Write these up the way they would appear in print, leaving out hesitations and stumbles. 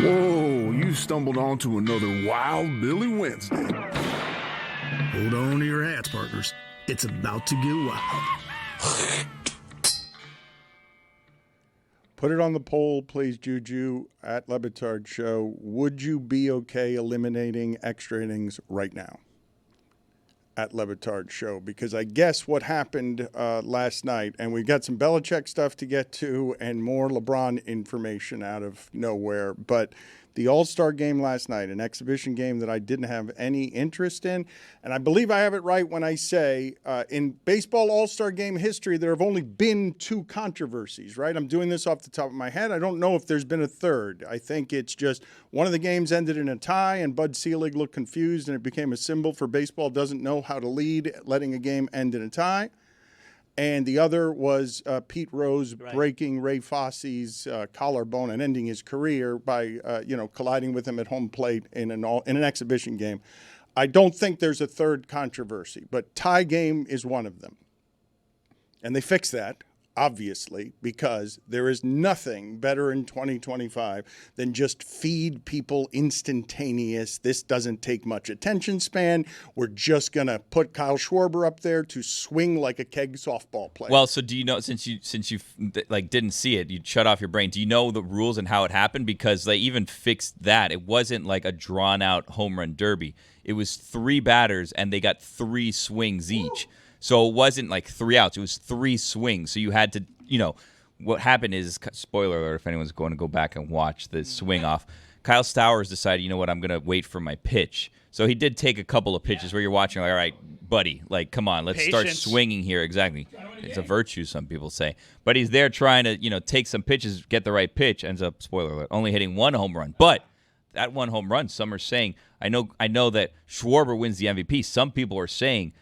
Whoa, you stumbled onto another Wild Billy Wednesday. Hold on to your hats, partners. It's about to get wild. Put it on the poll, please, Juju, at Le Batard Show. Would you be okay eliminating extra innings right now? At Le Batard Show, because I guess what happened last night, and we've got some Belichick stuff to get to and more LeBron information out of nowhere, but the All-Star Game last night, an exhibition game that I didn't have any interest in, and I believe I have it right when I say in baseball All-Star Game history, there have only been 2 controversies, right? I'm doing this off the top of my head. I don't know if there's been a third. I think it's just one of the games ended in a tie, and Bud Selig looked confused, and it became a symbol for baseball doesn't know how to lead, letting a game end in a tie. And the other was Pete Rose breaking Ray Fosse's collarbone and ending his career by, colliding with him at home plate in an exhibition game. I don't think there's a third controversy, but tie game is one of them. And they fixed that, obviously, because there is nothing better in 2025 than just feed people instantaneous. This doesn't take much attention span. We're just going to put Kyle Schwarber up there to swing like a keg softball player. Well, so do you know, since you didn't see it, you shut off your brain, do you know the rules and how it happened? Because they even fixed that. It wasn't like a drawn-out home run derby. It was 3 batters, and they got 3 swings each. So it wasn't like 3 outs. It was 3 swings. So you had to, what happened is, spoiler alert, if anyone's going to go back and watch the swing off, Kyle Stowers decided, I'm going to wait for my pitch. So he did take a couple of pitches where you're watching, like, all right, buddy, like, come on, let's start swinging here. Exactly. It's a virtue, some people say. But he's there trying to, take some pitches, get the right pitch, ends up, spoiler alert, only hitting 1 home run. But that 1 home run, some are saying, I know that Schwarber wins the MVP. Some people are saying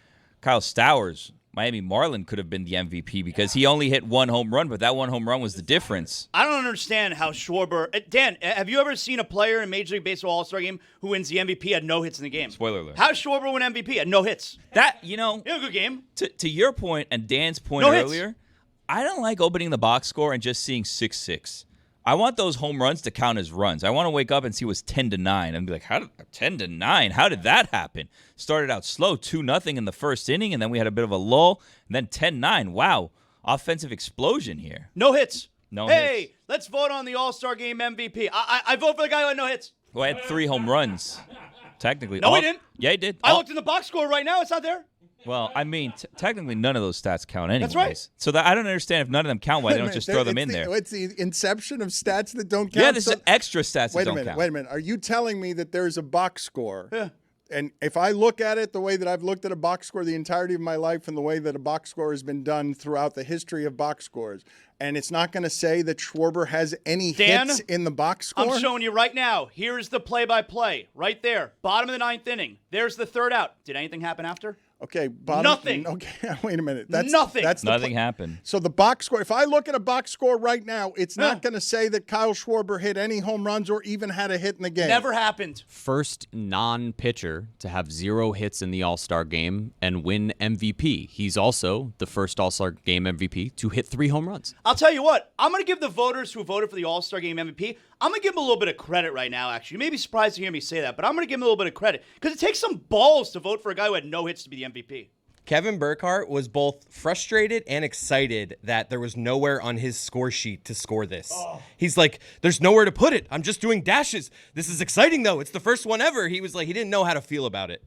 Kyle Stowers, Miami Marlin, could have been the MVP because he only hit 1 home run, but that 1 home run was the difference. I don't understand how Schwarber... Dan, have you ever seen a player in Major League Baseball All-Star Game who wins the MVP had no hits in the game? Spoiler alert. How Schwarber win MVP had no hits? That, He had a good game. To your point and Dan's point No earlier, hits. I don't like opening the box score and just seeing 6-6. I want those home runs to count as runs. I want to wake up and see it was 10-9 and be like, 10-9? How did that happen? Started out slow, 2-0 in the first inning, and then we had a bit of a lull, and then 10-9. Wow, offensive explosion here. No hits. No hey, hits. let's vote on the All-Star Game MVP. I vote for the guy who had no hits. Well, I had 3 home runs, technically. No, he didn't. Yeah, he did. I looked in the box score right now. It's not there. Well, I mean, technically none of those stats count anyways. That's right. So I don't understand if none of them count, why they don't just throw them in there. It's the inception of stats that don't count. Yeah, this is extra stats that don't count. Wait a minute. Are you telling me that there's a box score? Yeah. And if I look at it the way that I've looked at a box score the entirety of my life and the way that a box score has been done throughout the history of box scores, and it's not going to say that Schwarber has any hits in the box score? I'm showing you right now. Here's the play-by-play right there. Bottom of the 9th inning. There's the 3rd out. Did anything happen after? Okay, nothing. Okay, wait a minute. Nothing. Nothing happened. So the box score, if I look at a box score right now, it's not going to say that Kyle Schwarber hit any home runs or even had a hit in the game. Never happened. First non-pitcher to have 0 hits in the All-Star Game and win MVP. He's also the first All-Star Game MVP to hit 3 home runs. I'll tell you what. I'm going to give the voters who voted for the All-Star Game MVP, I'm going to give them a little bit of credit right now, actually. You may be surprised to hear me say that, but I'm going to give them a little bit of credit because it takes some balls to vote for a guy who had no hits to be the MVP. Kevin Burkhardt was both frustrated and excited that there was nowhere on his score sheet to score this. Oh. He's like, there's nowhere to put it. I'm just doing dashes. This is exciting, though. It's the first one ever. He was like, he didn't know how to feel about it.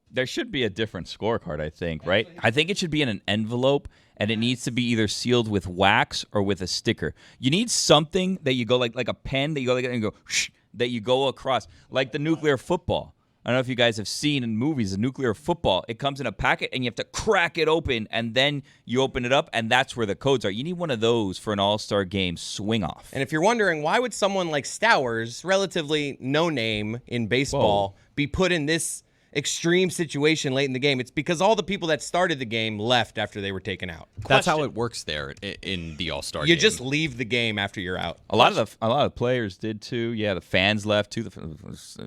There should be a different scorecard, I think, right? I think it should be in an envelope, and it needs to be either sealed with wax or with a sticker. You need something that you go like a pen that you go like and go shh, that you go across, like the nuclear football. I don't know if you guys have seen in movies a nuclear football. It comes in a packet, and you have to crack it open, and then you open it up, and that's where the codes are. You need one of those for an All-Star Game swing-off. And if you're wondering, why would someone like Stowers, relatively no name in baseball, be put in this extreme situation late in the game? It's because all the people that started the game left after they were taken out. That's how it works there in the All-Star Game. You just leave the game after you're out. A lot of players did too. Yeah, the fans left too.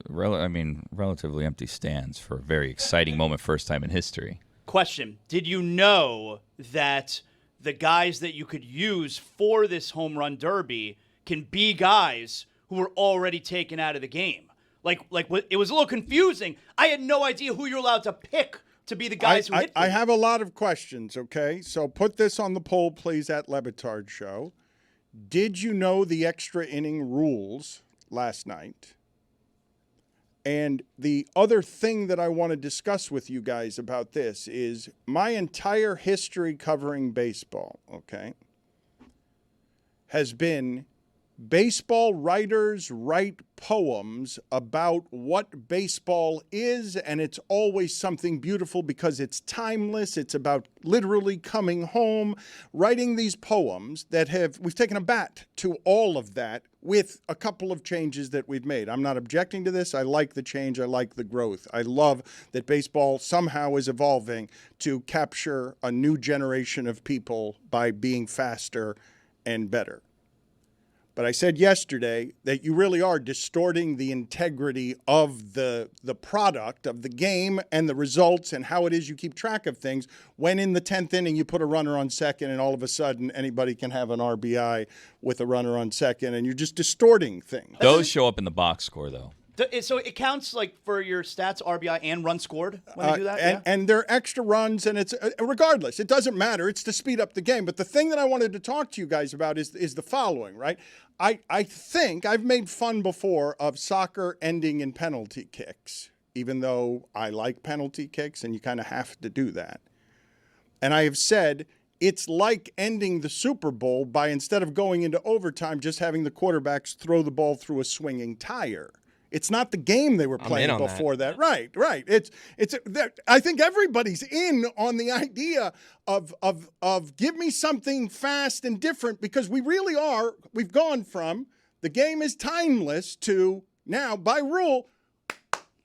Relatively empty stands for a very exciting moment, first time in history. Question: did you know that the guys that you could use for this home run derby can be guys who were already taken out of the game. It was a little confusing. I had no idea who you're allowed to pick to be the guys who hit. I have a lot of questions, okay? So put this on the poll, please, at Le Batard Show. Did you know the extra inning rules last night? And the other thing that I want to discuss with you guys about this is my entire history covering baseball, okay, has been baseball writers write poems about what baseball is, and it's always something beautiful because it's timeless. It's about literally coming home, writing these poems that we've taken a bat to all of that with a couple of changes that we've made. I'm not objecting to this. I like the change. I like the growth. I love that baseball somehow is evolving to capture a new generation of people by being faster and better. But I said yesterday that you really are distorting the integrity of the product of the game and the results and how it is you keep track of things when in the 10th inning you put a runner on second and all of a sudden anybody can have an RBI with a runner on second, and you're just distorting things. Those show up in the box score, though. So it counts for your stats, RBI and run scored when they do that? And they're extra runs, and it's regardless. It doesn't matter. It's to speed up the game. But the thing that I wanted to talk to you guys about is the following, right? I think I've made fun before of soccer ending in penalty kicks, even though I like penalty kicks, and you kind of have to do that. And I have said it's like ending the Super Bowl by, instead of going into overtime, just having the quarterbacks throw the ball through a swinging tire. It's not the game they were playing before that. Right. It's. I think everybody's in on the idea of give me something fast and different, because we really are. We've gone from the game is timeless to now by rule.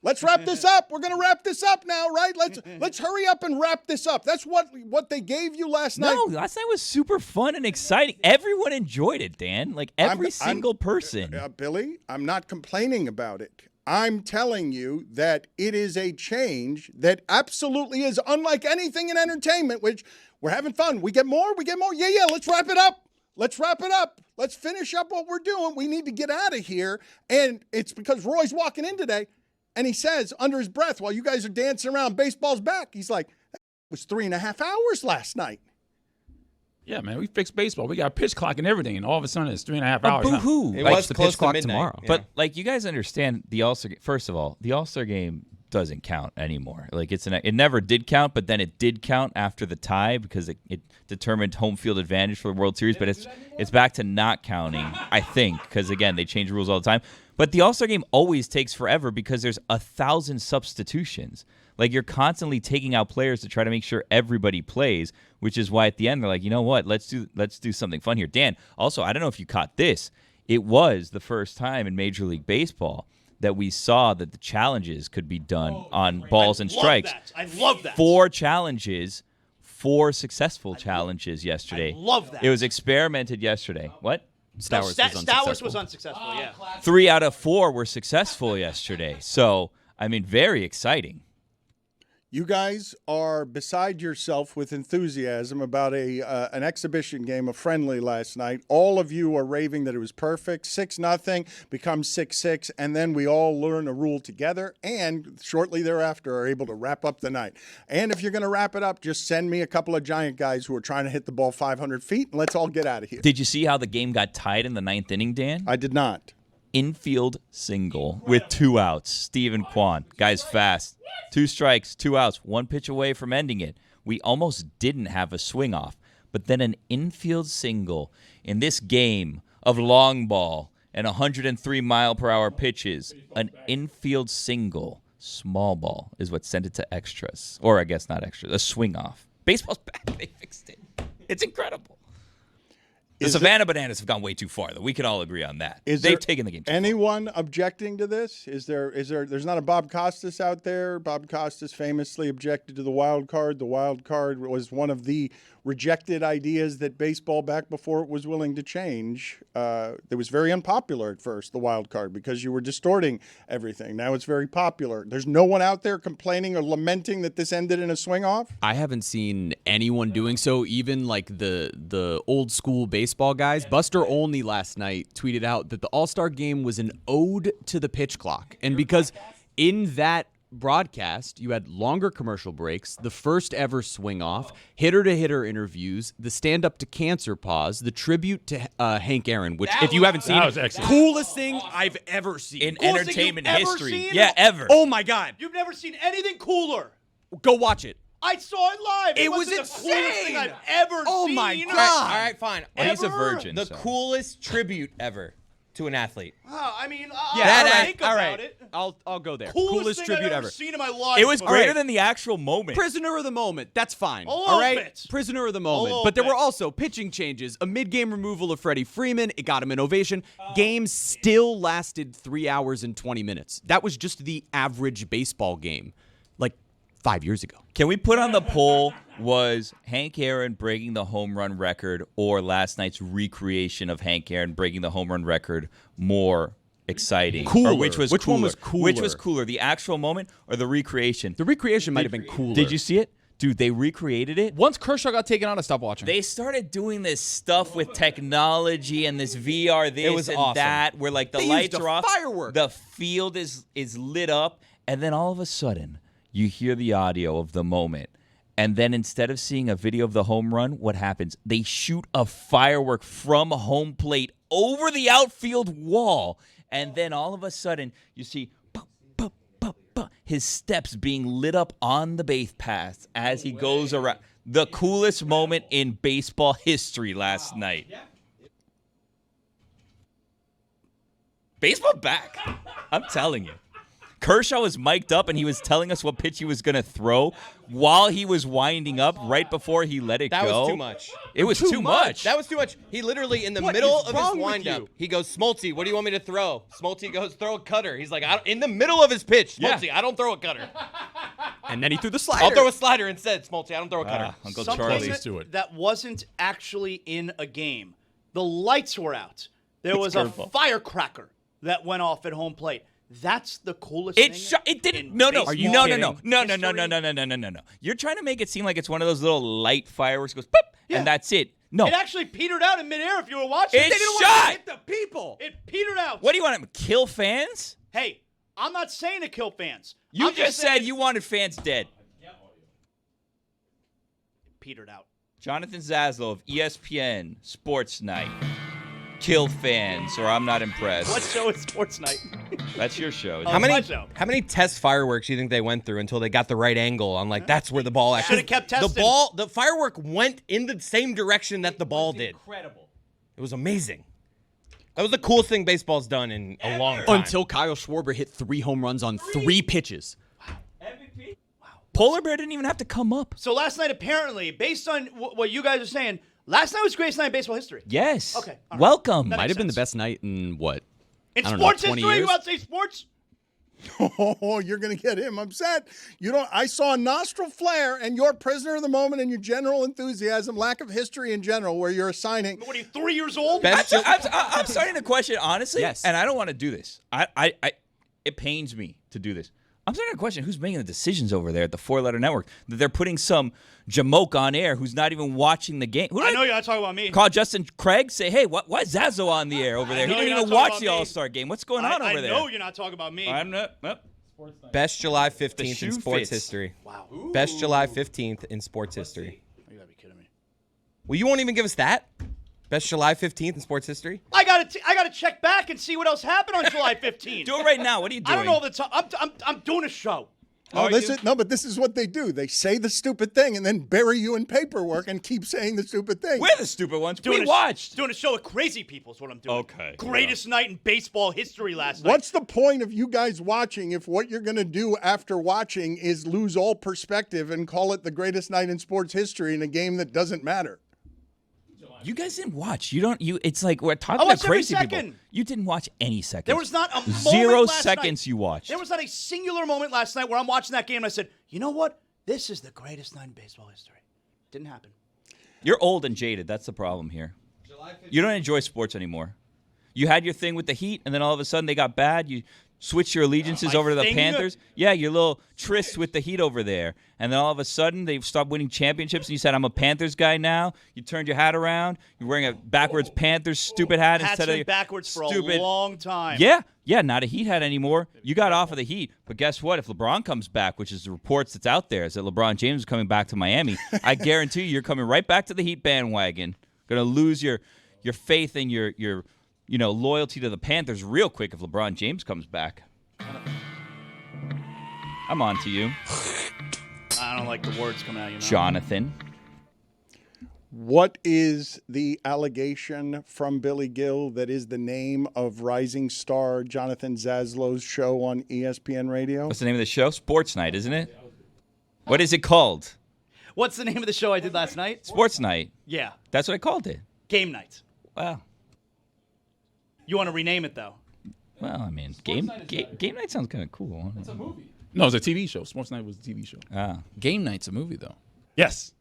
Let's wrap this up. We're going to wrap this up now, right? Let's hurry up and wrap this up. That's what they gave you last night. No, last night was super fun and exciting. Everyone enjoyed it, Dan. Like every single person. Billy, I'm not complaining about it. I'm telling you that it is a change that absolutely is unlike anything in entertainment, which we're having fun. We get more. Yeah, let's wrap it up. Let's finish up what we're doing. We need to get out of here. And it's because Roy's walking in today. And he says under his breath, while you guys are dancing around, baseball's back. He's like, it was 3.5 hours last night. Yeah, man, we fixed baseball. We got a pitch clock and everything, and all of a sudden it's 3.5 hours. Boo-hoo. It Like was the close pitch to clock midnight. tomorrow. Yeah. But like you guys understand the All-Star game. First of all, the All-Star game doesn't count anymore. Like it never did count, but then it did count after the tie because it determined home field advantage for the World Series. But it's back to not counting, I think, because again they change rules all the time. But the All-Star game always takes forever because there's 1,000 substitutions. Like you're constantly taking out players to try to make sure everybody plays, which is why at the end they're like, you know what, let's do something fun here. Dan, also, I don't know if you caught this. It was the first time in Major League Baseball that we saw that the challenges could be done on balls and strikes. I love that. 4 challenges, 4 successful challenges yesterday. I love that. It was experimented yesterday. What? Stowers was unsuccessful, yeah. 3 out of 4 were successful yesterday. So, I mean, very exciting. You guys are beside yourself with enthusiasm about an exhibition game, a friendly last night. All of you are raving that it was perfect. 6-0 becomes 6-6, and then we all learn a rule together, and shortly thereafter are able to wrap up the night. And if you're going to wrap it up, just send me a couple of giant guys who are trying to hit the ball 500 feet, and let's all get out of here. Did you see how the game got tied in the 9th inning, Dan? I did not. Infield single with 2 outs. Steven Kwan. Guy's fast. 2 strikes, 2 outs. 1 pitch away from ending it. We almost didn't have a swing off. But then an infield single in this game of long ball and 103-mile-per-hour pitches. An infield single, small ball, is what sent it to extras. Or I guess not extras. A swing off. Baseball's back. They fixed it. It's incredible. The Savannah Bananas have gone way too far, though. We can all agree on that. They've taken the game too far. Anyone objecting to this? There's not a Bob Costas out there. Bob Costas famously objected to the wild card. The wild card was one of the rejected ideas that baseball back before it was willing to change. It was very unpopular at first, the wild card, because you were distorting everything. Now it's very popular. There's no one out there complaining or lamenting that this ended in a swing off? I haven't seen anyone doing so, even like the old school baseball guys. Buster Olney last night tweeted out that the All-Star Game was an ode to the pitch clock. And because in that broadcast, you had longer commercial breaks, the first ever swing off, hitter-to-hitter interviews, the stand-up to cancer pause, the tribute to Hank Aaron, which, if you haven't seen, That was excellent. coolest thing I've ever seen. In Coolest thing entertainment you've ever history. seen? Yeah, ever. Oh my God. You've never seen anything cooler. Go watch it. I saw it live. It was wasn't the coolest thing insane. I've ever Oh seen. my All God. right, fine. Well, he's a Ever? virgin. The so. coolest tribute ever to an athlete. Oh, I mean, I'll Yeah, think all about right. it. I'll go there. Coolest thing tribute I've ever. ever seen in my life. It was bro. greater than the actual moment. Prisoner of the moment. That's fine. A little All right? bit. Prisoner of the A moment. little But there were bit. also pitching changes, a mid-game removal of Freddie Freeman. It got him an ovation. Game still lasted 3 hours and 20 minutes. That was just the average baseball game, like 5 years ago. Can we put on the poll, was Hank Aaron breaking the home run record or last night's recreation of Hank Aaron breaking the home run record more exciting? Cooler. Or which was Which cooler? one was cooler? Which was cooler, the actual moment or the recreation? The recreation might have been cooler. Did you see it? Dude, they recreated it. Once Kershaw got taken out, I stopped watching. They started doing this stuff with technology and this VR, this was and awesome. that, where like the They lights used a are off, firework. the field is lit up, and then all of a sudden you hear the audio of the moment. And then instead of seeing a video of the home run, what happens? They shoot a firework from home plate over the outfield wall. And then all of a sudden, you see his steps being lit up on the base path as he goes around. The coolest moment in baseball history last night. Baseball back. I'm telling you. Kershaw was mic'd up, and he was telling us what pitch he was going to throw while he was winding up right before he let it That go. was too much. It was too much. That was too much. He literally, in the What middle is of wrong his with windup, you? he goes, Smoltzy, what do you want me to throw? Smoltzy goes, throw a cutter. He's like, in the middle of his pitch, Smoltzy, I don't throw a cutter. And then he threw the slider. I'll throw a slider instead, Smoltzy. I don't throw a cutter. Uncle Something Charlie. to it. that wasn't actually in a game. The lights were out. There was a curveball. firecracker that went off at home plate. That's the coolest thing. It didn't. in No. baseball Are you No. kidding? No. You're trying to make it seem like it's one of those little light fireworks. Goes pop, Yeah. and that's it. No. It actually petered out in midair if you were watching. It They didn't want shot! to hit the people. It petered out. What do you want him to kill fans? Hey, I'm not saying to kill fans. You I'm just saying said you wanted fans dead. it petered out. Jonathan Zaslow of ESPN Sports Night. Kill fans, or I'm not impressed. What show is Sports Night? That's your show. Oh, How many my show. test fireworks do you think they went through until they got the right angle on that's where the ball actually Should've kept testing. the firework went in the same direction that the ball did. Incredible. It was amazing. That was the coolest thing baseball's done in a long time. Until Kyle Schwarber hit 3 home runs on 3 pitches. Polar Bear didn't even have to come up. So last night, apparently, based on what you guys are saying, last night was the greatest night in baseball history. Yes. Okay, all right. Welcome. That Might makes have been the sense. best night in what? In I don't know, sports 20 history, years? you want to say sports? Oh, you're going to get him upset. I saw a nostril flare and your prisoner of the moment and your general enthusiasm, lack of history in general, where you're assigning. What are you, 3 years old? Best I'm starting to question, honestly. Yes. And I don't want to do this. It pains me to do this. I'm starting to question who's making the decisions over there at the 4-letter network. That they're putting some jamoke on air who's not even watching the game. Who I did know you're not talking about me. call Justin Craig? Say, hey, why is Zazo on the air over there? He know didn't you're even not watch talking the about me. All-Star game. What's going on over there? I know you're not talking about me. I'm not. Best July The 15th shoe in sports fits. history. Wow. Best July 15th in sports history. You gotta be kidding me. Well, you won't even give us that? Best July 15th in sports history? I gotta check back and see what else happened on July 15th. Do it right now. What are you doing? I don't know the time. I'm doing a show. No, but this is what they do. They say the stupid thing and then bury you in paperwork and keep saying the stupid thing. We're the stupid ones. We Doing watched. Doing a show with crazy people is what I'm doing. Okay, Greatest night in baseball history last night. What's the point of you guys watching if what you're going to do after watching is lose all perspective and call it the greatest night in sports history in a game that doesn't matter? You guys didn't watch. It's like we're I talking to watched every crazy people. second. You didn't watch any seconds. There was not a moment 0 last seconds night. you watched. There was not a singular moment last night where I'm watching that game and I said, you know what? This is the greatest night in baseball history. Didn't happen. You're old and jaded. That's the problem here. You don't enjoy sports anymore. You had your thing with the Heat, and then all of a sudden they got bad. You switched your allegiances over to the Panthers. Yeah, your little tryst with the Heat over there. And then all of a sudden they stopped winning championships, and you said, I'm a Panthers guy now. You turned your hat around. You're wearing a backwards Panthers stupid hat instead of backwards for a long time. Yeah, not a Heat hat anymore. You got off of the Heat. But guess what? If LeBron comes back, which is the reports that's out there, is that LeBron James is coming back to Miami, I guarantee you're coming right back to the Heat bandwagon. Going to lose your faith and your loyalty to the Panthers real quick if LeBron James comes back. I'm on to you. I don't like the words coming out. Jonathan. What is the allegation from Billy Gill that is the name of rising star Jonathan Zaslow's show on ESPN Radio? What's the name of the show? Sports Night, isn't it? What is it called? What's the name of the show I did last night? Sports Night. Yeah. That's what I called it. Game Night. Wow. You want to rename it, though? Well, I mean, Game Night sounds kind of cool. It's a movie. No, it's a TV show. Sports Night was a TV show. Game Night's a movie, though. Yes.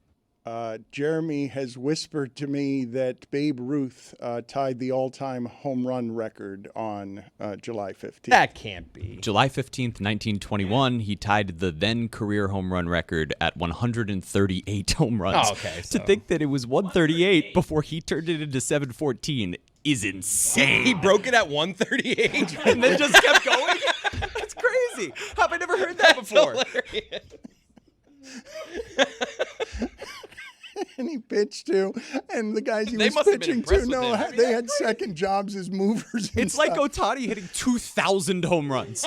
Jeremy has whispered to me that Babe Ruth tied the all-time home run record on July 15th. That can't be. July 15th, 1921, he tied the then career home run record at 138 home runs. Oh, okay. To think that it was 138 before he turned it into 714 is insane. He broke it at 138 and then just kept going? That's crazy. How have I never heard that before? Hilarious. And he pitched to, and the guys he They was must have been pitching impressed to, with him. they had second jobs as movers. And It's like stuff. Ohtani hitting 2,000 home runs.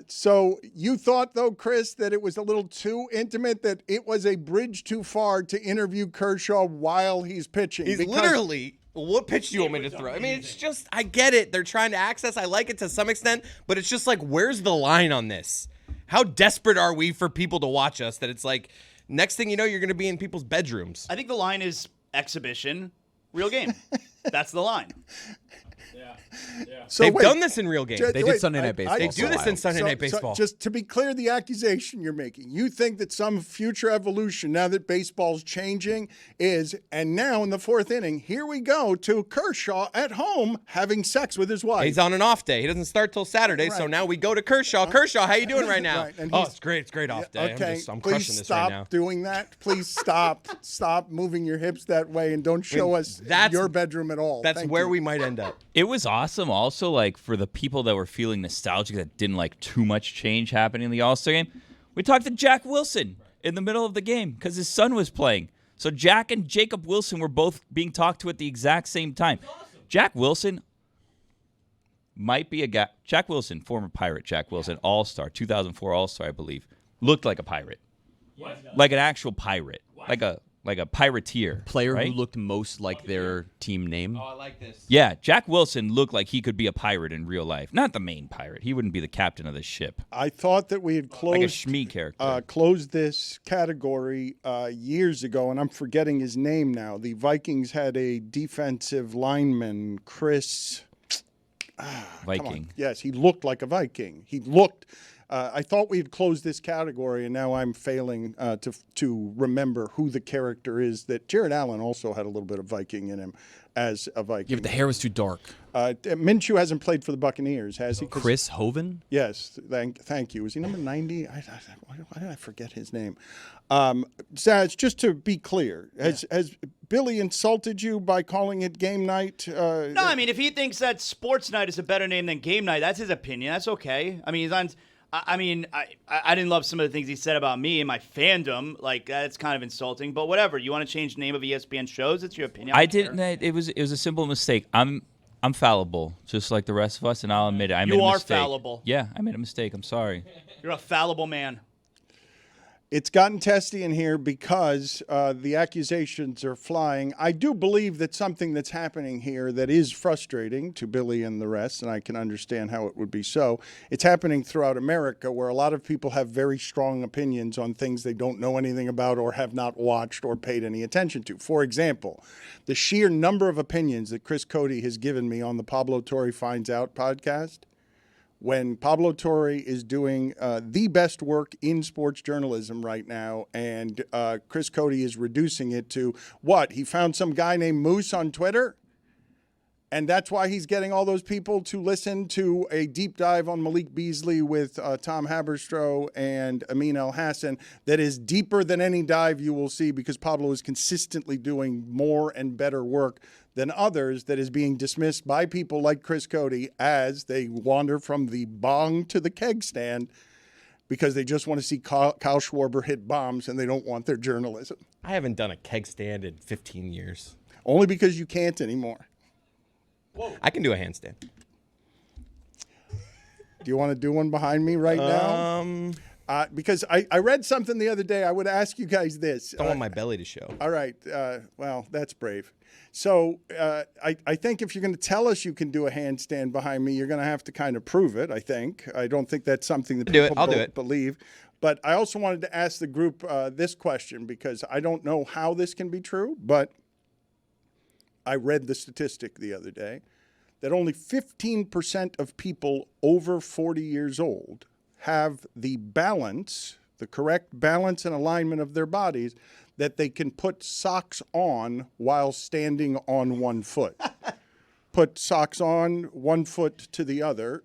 So you thought, though, Chris, that it was a little too intimate, that it was a bridge too far to interview Kershaw while he's pitching. He's literally, what pitch do you want me to throw? I mean, it's just, I get it. They're trying to access. I like it to some extent, but it's just like, where's the line on this? How desperate are we for people to watch us that it's like, next thing you know, you're going to be in people's bedrooms. I think the line is exhibition, real game. That's the line. So They've wait, done this in real games. They did Sunday Night Baseball. They do this in Sunday Night Baseball. just to be clear, the accusation you're making, you think that some future evolution, now that baseball's changing, is, and now in the fourth inning, here we go to Kershaw at home having sex with his wife. He's on an off day. He doesn't start till Saturday, so Right. now we go to Kershaw. Kershaw, how you doing right now? Right, and Oh, he's- it's great. It's great off day. Okay, I'm please crushing this stop right now. doing that. Please stop. Stop moving your hips that way, and don't show us that's- your bedroom at all. That's Thank where you. we might end up. It was awesome also, like, for the people that were feeling nostalgic that didn't like too much change happening in the All-Star game. We talked to Jack Wilson in the middle of the game because his son was playing. So Jack and Jacob Wilson were both being talked to at the exact same time. Jack Wilson might be a guy. Jack Wilson, former Pirate Jack Wilson, All-Star, 2004 All-Star, I believe, looked like a pirate. Like an actual pirate. Like a pirateer. Player right? who looked most like their team name. I like this. Yeah, Jack Wilson looked like he could be a pirate in real life. Not the main pirate. He wouldn't be the captain of the ship. I thought that we had closed Like a Shmee character. closed this category years ago, and I'm forgetting his name now. The Vikings had a defensive lineman, Chris. Viking. Yes, he looked like a Viking. He looked. I thought we had closed this category, and now I'm failing to remember who the character is. That Jared Allen also had a little bit of Viking in him as a Viking. Yeah, but the hair was too dark. Minshew hasn't played for the Buccaneers, has he? 'Cause- Chris Hovan? Yes, thank you. Is he number 90? Why did I forget his name? Zaz, just to be clear, has Billy insulted you by calling it game night? No, I mean, if he thinks that sports night is a better name than game night, that's his opinion. That's okay. I mean, he's on. I didn't love some of the things he said about me and my fandom. Like, that's kind of insulting. But whatever. You want to change the name of ESPN shows? It's your opinion. I didn't. It was a simple mistake. I'm fallible, just like the rest of us, and I'll admit it. I made a are mistake. fallible. Yeah, I made a mistake. I'm sorry. You're a fallible man. It's gotten testy in here because the accusations are flying. I do believe that something that's happening here that is frustrating to Billy and the rest, and I can understand how it would be so. It's happening throughout America where a lot of people have very strong opinions on things they don't know anything about or have not watched or paid any attention to. For example, the sheer number of opinions that Chris Cody has given me on the Pablo Torre Finds Out podcast when Pablo Torre is doing the best work in sports journalism right now, and Chris Cote is reducing it to what? He found some guy named Moose on Twitter? And that's why he's getting all those people to listen to a deep dive on Malik Beasley with Tom Haberstroh and Amin El Hassan that is deeper than any dive you will see, because Pablo is consistently doing more and better work than others that is being dismissed by people like Chris Cote as they wander from the bong to the keg stand because they just want to see Kyle Schwarber hit bombs and they don't want their journalism. I haven't done a keg stand in 15 years. Only because you can't anymore. Whoa. I can do a handstand. Do you want to do one behind me right now? Because I read something the other day. I would ask you guys this. I want my belly to show. All right. Well, that's brave. So I think if you're going to tell us you can do a handstand behind me, you're going to have to kind of prove it, I think. I don't think that's something that people don't believe. But I also wanted to ask the group this question, because I don't know how this can be true, but I read the statistic the other day that only 15% of people over 40 years old have the balance, the correct balance and alignment of their bodies, that they can put socks on while standing on one foot. Put socks on, one foot to the other.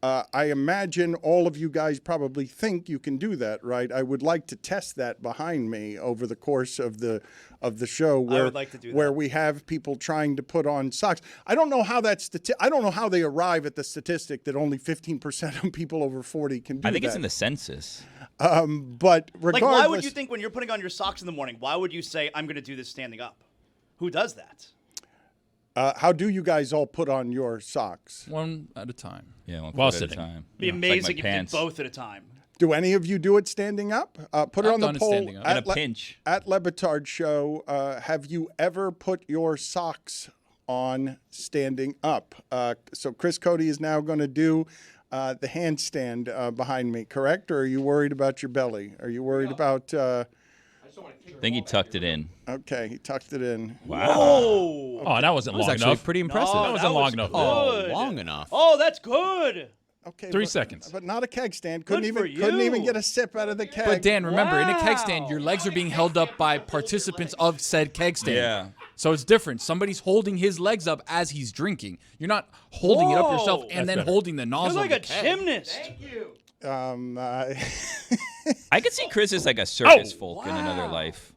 I imagine all of you guys probably think you can do that, right? I would like to test that behind me over the course of the show, where I would like to do that. where we have people trying to put on socks. I don't know how I don't know how they arrive at the statistic that only 15% of people over 40 can do that. I think it's in the census. But regardless, like, why would you think when you're putting on your socks in the morning, why would you say, I'm going to do this standing up? Who does that? how do you guys all put on your socks? One at a time. Yeah, one While foot at a sitting. time. Be It's like amazing my if pants. you did both at a time. Do any of you do it standing up? Put it I've on the done it poll standing up. In a pinch. at Le Batard Show. Have you ever put your socks on standing up? So Chris Cote is now going to do the handstand behind me, correct? Or are you worried about your belly? Are you worried about... I think he tucked it in. Okay, he tucked it in. Wow. Oh, Oh, that wasn't That was long actually enough. pretty impressive. No, that wasn't long enough. Oh, good. long enough. Oh, that's good. Okay, 3 but- seconds. But not a keg stand. Good Couldn't for even you. get a sip out of the keg. But Dan, remember, in a keg stand, Wow. your legs are being held up by participants of said keg stand. Yeah. So it's different. Somebody's holding his legs up as he's drinking. You're not holding it up yourself Whoa. and then That's better. holding the You're nozzle like of a the keg. gymnast. I could see Chris as like a circus folk in another life.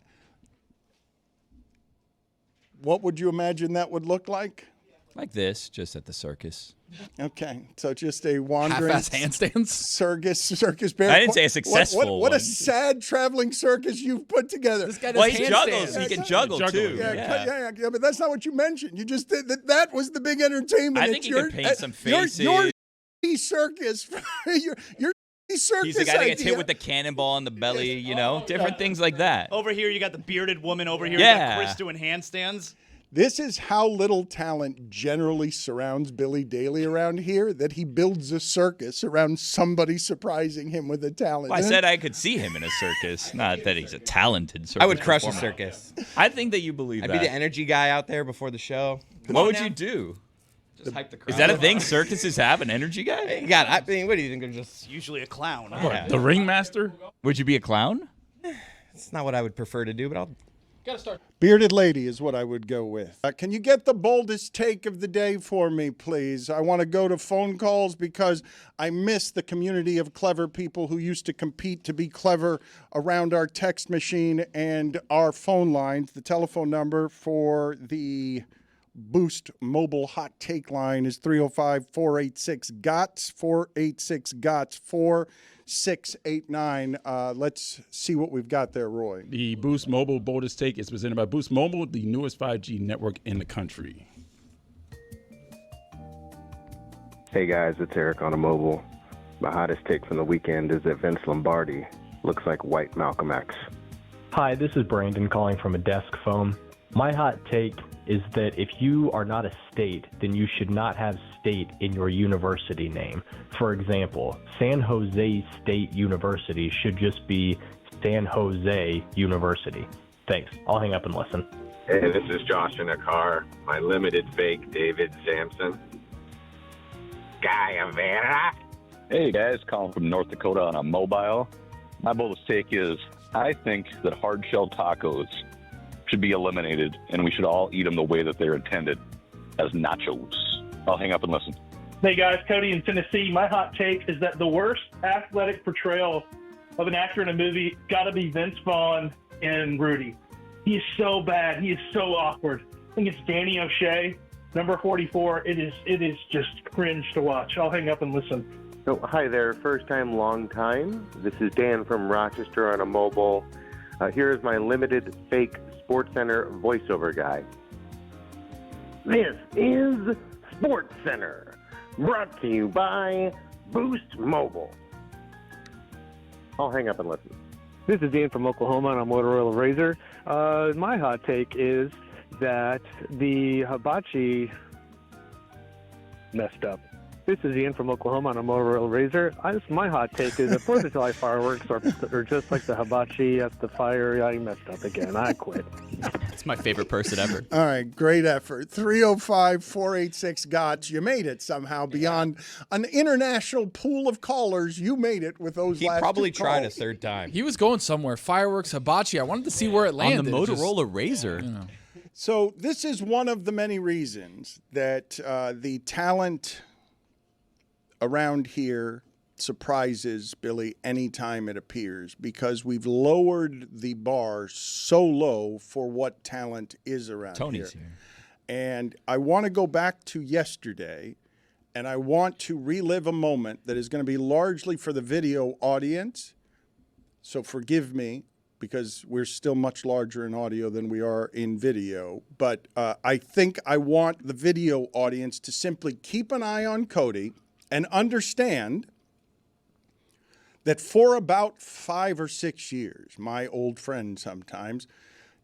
What would you imagine that would look like? Like this, just at the circus. Okay, so just a wandering Half-ass handstands. circus bear. I didn't say a What- successful What a one. sad traveling circus you've put together. This guy does Well, he handstands. juggles. He can juggle too. Yeah, but that's not what you mentioned. You just did that. That was the big entertainment. I It's think he could paint some Your faces. circus. your circus. He's the guy that gets hit idea. with the cannonball in the belly, you know? Different things like that. Over here, you got the bearded woman. Over here, Yeah. you got Chris doing handstands. This is how little talent generally surrounds Billy Daly around here, that he builds a circus around somebody surprising him with a talent. Well, I said I could see him in a circus. Not that he's a talented circus I would crush a performer. circus. I think that you believe I'd that. be the energy guy out there before the show. What would you do? Just hype the crowd. Is that a thing? Circuses have an energy guy? You got it. I mean, what do you think? They're just. Usually a clown. What, the ringmaster? Would you be a clown? It's not what I would prefer to do, but I'll. Bearded lady is what I would go with. Can you get the boldest take of the day for me, please? I want to go to phone calls because I miss the community of clever people who used to compete to be clever around our text machine and our phone lines. The telephone number for the Boost mobile hot take line is 305-486-GOTS, 486-GOTS, 4689. Let's see what we've got there, Roy. The Boost Mobile boldest take is presented by Boost Mobile, the newest 5G network in the country. Hey guys, it's Eric on a mobile. My hottest take from the weekend is that Vince Lombardi looks like white Malcolm X. Hi, this is Brandon calling from a desk phone. My hot take is that if you are not a state, then you should not have state in your university name. For example, San Jose State University should just be San Jose University. Thanks. I'll hang up and listen. Hey, this is Josh in a car. My limited fake, David Sampson. Guyavera. Hey guys, calling from North Dakota on a mobile. My boldest take is I think that hard shell tacos should be eliminated and we should all eat them the way that they're intended, as nachos. I'll hang up and listen. Hey guys, Cody in Tennessee. My hot take is that the worst athletic portrayal of an actor in a movie got to be Vince Vaughn in Rudy. He is so bad. He is so awkward. I think it's Danny O'Shea, number 44. It is just cringe to watch. I'll hang up and listen. So, hi there, first time, long time. This is Dan from Rochester on a mobile. Here is my limited fake SportsCenter voiceover guy. This is SportsCenter, brought to you by Boost Mobile. I'll hang up and listen. This is Ian from Oklahoma on a Motorola Razr. My hot take is that the hibachi messed up. This is Ian from Oklahoma on a Motorola Razr. My hot take is that 4th of July fireworks are just like the hibachi at the fire. I messed up again. I quit. It's my favorite person ever. All right, great effort. 305-486-GOTS. You made it somehow beyond an international pool of callers. You made it with those He last probably two tried calls. a third time. He was going somewhere. Fireworks, hibachi. I wanted to see where it landed. On the Motorola Razr. You know. So this is one of the many reasons that the talent around here surprises Billy anytime it appears, because we've lowered the bar so low for what talent is around Tony's here. here. And I want to go back to yesterday, and I want to relive a moment that is going to be largely for the video audience. So forgive me, because we're still much larger in audio than we are in video. But I think I want the video audience to simply keep an eye on Cody and understand that for about 5 or 6 years, my old friend sometimes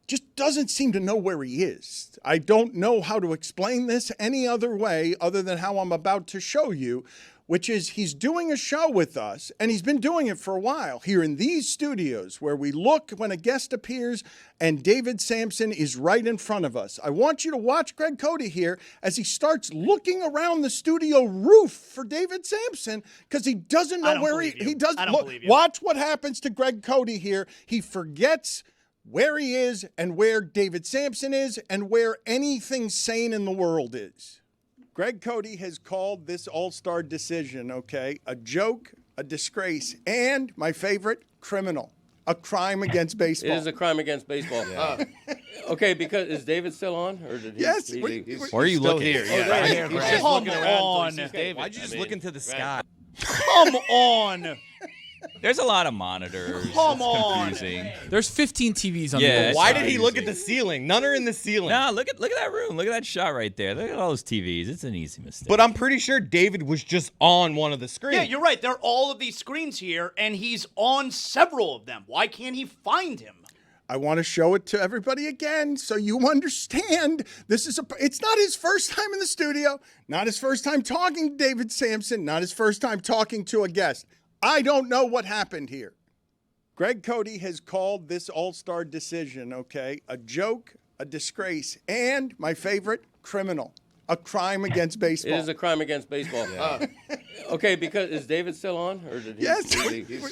just doesn't seem to know where he is. I don't know how to explain this any other way other than how I'm about to show you, which is he's doing a show with us, and he's been doing it for a while here in these studios where we look when a guest appears and David Sampson is right in front of us. I want you to watch Greg Cody here as he starts looking around the studio roof for David Sampson because he doesn't know where he does. Look, watch what happens to Greg Cody here. He forgets where he is and where David Sampson is and where anything sane in the world is. Greg Cody has called this All-Star decision, okay, a joke, a disgrace, and, my favorite, criminal. A crime against baseball. It is a crime against baseball. Okay, because is David still on, or did he? Yes. Where are you looking? Here, yeah. right Here, he's Greg. just looking around until he sees David. Why'd you just look into the sky? Come on. There's a lot of monitors. Come It's on. confusing. There's 15 TVs on Yeah, the Why it's did he look at the ceiling? None are in the ceiling. No, look at that room. Look at that shot right there. Look at all those TVs. It's an easy mistake. But I'm pretty sure David was just on one of the screens. Yeah, you're right. There are all of these screens here, and he's on several of them. Why can't he find him? I want to show it to everybody again so you understand. It's not his first time in the studio, not his first time talking to David Sampson, not his first time talking to a guest. I don't know what happened here. Greg Cody has called this All-Star decision, okay, a joke, a disgrace, and, my favorite, criminal. A crime against baseball. It is a crime against baseball. Okay, because is David still on, or did he? Yes.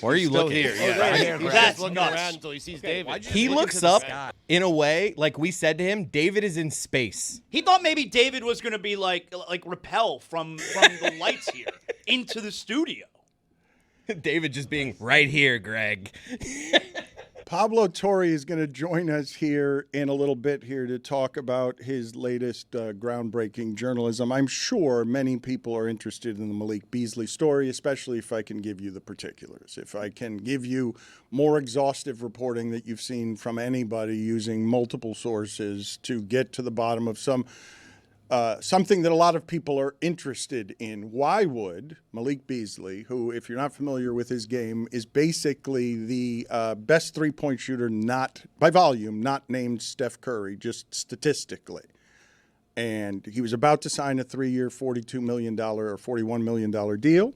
Where are you looking? Here, yeah, right right here. here. That's looking nuts. around until he sees David. He looks up in a way, like we said to him, David is in space. He thought maybe David was going to be like repel from the lights here into the studio. David just being right here, Greg. Pablo Torre is going to join us here in a little bit here to talk about his latest groundbreaking journalism. I'm sure many people are interested in the Malik Beasley story, especially if I can give you the particulars. If I can give you more exhaustive reporting that you've seen from anybody using multiple sources to get to the bottom of something that a lot of people are interested in. Why would Malik Beasley, who, if you're not familiar with his game, is basically the best three-point shooter, not by volume, not named Steph Curry, just statistically. And he was about to sign a 3-year, $42 million or $41 million deal.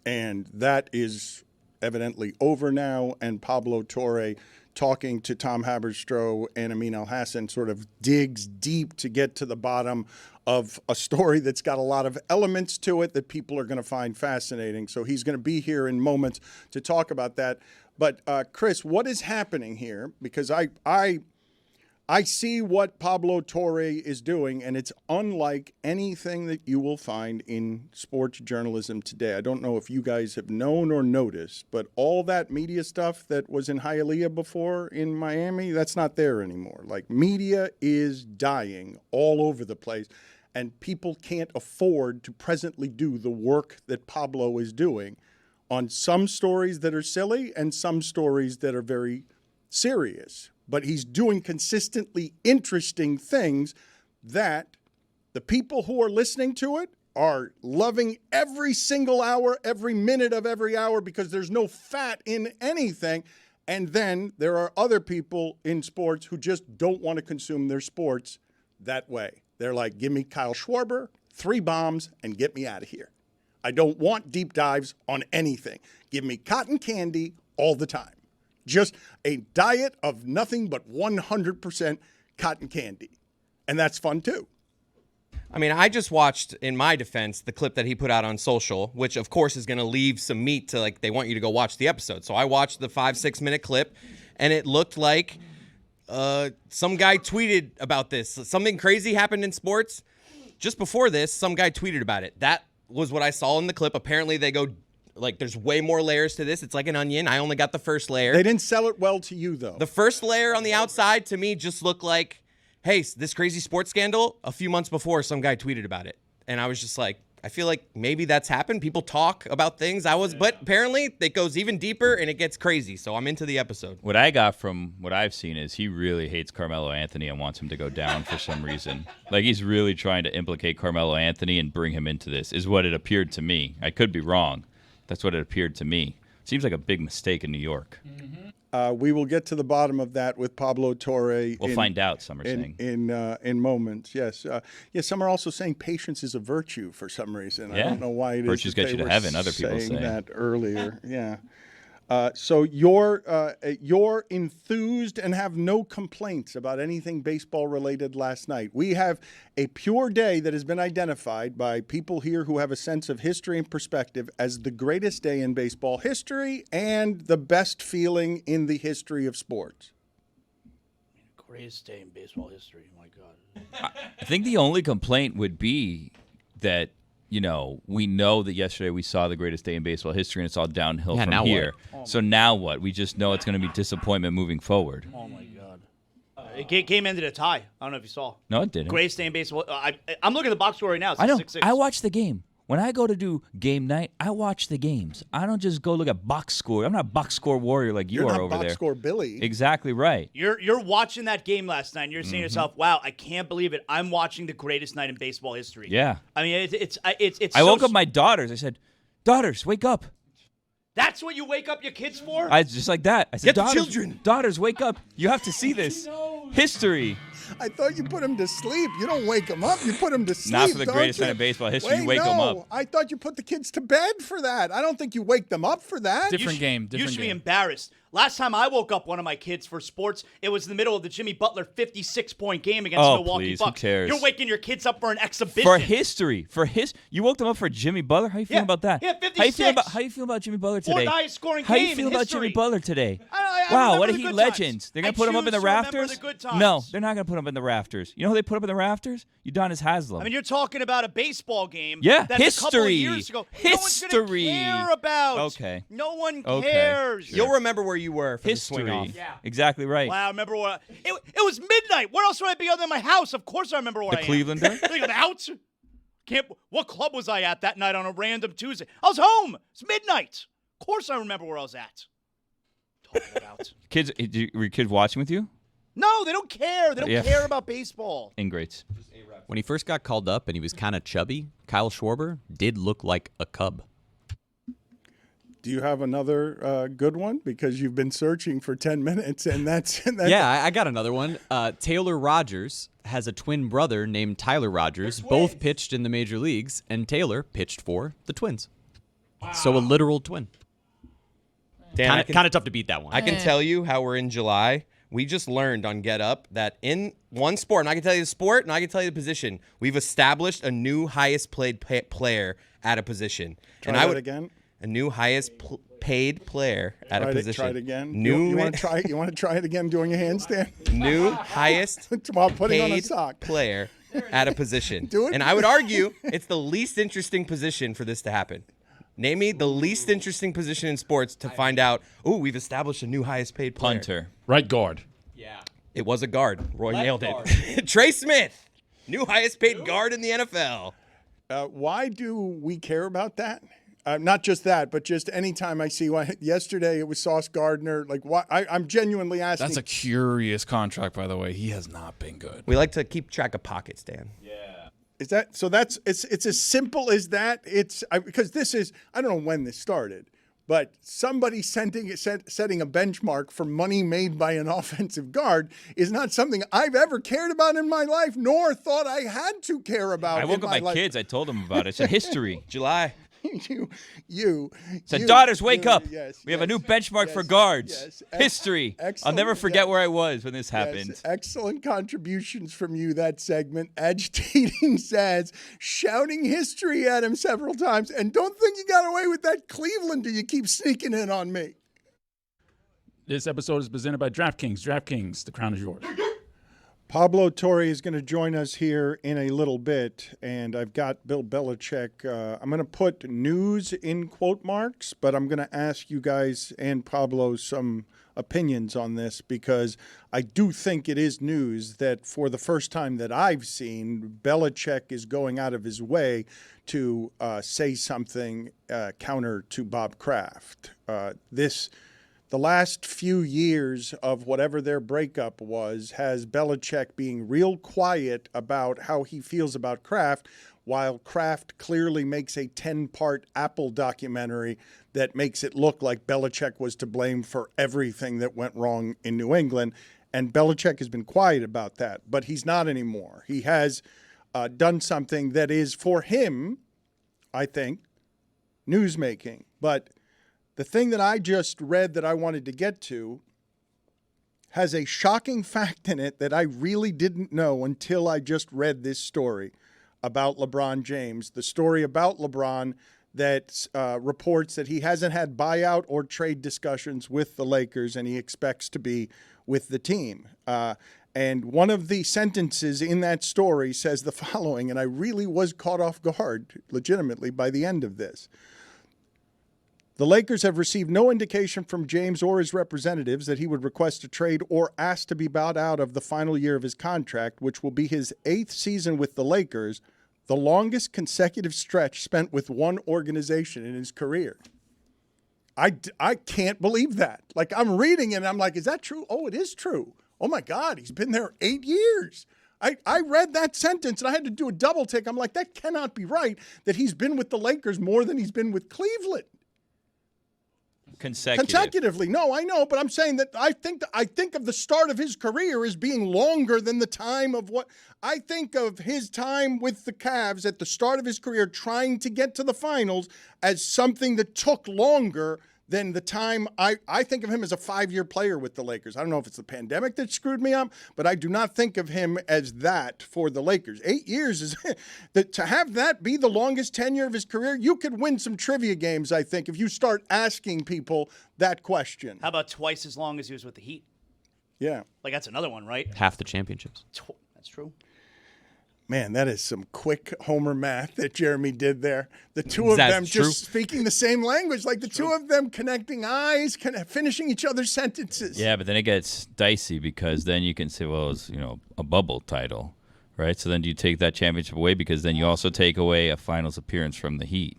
And that is evidently over now. And Pablo Torre talking to Tom Haberstroh and Amin Al-Hassan sort of digs deep to get to the bottom of a story that's got a lot of elements to it that people are going to find fascinating. So he's going to be here in moments to talk about that. But Chris, what is happening here? Because I see what Pablo Torre is doing, and it's unlike anything that you will find in sports journalism today. I don't know if you guys have known or noticed, but all that media stuff that was in Hialeah before in Miami, that's not there anymore. Like, media is dying all over the place, and people can't afford to presently do the work that Pablo is doing on some stories that are silly and some stories that are very serious. But he's doing consistently interesting things that the people who are listening to it are loving every single hour, every minute of every hour, because there's no fat in anything. And then there are other people in sports who just don't want to consume their sports that way. They're like, give me Kyle Schwarber, 3 bombs, and get me out of here. I don't want deep dives on anything. Give me cotton candy all the time. Just a diet of nothing but 100% cotton candy. And that's fun, too. I mean, I just watched, in my defense, the clip that he put out on social, which, of course, is going to leave some meat to, like, they want you to go watch the episode. So I watched the 5-6 minute clip, and it looked like some guy tweeted about this. Something crazy happened in sports. Just before this, some guy tweeted about it. That was what I saw in the clip. Apparently, they go... Like, there's way more layers to this. It's like an onion. I only got the first layer. They didn't sell it well to you, though. The first layer on the outside, to me, just looked like, hey, this crazy sports scandal, a few months before, some guy tweeted about it. And I was just like, I feel like maybe that's happened. People talk about things. But apparently, it goes even deeper, and it gets crazy. So I'm into the episode. What I got from what I've seen is he really hates Carmelo Anthony and wants him to go down for some reason. Like, he's really trying to implicate Carmelo Anthony and bring him into this, is what it appeared to me. I could be wrong. That's what it appeared to me. Seems like a big mistake in New York. We will get to the bottom of that with Pablo Torre. We'll find out, some are saying. In moments, yes. Some are also saying patience is a virtue for some reason. Yeah. I don't know why it Virtues is. get you to heaven, other people saying say. that earlier. Yeah. So you're enthused and have no complaints about anything baseball related last night. We have a pure day that has been identified by people here who have a sense of history and perspective as the greatest day in baseball history and the best feeling in the history of sports. Greatest day in baseball history. Oh, my God. I think the only complaint would be that, we know that yesterday we saw the greatest day in baseball history, and it's all downhill from now here. what? So now what? We just know it's going to be disappointment moving forward. Oh, my God. Game ended a tie. I don't know if you saw. No, it didn't. Greatest day in baseball. I'm looking at the box score right now. It's I know. 6-6. I watched the game. When I go to do game night, I watch the games. I don't just go look at box score. I'm not a box score warrior like you You're are not over box there. score Billy. Exactly right. You're watching that game last night, and you're saying to yourself, "Wow, I can't believe it! I'm watching the greatest night in baseball history." Yeah. I mean, it's. I woke up my daughters. I said, "Daughters, wake up." That's what you wake up your kids for? I just like that. I said, Get the "Daughters, children." Daughters, wake up! You have to see this history." I thought you put him to sleep. You don't wake him up. You put him to sleep. Not for the don't greatest you? night in baseball history. You wake them no. up. I thought you put the kids to bed for that. I don't think you wake them up for that. Different game. You should be embarrassed. Last time I woke up one of my kids for sports, it was in the middle of the Jimmy Butler 56-point game against the Milwaukee please, Bucks. who cares? You're waking your kids up for an exhibition. For history. You woke them up for Jimmy Butler? How you feeling about that? Yeah, 56. How you feel about Jimmy Butler today? Fourth highest scoring How game you feel in about history. Jimmy Butler today? I Wow, remember what are the he good legends? times. They're going to I put him up in choose the to remember rafters? the good times. No, they're not going to put him up in the rafters. You know who they put up in the rafters? Udonis Haslem. I mean, you're talking about a baseball game. Yeah, that's history. A couple of years ago. History. No one's going to care about. Okay. No one Okay. cares. Sure. You'll remember where you were for the swing History. off. Yeah. Exactly right. Wow, I remember what it was midnight. Where else would I be other than my house? Of course I remember where The I Clevelander? am. Think of that. What club was I at that night on a random Tuesday? I was home. It's midnight. Of course I remember where I was at. Talking about. Were your kids watching with you? No, they don't care. They don't Yeah. care about baseball. Ingrates. When he first got called up and he was kind of chubby, Kyle Schwarber did look like a cub. Do you have another good one? Because you've been searching for 10 minutes, and that's Yeah, I got another one. Taylor Rogers has a twin brother named Tyler Rogers. Both pitched in the major leagues, and Taylor pitched for the Twins. So a literal twin. Dan, Kind of tough to beat that one. I can tell you how we're in July. We just learned on Get Up that in one sport, and I can tell you the sport, and I can tell you the position, we've established a new highest paid player at a position. Try that again. A new highest paid player at a position. Try it again. New, you want to try it? You want to try it again doing a handstand? New highest while putting on a paid sock. player at a position. Do it. And I would argue it's the least interesting position for this to happen. Name me the least interesting position in sports to find out, we've established a new highest paid player. Punter. Right guard. Yeah. It was a guard. Roy nailed it. Trey Smith, new highest paid guard in the NFL. Why do we care about that? Not just that, but just anytime I see one. Yesterday it was Sauce Gardner. Like, why? I'm genuinely asking. That's a curious contract, by the way. He has not been good. We like to keep track of pockets, Dan. Yeah. Is that so? It's as simple as that. Because this is, I don't know when this started, but somebody setting a benchmark for money made by an offensive guard is not something I've ever cared about in my life, nor thought I had to care about. I woke up my kids. I told them about it. It's a history. July. Daughters, wake up. Yes, we have a new benchmark for guards. Yes. History. I'll never forget where I was when this happened. Yes, excellent contributions from you, that segment. Agitating Sads, shouting history at him several times. And don't think you got away with that, Cleveland, do you keep sneaking in on me? This episode is presented by DraftKings. DraftKings, the crown is yours. Pablo Torre is going to join us here in a little bit, and I've got Bill Belichick. I'm going to put news in quote marks, but I'm going to ask you guys and Pablo some opinions on this because I do think it is news that for the first time that I've seen, Belichick is going out of his way to say something counter to Bob Kraft. The last few years of whatever their breakup was has Belichick being real quiet about how he feels about Kraft, while Kraft clearly makes a 10-part Apple documentary that makes it look like Belichick was to blame for everything that went wrong in New England. And Belichick has been quiet about that, but he's not anymore. He has done something that is, for him, I think, newsmaking. But the thing that I just read that I wanted to get to has a shocking fact in it that I really didn't know until I just read this story about LeBron James. The story about LeBron that reports that he hasn't had buyout or trade discussions with the Lakers and he expects to be with the team. And one of the sentences in that story says the following, and I really was caught off guard legitimately by the end of this. The Lakers have received no indication from James or his representatives that he would request a trade or ask to be bought out of the final year of his contract, which will be his 8th season with the Lakers, the longest consecutive stretch spent with one organization in his career. I can't believe that. Like, I'm reading it and I'm like, is that true? Oh, it is true. Oh, my God, he's been there 8 years. I read that sentence and I had to do a double take. I'm like, that cannot be right, that he's been with the Lakers more than he's been with Cleveland. Consecutively. No, I know, but I'm saying that I think of the start of his career as being longer than the time of what I think of his time with the Cavs at the start of his career trying to get to the finals as something that took longer than the time I think of him as a 5-year player with the Lakers. I don't know if it's the pandemic that screwed me up, but I do not think of him as that for the Lakers. 8 years is to have that be the longest tenure of his career. You could win some trivia games, I think, if you start asking people that question. How about twice as long as he was with the Heat? Yeah. Like, that's another one, right? Half the championships. That's true. Man, that is some quick homer math that Jeremy did there. The two of them just speaking the same language, like the two of them connecting eyes, finishing each other's sentences. Yeah, but then it gets dicey because then you can say, well, it's a bubble title, right? So then do you take that championship away because then you also take away a finals appearance from the Heat.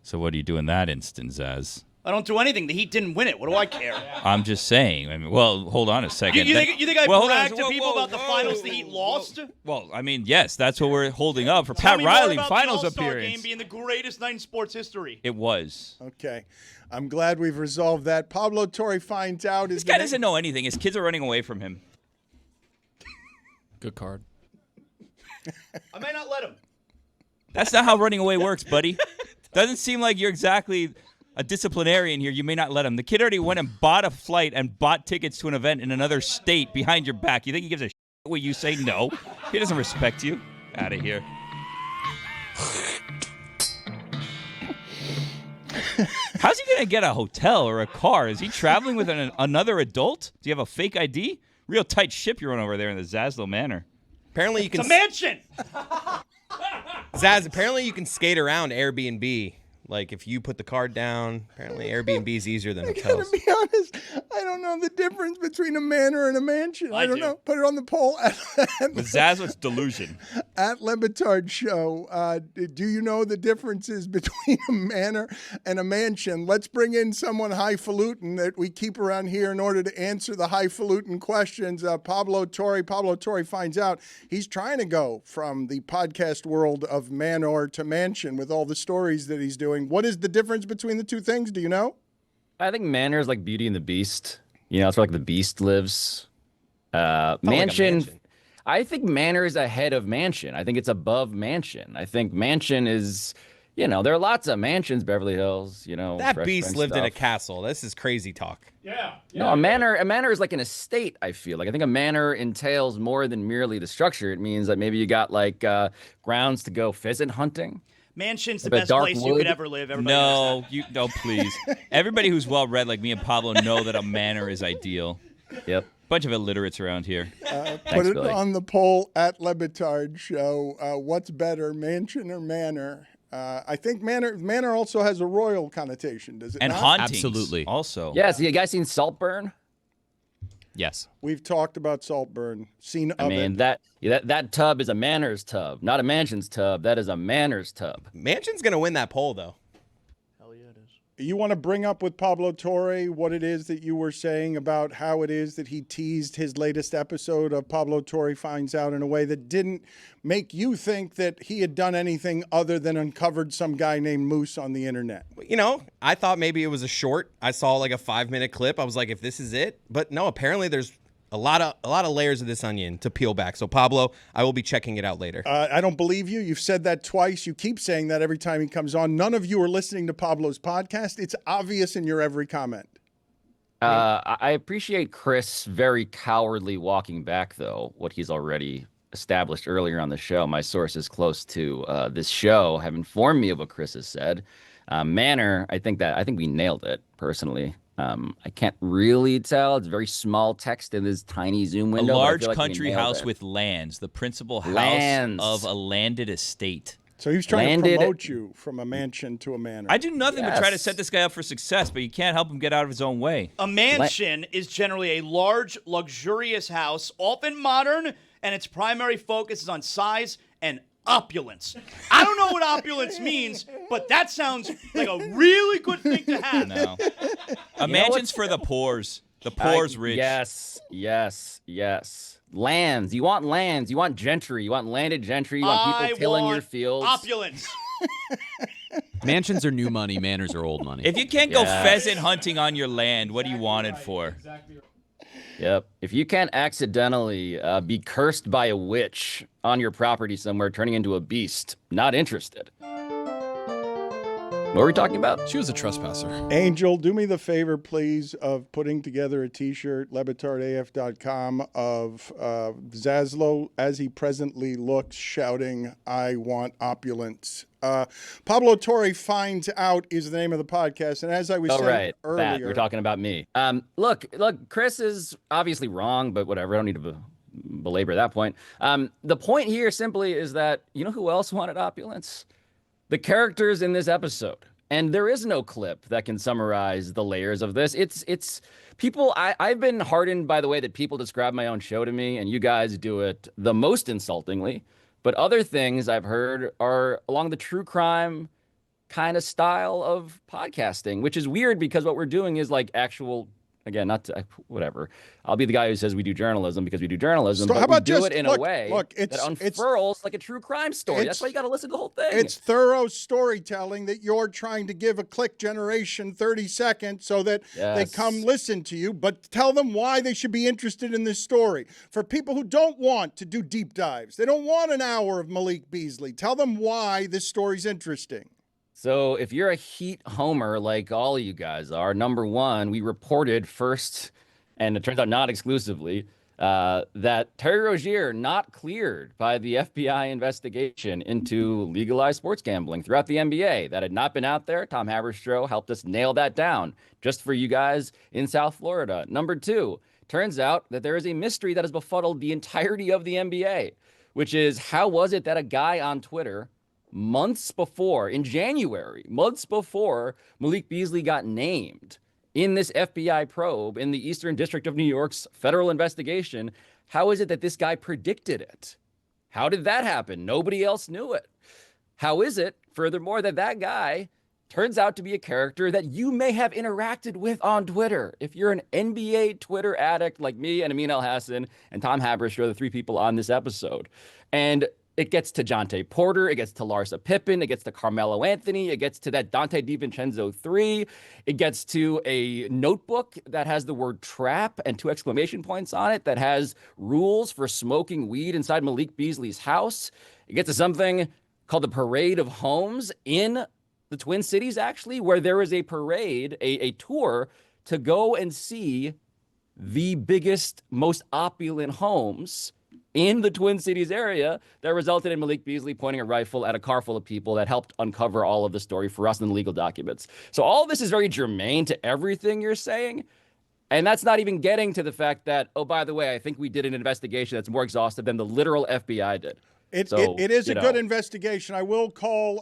So what do you do in that instance as? I don't do anything. The Heat didn't win it. What do I care? I'm just saying. I mean, well, hold on a second. You think I brag to people about the finals the Heat lost? Well, I mean, yes, that's what we're holding up for Pat Riley finals appearance. All-Star Game being the greatest night in sports history. It was. Okay. I'm glad we've resolved that. Pablo Torre finds out. This guy doesn't know anything. His kids are running away from him. Good card. I may not let him. That's not how running away works, buddy. Doesn't seem like you're exactly a disciplinarian here, you may not let him. The kid already went and bought a flight and bought tickets to an event in another state behind your back. You think he gives a shit when you say no? He doesn't respect you. Out of here. How's he going to get a hotel or a car? Is he traveling with another adult? Do you have a fake ID? Real tight ship you're on over there in the Zaslow Manor. Apparently you can. It's a mansion. Zaz, apparently you can skate around Airbnb. Like, if you put the card down, apparently Airbnb is easier than hotels. To be honest, I don't know the difference between a manor and a mansion. I don't know. Put it on the poll. With Zazwit's delusion. At Le Batard Show, do you know the differences between a manor and a mansion? Let's bring in someone highfalutin that we keep around here in order to answer the highfalutin questions. Pablo Torre. Pablo Torre finds out he's trying to go from the podcast world of manor to mansion with all the stories that he's doing. What is the difference between the two things? Do you know? I think manor is like Beauty and the Beast. You know, it's where like the beast lives. Mansion. I think manor is ahead of mansion. I think it's above mansion. I think mansion is, you know, there are lots of mansions, Beverly Hills, you know. That Fresh beast Prince lived in a stuff. castle. This is crazy talk. Yeah. No, a manor is like an estate, I feel like. I think a manor entails more than merely the structure. It means that maybe you got like grounds to go pheasant hunting. Mansion's the Like a best dark place you wood? could ever live. Everybody knows that. No, please. Everybody who's well-read like me and Pablo know that a manor is ideal. Yep. Bunch of illiterates around here. Put it on the poll at Le Batard Show. What's better, mansion or manor? I think manor also has a royal connotation, does it And not? hauntings. Absolutely. Also. Yeah, so you guys seen Saltburn? Yes. We've talked about Saltburn. Seen I of mean, it. that tub is a manor's tub, not a mansion's tub. That is a manor's tub. Mansion's going to win that poll, though. You want to bring up with Pablo Torre what it is that you were saying about how it is that he teased his latest episode of Pablo Torre Finds Out in a way that didn't make you think that he had done anything other than uncovered some guy named Moose on the internet? You know, I thought maybe it was a short. I saw like a 5-minute clip. I was like, if this is it. But no, apparently there's a lot of layers of this onion to peel back. So, Pablo, I will be checking it out later. I don't believe you. You've said that twice. You keep saying that every time he comes on. None of you are listening to Pablo's podcast. It's obvious in your every comment. I appreciate Chris very cowardly walking back, though, what he's already established earlier on the show. My sources close to this show have informed me of what Chris has said. Manor, I think we nailed it, personally. I can't really tell. It's very small text in this tiny Zoom window. A large like country house with lands, the principal house Lands. of a landed estate. So he was trying to promote you from a mansion to a manor. I do nothing but try to Yes. set this guy up for success, but you can't help him get out of his own way. A mansion is generally a large, luxurious house, often modern, and its primary focus is on size and opulence. I don't know what opulence means, but that sounds like a really good thing to have. No. A mansion's for the poors. The poor's rich. Yes. Lands. You want lands. You want gentry. You want landed gentry. You want people tilling your fields. Opulence. Mansions are new money. Manors are old money. If you can't go pheasant hunting on your land, what do you want it for? Yep. If you can't accidentally be cursed by a witch on your property somewhere, turning into a beast, not interested. What were we talking about? She was a trespasser. Angel, do me the favor, please, of putting together a T-shirt, LeBatardAF.com, of Zaslow as he presently looks, shouting, "I want opulence." Pablo Torre Finds Out is the name of the podcast, and as I was saying earlier, That, we're talking about me. Look, Chris is obviously wrong, but whatever. I don't need to belabor that point. The point here simply is that, you know who else wanted opulence? The characters in this episode. And there is no clip that can summarize the layers of this. It's people. I've been hardened by the way that people describe my own show to me, and you guys do it the most insultingly. But other things I've heard are along the true crime kind of style of podcasting, which is weird because what we're doing is like actual, again, not to, whatever. I'll be the guy who says we do journalism because we do journalism, So but how we about do just- it in look, a way it's- that unfurls like a true crime story. That's why you got to listen to the whole thing. It's thorough storytelling that you're trying to give a click generation 30 seconds so that they Yes. come listen to you, but tell them why they should be interested in this story. For people who don't want to do deep dives, they don't want an hour of Malik Beasley. Tell them why this story's interesting. So if you're a Heat homer like all of you guys are, number one, we reported first, and it turns out not exclusively, that Terry Rozier not cleared by the FBI investigation into legalized sports gambling throughout the NBA. That had not been out there. Tom Haberstroh helped us nail that down just for you guys in South Florida. Number two, turns out that there is a mystery that has befuddled the entirety of the NBA, which is how was it that a guy on Twitter months before, in January, months before Malik Beasley got named in this FBI probe in the Eastern District of New York's federal investigation, how is it that this guy predicted it? How did that happen? Nobody else knew it. How is it, furthermore, that that guy turns out to be a character that you may have interacted with on Twitter? If you're an NBA Twitter addict like me and Amin Elhassan and Tom Haberstroh, the three people on this episode. And it gets to Jonte Porter, it gets to Larsa Pippen, it gets to Carmelo Anthony, it gets to that Dante DiVincenzo 3, it gets to a notebook that has the word trap and 2 exclamation points on it that has rules for smoking weed inside Malik Beasley's house. It gets to something called the Parade of Homes in the Twin Cities, actually, where there is a parade, a tour to go and see the biggest, most opulent homes in the Twin Cities area that resulted in Malik Beasley pointing a rifle at a car full of people that helped uncover all of the story for us in the legal documents. So all of this is very germane to everything you're saying. And that's not even getting to the fact that, oh, by the way, I think we did an investigation that's more exhaustive than the literal FBI did. It is a good investigation. I will call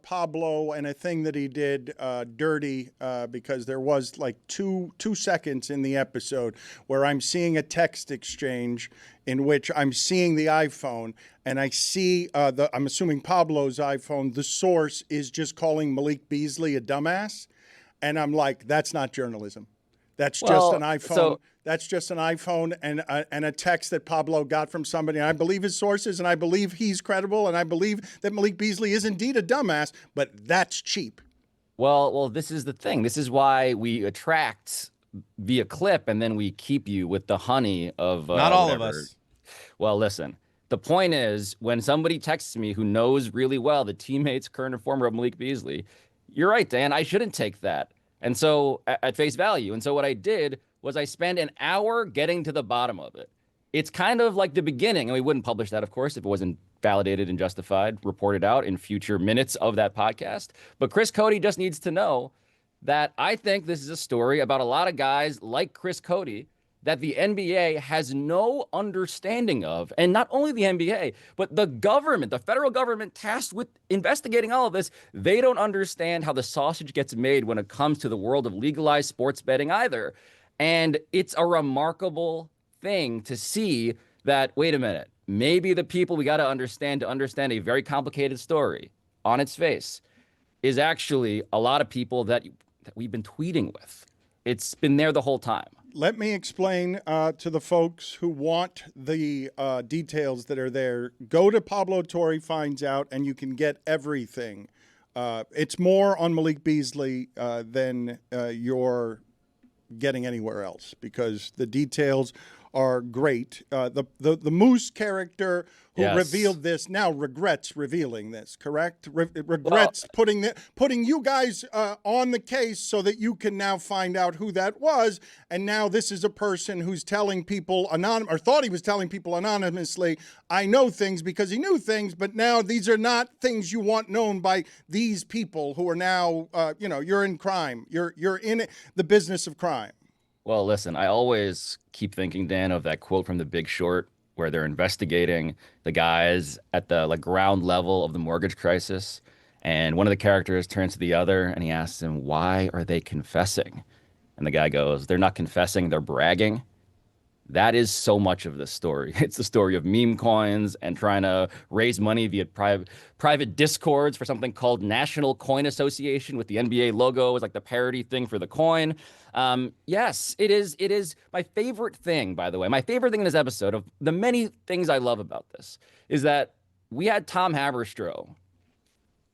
Pablo and a thing that he did dirty because there was like two seconds in the episode where I'm seeing a text exchange in which I'm seeing the iPhone and I see I'm assuming Pablo's iPhone. The source is just calling Malik Beasley a dumbass, and I'm like, that's not journalism. That's just an iPhone. That's just an iPhone and a text that Pablo got from somebody. And I believe his sources, and I believe he's credible, and I believe that Malik Beasley is indeed a dumbass, but that's cheap. Well, this is the thing. This is why we attract via clip, and then we keep you with the honey of not all whatever. of us. Well, listen. The point is, when somebody texts me who knows really well the teammates, current and former of Malik Beasley, you're right, Dan. I shouldn't take that. And so at face value. And so what I did was I spent an hour getting to the bottom of it. It's kind of like the beginning, and we wouldn't publish that, of course, if it wasn't validated and justified, reported out in future minutes of that podcast. But Chris Cody just needs to know that I think this is a story about a lot of guys like Chris Cody that the NBA has no understanding of. And not only the NBA, but the government, the federal government tasked with investigating all of this, they don't understand how the sausage gets made when it comes to the world of legalized sports betting either. And it's a remarkable thing to see that, wait a minute, maybe the people we got to understand a very complicated story on its face is actually a lot of people that we've been tweeting with. It's been there the whole time. Let me explain to the folks who want the details that are there. Go to Pablo Torre Finds Out, and you can get everything. It's more on Malik Beasley than you're getting anywhere else because the details are great. The Moose character who revealed this now regrets revealing this, correct? Regrets putting you guys on the case so that you can now find out who that was. And now this is a person who's telling people thought he was telling people anonymously, I know things because he knew things, but now these are not things you want known by these people who are now, you're in crime. You're in the business of crime. Well, listen, I always keep thinking, Dan, of that quote from The Big Short where they're investigating the guys at the ground level of the mortgage crisis. And one of the characters turns to the other and he asks him, why are they confessing? And the guy goes, they're not confessing, they're bragging. That is so much of this story. It's the story of meme coins and trying to raise money via private discords for something called National Coin Association with the NBA logo is like the parody thing for the coin. Yes, it is my favorite thing, by the way. My favorite thing in this episode of the many things I love about this is that we had Tom Haberstroh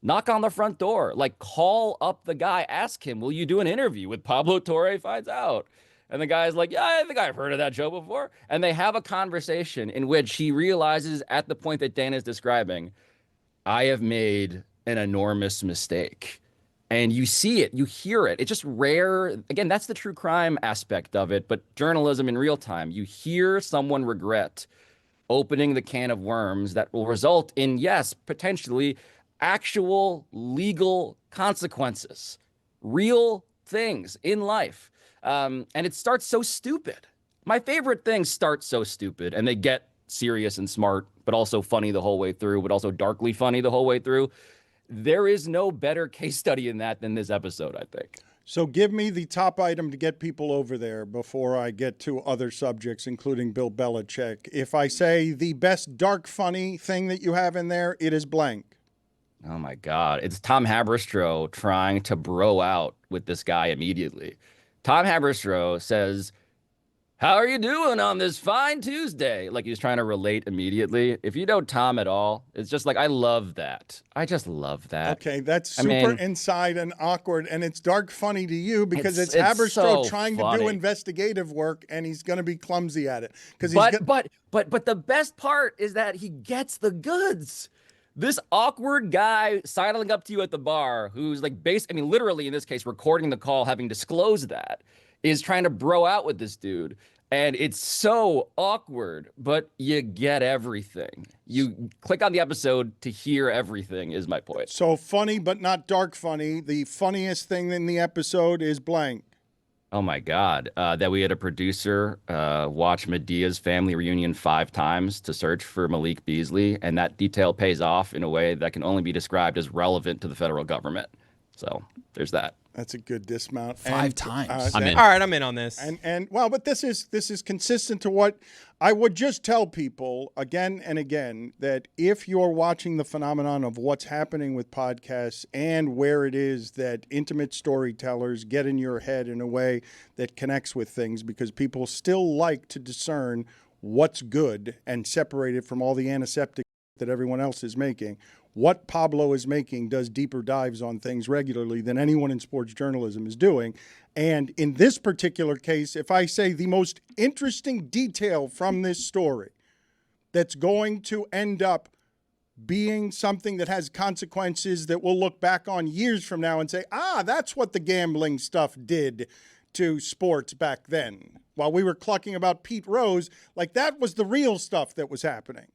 knock on the front door, call up the guy, ask him, will you do an interview with Pablo Torre Finds Out? And the guy's like, yeah, I think I've heard of that show before. And they have a conversation in which he realizes at the point that Dan is describing, I have made an enormous mistake. And you see it, you hear it. It's just rare. Again, that's the true crime aspect of it, but journalism in real time. You hear someone regret opening the can of worms that will result in, yes, potentially actual legal consequences, real things in life. And it starts so stupid. My favorite things start so stupid, and they get serious and smart, but also funny the whole way through, but also darkly funny the whole way through. There is no better case study in that than this episode, I think. So give me the top item to get people over there before I get to other subjects, including Bill Belichick. If I say the best dark funny thing that you have in there, it is blank. Oh, my God. It's Tom Haberstroh trying to bro out with this guy immediately. Tom Haberstroh says, "How are you doing on this fine Tuesday?" Like he's trying to relate immediately. If you know Tom at all, it's just like, I love that. I just love that. Okay, that's super inside and awkward, and it's dark funny to you because it's Haberstroh trying to do investigative work, and he's going to be clumsy at it. But the best part is that he gets the goods. This awkward guy sidling up to you at the bar, who's like, literally in this case, recording the call, having disclosed that, is trying to bro out with this dude. And it's so awkward, but you get everything. You click on the episode to hear everything is my point. So funny, but not dark funny. The funniest thing in the episode is blank. Oh, my God. That we had a producer watch Medea's family reunion 5 times to search for Malik Beasley. And that detail pays off in a way that can only be described as relevant to the federal government. So there's that. That's a good dismount. 5 times. I'm in. All right, I'm in on this. And but this is consistent to what I would just tell people again and again, that if you're watching the phenomenon of what's happening with podcasts and where it is that intimate storytellers get in your head in a way that connects with things, because people still like to discern what's good and separate it from all the antiseptic that everyone else is making. What Pablo is making does deeper dives on things regularly than anyone in sports journalism is doing. And in this particular case, if I say the most interesting detail from this story that's going to end up being something that has consequences that we'll look back on years from now and say, that's what the gambling stuff did to sports back then. While we were clucking about Pete Rose, like that was the real stuff that was happening.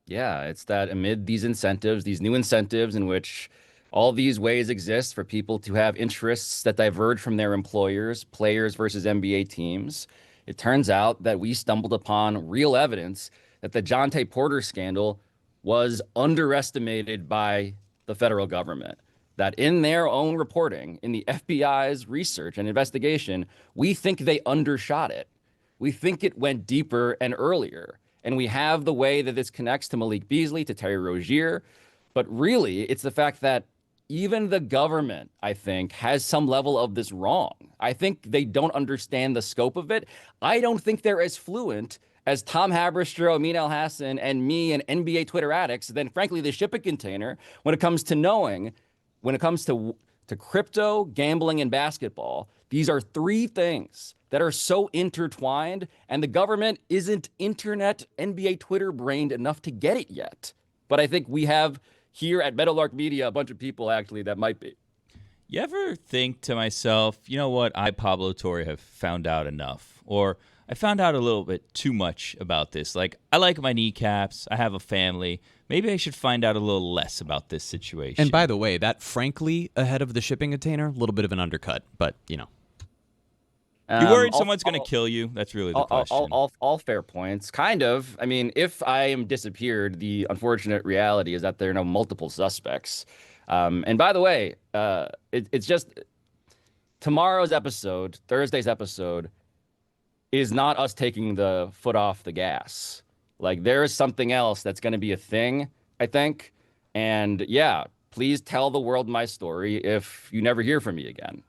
Yeah, it's that amid these incentives, these new incentives in which all these ways exist for people to have interests that diverge from their employers, players versus NBA teams, it turns out that we stumbled upon real evidence that the Jonte Porter scandal was underestimated by the federal government. That in their own reporting, in the FBI's research and investigation, we think they undershot it. We think it went deeper and earlier. And we have the way that this connects to Malik Beasley, to Terry Rozier. But really, it's the fact that even the government, I think, has some level of this wrong. I think they don't understand the scope of it. I don't think they're as fluent as Tom Haberstroh, Amin Elhassan, and me and NBA Twitter addicts than, frankly, the shipping container when it comes to knowing, when it comes to crypto, gambling, and basketball. These are 3 things that are so intertwined, and the government isn't internet NBA Twitter brained enough to get it yet. But I think we have here at Meadowlark Media a bunch of people actually that might be. You ever think to myself, you know what, I, Pablo Torre, have found out enough, or I found out a little bit too much about this. Like, I like my kneecaps, I have a family, maybe I should find out a little less about this situation. And by the way, that frankly ahead of the shipping container, a little bit of an undercut, but you know. You worried someone's going to kill you? That's really the question. All fair points. Kind of. I mean, if I am disappeared, the unfortunate reality is that there are no multiple suspects. And by the way, it's just tomorrow's episode, Thursday's episode, is not us taking the foot off the gas. Like, there is something else that's going to be a thing, I think. And yeah, please tell the world my story if you never hear from me again.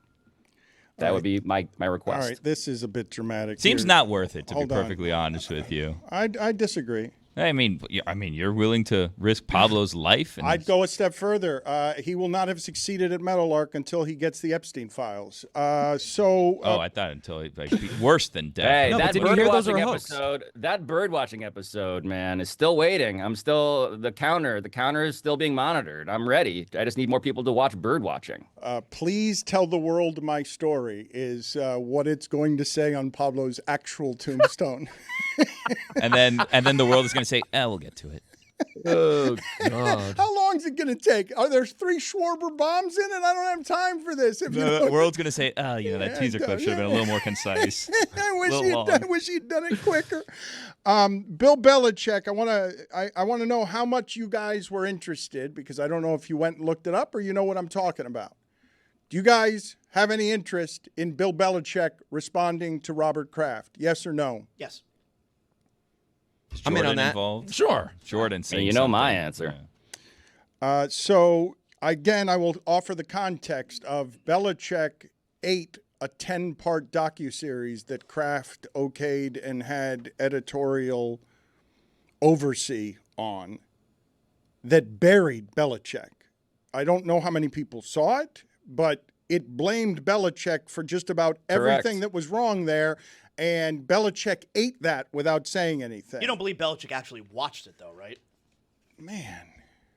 That would be my request. All right, this is a bit dramatic. Seems here. not worth it, to Hold be on. perfectly honest with you. I disagree. I mean, you're willing to risk Pablo's life? And I'd go a step further. He will not have succeeded at Meadowlark until he gets the Epstein files. I thought until worse than death. Hey, No, but that didn't you hear those bird are watching hoax? episode, that bird watching episode, man, is still waiting. I'm still the counter is still being monitored. I'm ready. I just need more people to watch bird watching. Please tell the world my story is what it's going to say on Pablo's actual tombstone. and then the world is going to say, we'll get to it. Oh, God. How long is it going to take? Are there 3 Schwarber bombs in it? I don't have time for this. The world's going to say, that teaser clip should have been a little more concise. I wish he'd done it quicker. Bill Belichick, I want to know how much you guys were interested, because I don't know if you went and looked it up or you know what I'm talking about. Do you guys have any interest in Bill Belichick responding to Robert Kraft? Yes or no? Yes. I'm in on that. Involved? Sure. Jordan saying You know my something. answer. So, again, I will offer the context of Belichick ate a 10-part docuseries that Kraft okayed and had editorial oversee on that buried Belichick. I don't know how many people saw it, but it blamed Belichick for just about everything that was wrong there. And Belichick ate that without saying anything. You don't believe Belichick actually watched it, though, right? Man.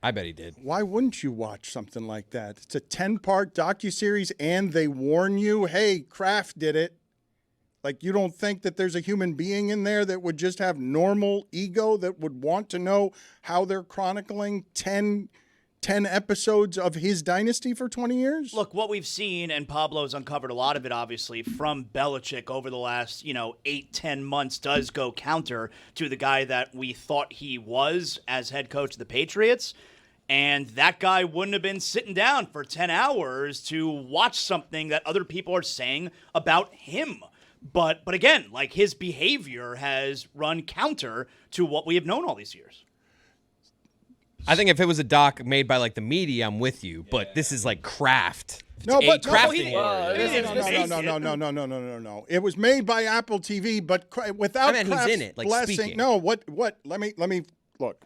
I bet he did. Why wouldn't you watch something like that? It's a 10-part docuseries, and they warn you, hey, Kraft did it. Like, you don't think that there's a human being in there that would just have normal ego that would want to know how they're chronicling 10 episodes of his dynasty for 20 years? Look, what we've seen, and Pablo's uncovered a lot of it, obviously, from Belichick over the last, 8-10 months does go counter to the guy that we thought he was as head coach of the Patriots. And that guy wouldn't have been sitting down for 10 hours to watch something that other people are saying about him. But again, like, his behavior has run counter to what we have known all these years. I think if it was a doc made by like the media, I'm with you. But this is like Kraft. No, but no. It was made by Apple TV, but without he's Kraft's in it, like blessing. speaking. No, what? Let me look.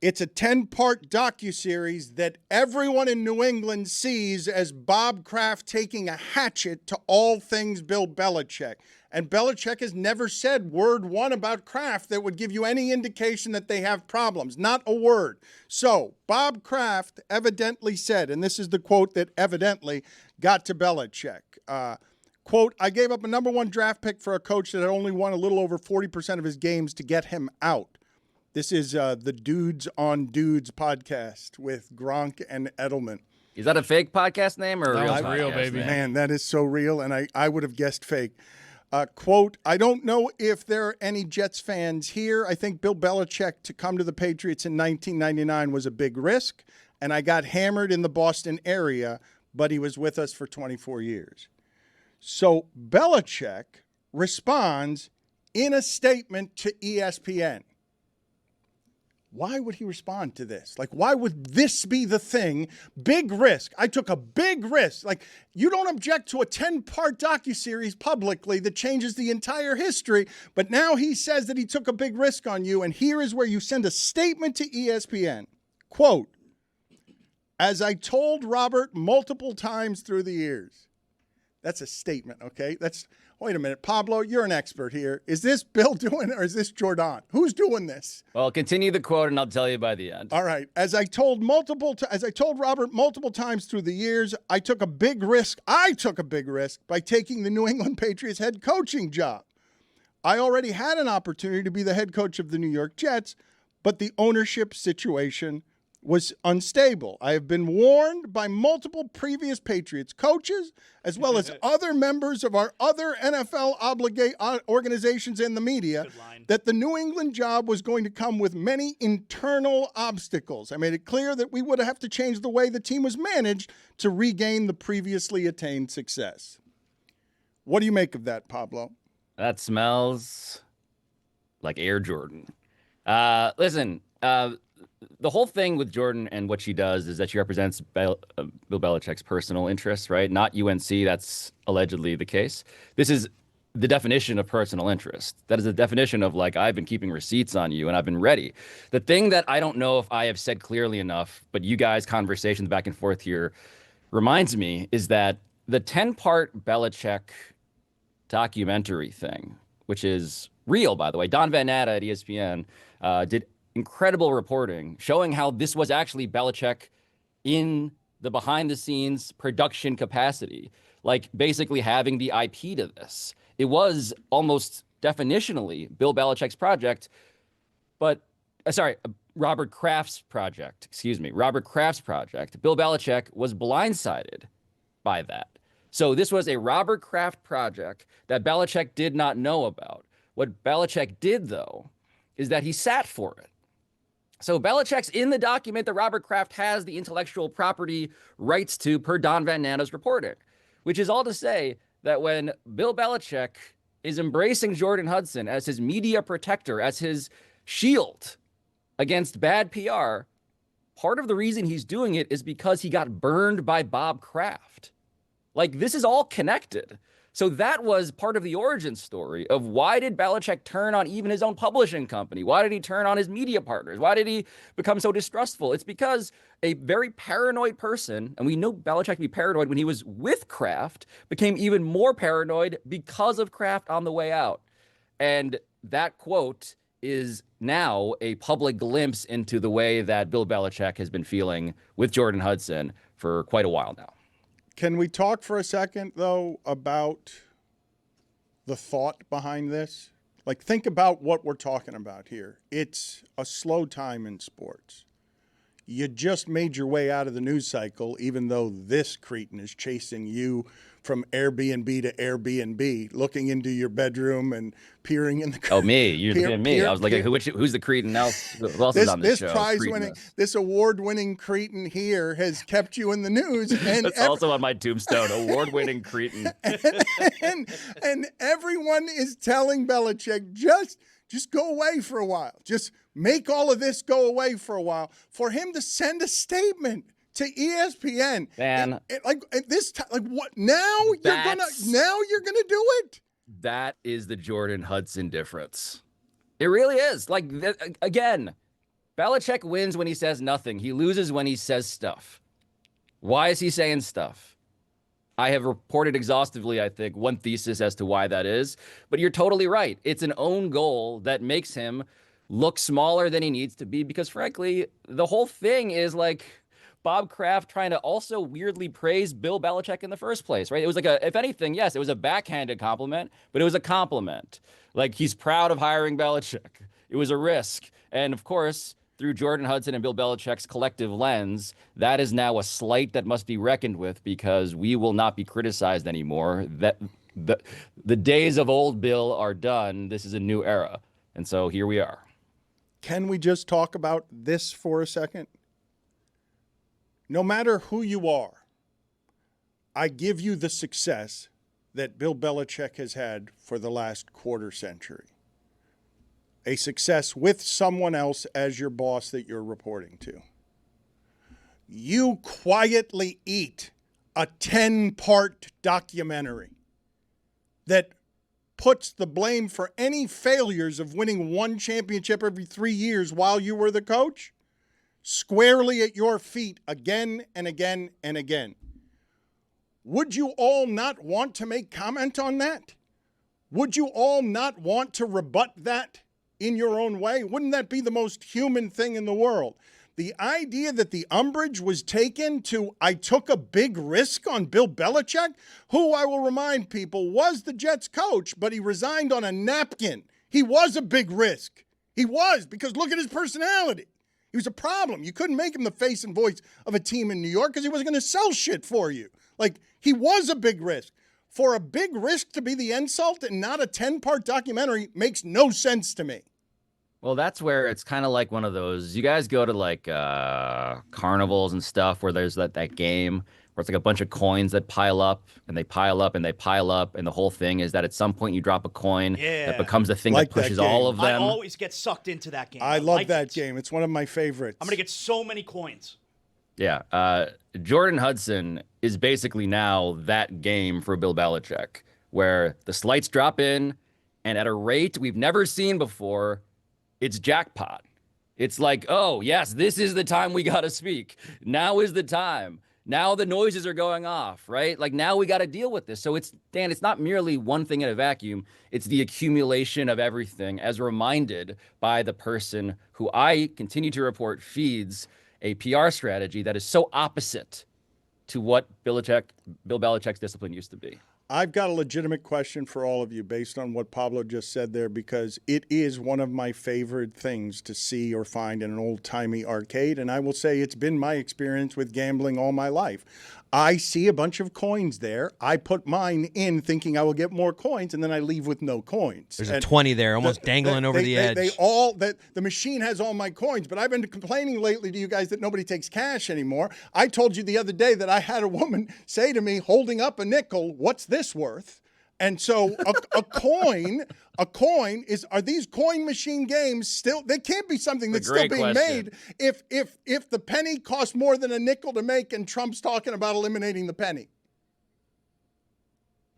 It's a 10-part docuseries that everyone in New England sees as Bob Kraft taking a hatchet to all things Bill Belichick. And Belichick has never said word one about Kraft that would give you any indication that they have problems. Not a word. So Bob Kraft evidently said, and this is the quote that evidently got to Belichick, quote, I gave up a number 1 draft pick for a coach that had only won a little over 40% of his games to get him out. This is the Dudes on Dudes podcast with Gronk and Edelman. Is that a fake podcast name or a real podcast real, baby. name? Man, that is so real, and I would have guessed fake. Quote, I don't know if there are any Jets fans here. I think Bill Belichick to come to the Patriots in 1999 was a big risk, and I got hammered in the Boston area, but he was with us for 24 years. So Belichick responds in a statement to ESPN. Why would he respond to this? Like, why would this be the thing? Big risk. I took a big risk. Like, you don't object to a 10-part docuseries publicly that changes the entire history, but now he says that he took a big risk on you, and here is where you send a statement to ESPN. Quote, as I told Robert multiple times through the years. That's a statement, okay? Wait a minute, Pablo, you're an expert here. Is this Bill doing it or is this Jordan? Who's doing this? Well, continue the quote and I'll tell you by the end. All right. As I told Robert multiple times through the years, I took a big risk. I took a big risk by taking the New England Patriots head coaching job. I already had an opportunity to be the head coach of the New York Jets, but the ownership situation was unstable. I have been warned by multiple previous Patriots coaches, as well as other members of our other NFL organizations in the media, that the New England job was going to come with many internal obstacles. I made it clear that we would have to change the way the team was managed to regain the previously attained success. What do you make of that, Pablo? That smells like Air Jordan. Listen, the whole thing with Jordan and what she does is that she represents Bill Belichick's personal interests, right? Not UNC. That's allegedly the case. This is the definition of personal interest. That is the definition of like, I've been keeping receipts on you and I've been ready. The thing that I don't know if I have said clearly enough, but you guys' conversations back and forth here reminds me, is that the 10-part Belichick documentary thing, which is real, by the way. Don Van Natta at ESPN did incredible reporting showing how this was actually Belichick in the behind-the-scenes production capacity, like basically having the IP to this. It was almost definitionally Bill Belichick's project, but Robert Kraft's project. Excuse me, Robert Kraft's project. Bill Belichick was blindsided by that. So this was a Robert Kraft project that Belichick did not know about. What Belichick did, though, is that he sat for it. So Belichick's in the document that Robert Kraft has the intellectual property rights to per Don Van Natta's reporting, which is all to say that when Bill Belichick is embracing Jordan Hudson as his media protector, as his shield against bad PR, part of the reason he's doing it is because he got burned by Bob Kraft. Like, this is all connected. So that was part of the origin story of why did Belichick turn on even his own publishing company? Why did he turn on his media partners? Why did he become so distrustful? It's because a very paranoid person, and we know Belichick to be paranoid when he was with Kraft, became even more paranoid because of Kraft on the way out. And that quote is now a public glimpse into the way that Bill Belichick has been feeling with Jordan Hudson for quite a while now. Can we talk for a second, though, about the thought behind this? Like, think about what we're talking about here. It's a slow time in sports. You just made your way out of the news cycle, even though this cretin is chasing you from Airbnb to Airbnb, looking into your bedroom and peering in the. Oh, me! You're looking at me. I was like, who's the cretin else? Who else is on this show? This prize-winning, this award-winning cretin here has kept you in the news, and that's also on my tombstone. Award-winning cretin. and everyone is telling Belichick just go away for a while. Just make all of this go away for a while. For him to send a statement to ESPN, man, what? Now you're gonna do it. That is the Jordan Hudson difference. It really is. Like, again, Belichick wins when he says nothing. He loses when he says stuff. Why is he saying stuff? I have reported exhaustively, I think, one thesis as to why that is. But you're totally right. It's an own goal that makes him look smaller than he needs to be because, frankly, the whole thing is like Bob Kraft trying to also weirdly praise Bill Belichick in the first place, right? It was like if anything, yes, it was a backhanded compliment, but it was a compliment. Like, he's proud of hiring Belichick. It was a risk. And of course, through Jordan Hudson and Bill Belichick's collective lens, that is now a slight that must be reckoned with because we will not be criticized anymore. That the days of old Bill are done. This is a new era. And so here we are. Can we just talk about this for a second? No matter who you are, I give you the success that Bill Belichick has had for the last quarter century. A success with someone else as your boss that you're reporting to. You quietly eat a 10-part documentary that puts the blame for any failures of winning one championship every 3 years while you were the coach squarely at your feet again and again and again. Would you all not want to make comment on that? Would you all not want to rebut that in your own way? Wouldn't that be the most human thing in the world? The idea that the umbrage was taken to, I took a big risk on Bill Belichick, who I will remind people was the Jets coach, but he resigned on a napkin. He was a big risk. He was, because look at his personality. He was a problem. You couldn't make him the face and voice of a team in New York because he wasn't going to sell shit for you. Like, he was a big risk. For a big risk to be the insult and not a 10-part documentary makes no sense to me. Well, that's where it's kind of like one of those, you guys go to like carnivals and stuff where there's that game where it's like a bunch of coins that pile up and they pile up and they pile up. And the whole thing is that at some point you drop a coin that becomes the thing that pushes all of them. I always get sucked into that game. I love that game. It's one of my favorites. I'm going to get so many coins. Yeah. Jordan Hudson is basically now that game for Bill Belichick, where the slights drop in, and at a rate we've never seen before, it's jackpot. It's like, oh, yes, this is the time we got to speak. Now is the time. Now the noises are going off, right? Like, now we got to deal with this. So it's, Dan, it's not merely one thing in a vacuum. It's the accumulation of everything, as reminded by the person who I continue to report feeds a PR strategy that is so opposite to what Bill Belichick's discipline used to be. I've got a legitimate question for all of you based on what Pablo just said there, because it is one of my favorite things to see or find in an old-timey arcade, and I will say it's been my experience with gambling all my life. I see a bunch of coins there. I put mine in thinking I will get more coins, and then I leave with no coins. There's a 20 there, almost dangling over the edge. The machine has all my coins, but I've been complaining lately to you guys that nobody takes cash anymore. I told you the other day that I had a woman say to me, holding up a nickel, "What's this worth?" And so a coin is, are these coin machine games still, they can't be something that's still being made if the penny costs more than a nickel to make and Trump's talking about eliminating the penny.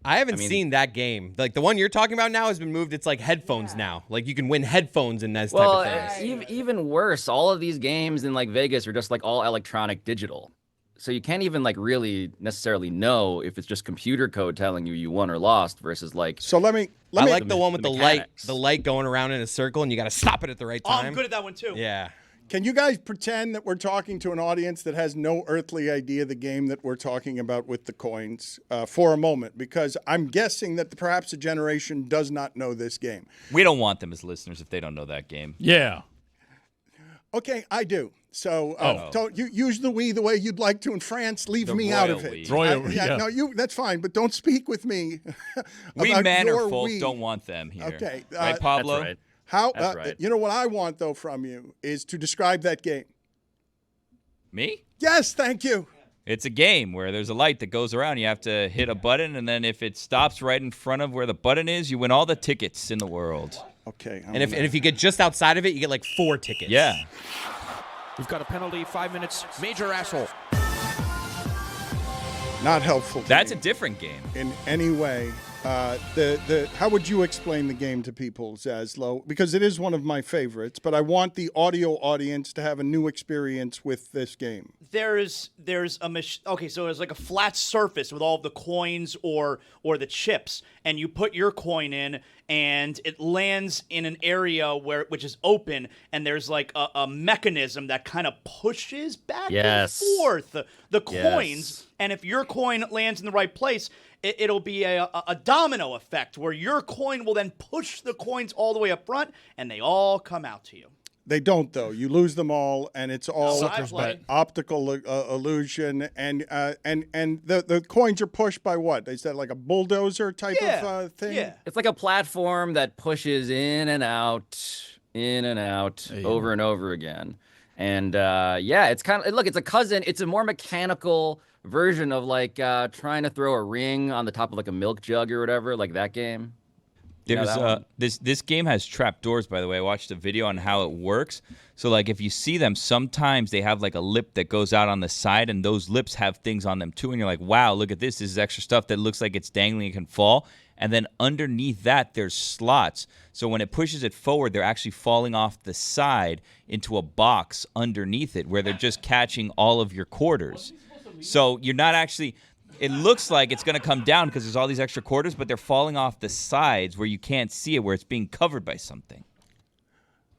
I haven't seen that game. Like, the one you're talking about now has been moved. It's like headphones now. Like, you can win headphones in those type of things. Even worse, all of these games in like Vegas are just like all electronic digital. So you can't even like really necessarily know if it's just computer code telling you won or lost versus like. So let me I like the one with the light going around in a circle, and you got to stop it at the right time. Oh, I'm good at that one too. Yeah. Can you guys pretend that we're talking to an audience that has no earthly idea the game that we're talking about with the coins for a moment? Because I'm guessing that perhaps a generation does not know this game. We don't want them as listeners if they don't know that game. Yeah. Okay, I do. So don't you use the we the way you'd like to in France. Leave me out of it. No, that's fine, but don't speak with me. We about manor your folk we. don't want them here. Okay, right, Pablo? That's right. How? That's right. You know what I want though from you is to describe that game. Me? Yes, thank you. It's a game where there's a light that goes around. You have to hit a button, and then if it stops right in front of where the button is, you win all the tickets in the world. Okay. And if you get just outside of it, you get like 4 tickets. Yeah. We've got a penalty, 5 minutes, major asshole. Not helpful to That's me a different game. in any way. How would you explain the game to people, Zaslow? Because it is one of my favorites, but I want the audio audience to have a new experience with this game. There's a okay, so there's like a flat surface with all of the coins or the chips, and you put your coin in, and it lands in an area which is open, and there's like a mechanism that kind of pushes back and forth the coins, and if your coin lands in the right place, it'll be a domino effect where your coin will then push the coins all the way up front, and they all come out to you. They don't, though. You lose them all, and it's all optical illusion. And the coins are pushed by what? Is that like a bulldozer type of thing? Yeah. It's like a platform that pushes in and out, over and over again. And it's kind of, look, it's a cousin. It's a more mechanical version of like trying to throw a ring on the top of like a milk jug or whatever, like that game. There's this game has trapdoors, by the way. I watched a video on how it works. So like if you see them, sometimes they have like a lip that goes out on the side, and those lips have things on them too. And you're like, wow, look at this. This is extra stuff that looks like it's dangling and can fall. And then underneath that, there's slots. So when it pushes it forward, they're actually falling off the side into a box underneath it where they're just catching all of your quarters. So you're not actually... It looks like it's going to come down because there's all these extra quarters, but they're falling off the sides where you can't see it, where it's being covered by something.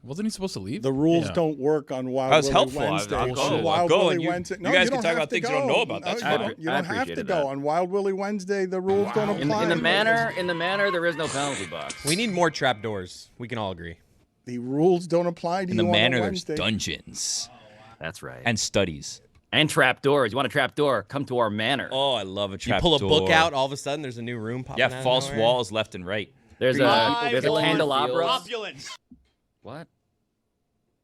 Wasn't he supposed to leave? The rules don't work on Wild That was Willy helpful. Wednesday. I'll go. Wild I'll go, Willy and you Wednesday. No, guys you can don't talk have about to things go. you don't know about. That's fine. You don't have to go. On Wild Willy Wednesday, the rules don't apply. In the manor, there is no penalty box. We need more trapdoors. We can all agree. The rules don't apply to In you the on a manor, there's Wednesday. dungeons. That's right. And studies. And trapdoors. You want a trapdoor? Come to our manor. Oh, I love a You trapdoor. pull a book out, all of a sudden there's a new room popping out. Yeah, of false nowhere. walls left and right. There's a candelabra. Opulence. What?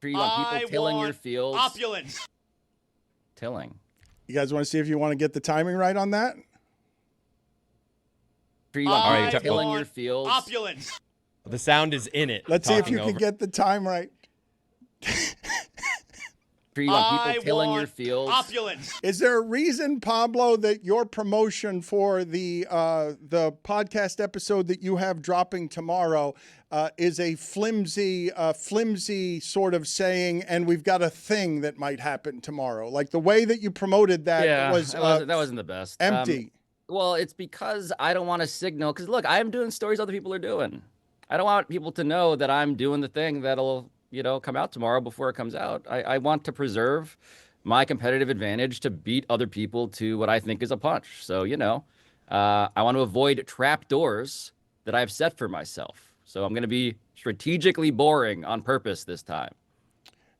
Sure you want people tilling your fields? Opulence. Tilling. You guys want to see if you want to get the timing right on that? Sure you want people tilling your fields? Opulence. The sound is in it. Let's see if you talking can get the time right. You want I people tilling your want fields. opulence. Is there a reason, Pablo, that your promotion for the podcast episode that you have dropping tomorrow is a flimsy sort of saying, and we've got a thing that might happen tomorrow? Like the way that you promoted that was that wasn't the best. Empty. Well, it's because I don't want to signal. Because look, I'm doing stories other people are doing. I don't want people to know that I'm doing the thing that'll come out tomorrow before it comes out. I want to preserve my competitive advantage to beat other people to what I think is a punch. So, I want to avoid trap doors that I've set for myself. So I'm going to be strategically boring on purpose this time.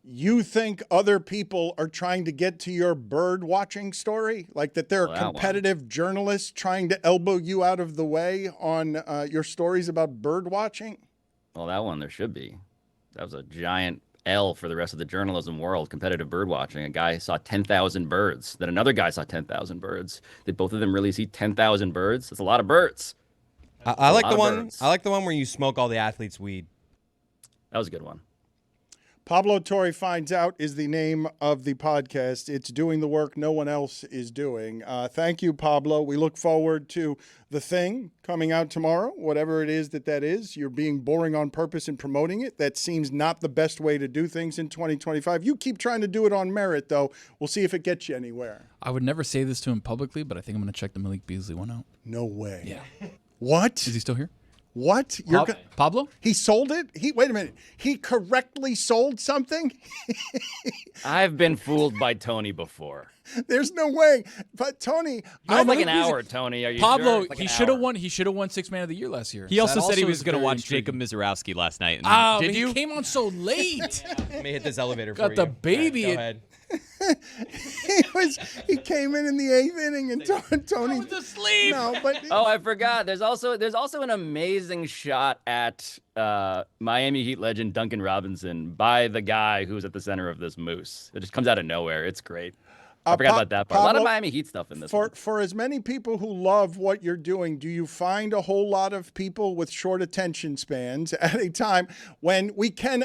You think other people are trying to get to your bird watching story? Like that there are competitive journalists trying to elbow you out of the way on your stories about bird watching? Well, that one there should be. That was a giant L for the rest of the journalism world, competitive bird watching. A guy saw 10,000 birds. Then another guy saw 10,000 birds. Did both of them really see 10,000 birds? That's a lot of birds. I like the one. I like the one where you smoke all the athletes' weed. That was a good one. Pablo Torre Finds Out is the name of the podcast. It's doing the work no one else is doing. Thank you, Pablo. We look forward to The Thing coming out tomorrow, whatever it is that is. You're being boring on purpose in promoting it. That seems not the best way to do things in 2025. You keep trying to do it on merit, though. We'll see if it gets you anywhere. I would never say this to him publicly, but I think I'm going to check the Malik Beasley one out. No way. Yeah. What? Is he still here? What? Pablo? He sold it? Wait a minute. He correctly sold something? I've been fooled by Tony before. There's no way. But Tony, it's like an hour, Tony. Are you Pablo, sure? Like he should have won. He should have won Sixth Man of the Year last year. He also said he was going to watch Jacob Mizorowski last night. Oh, did you? He came on so late. Let me hit this elevator for Got you. the baby. Right, go ahead. He came in the 8th inning and Tony was asleep. No, but I forgot. There's also an amazing shot at Miami Heat legend Duncan Robinson by the guy who's at the center of this moose. It just comes out of nowhere. It's great. I forgot about that part. Pablo, a lot of Miami Heat stuff in this one. For as many people who love what you're doing, do you find a whole lot of people with short attention spans at a time when we can,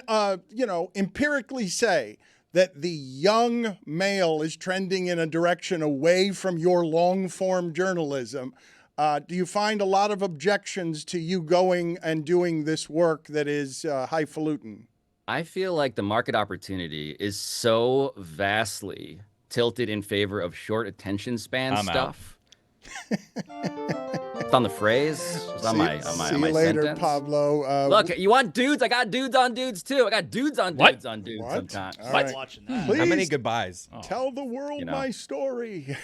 empirically say that the young male is trending in a direction away from your long-form journalism? Do you find a lot of objections to you going and doing this work that is highfalutin? I feel like the market opportunity is so vastly tilted in favor of short attention span stuff. It's on the phrase. It's on my See you later, sentence. Pablo. Look, you want dudes? I got dudes on dudes too. I got dudes on dudes on dudes What? sometimes. All What? right. Watching that. Please How many goodbyes? tell the world my story.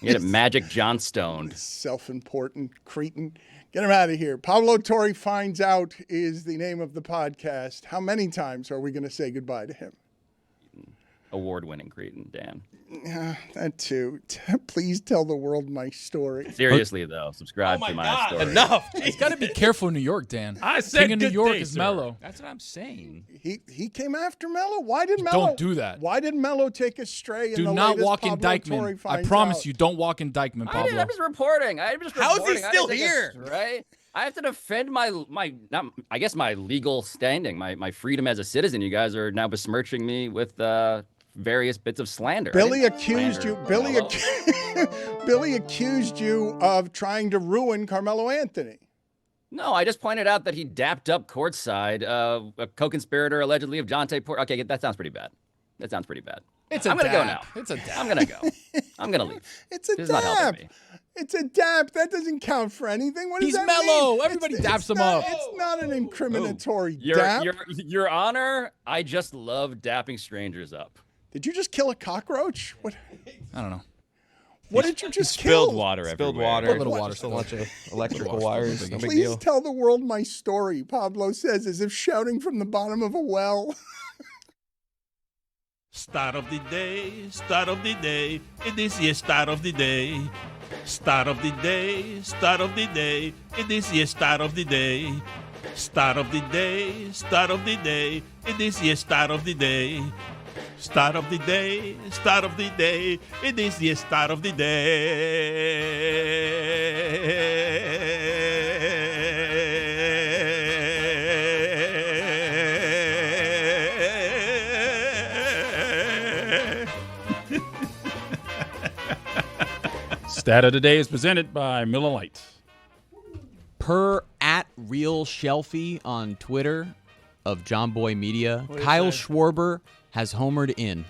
You get a Magic Johnstone. Self-important cretin. Get him out of here. Pablo Torre Finds Out is the name of the podcast. How many times are we going to say goodbye to him? Award-winning cretin, Dan. That too. Please tell the world my story. Seriously though, subscribe to my story. Enough. He's got to be careful in New York, Dan. I said King of New good York day, is sir. Mello. That's what I'm saying. He came after Mello. Why did Mello? Don't do that. Why did Mello take a stray? Do in the not latest walk in Pablo Torre Dykeman. I Finds promise Out? you, don't walk in Dykeman, Pablo. I'm just reporting. I'm just How is he reporting. I still didn't take a here? Right? I have to defend my legal standing, my freedom as a citizen. You guys are now besmirching me with various bits of slander. Billy accused you. Billy accused you of trying to ruin Carmelo Anthony. No, I just pointed out that he dapped up courtside a co-conspirator allegedly of Jonte Porter. Okay, that sounds pretty bad. I'm gonna go now. It's a dap. I'm gonna go. I'm gonna leave. It's a This is not helping dap. me. It's a dap. That doesn't count for anything. What does He's that Mello. mean? Everybody daps it's him not, up. It's not an incriminatory dap. Your Honor, I just love dapping strangers up. Did you just kill a cockroach? What? I don't know. What did you just Spilled kill? water Spilled everywhere. water. A little water. Just a bunch of electrical Water. wires. No big Please deal. tell the world my story, Pablo says, as if shouting from the bottom of a well. Start of the day, it is the start of the day. Start of the day, start of the day, it is the start of the day. Start of the day, start of the day, it is the start of the day. Start of the day, start of the day, it is the start of the day. Stat of the day is presented by Miller Lite. Per @RealShelfie on Twitter of John Boy Media, Kyle Schwarber has homered in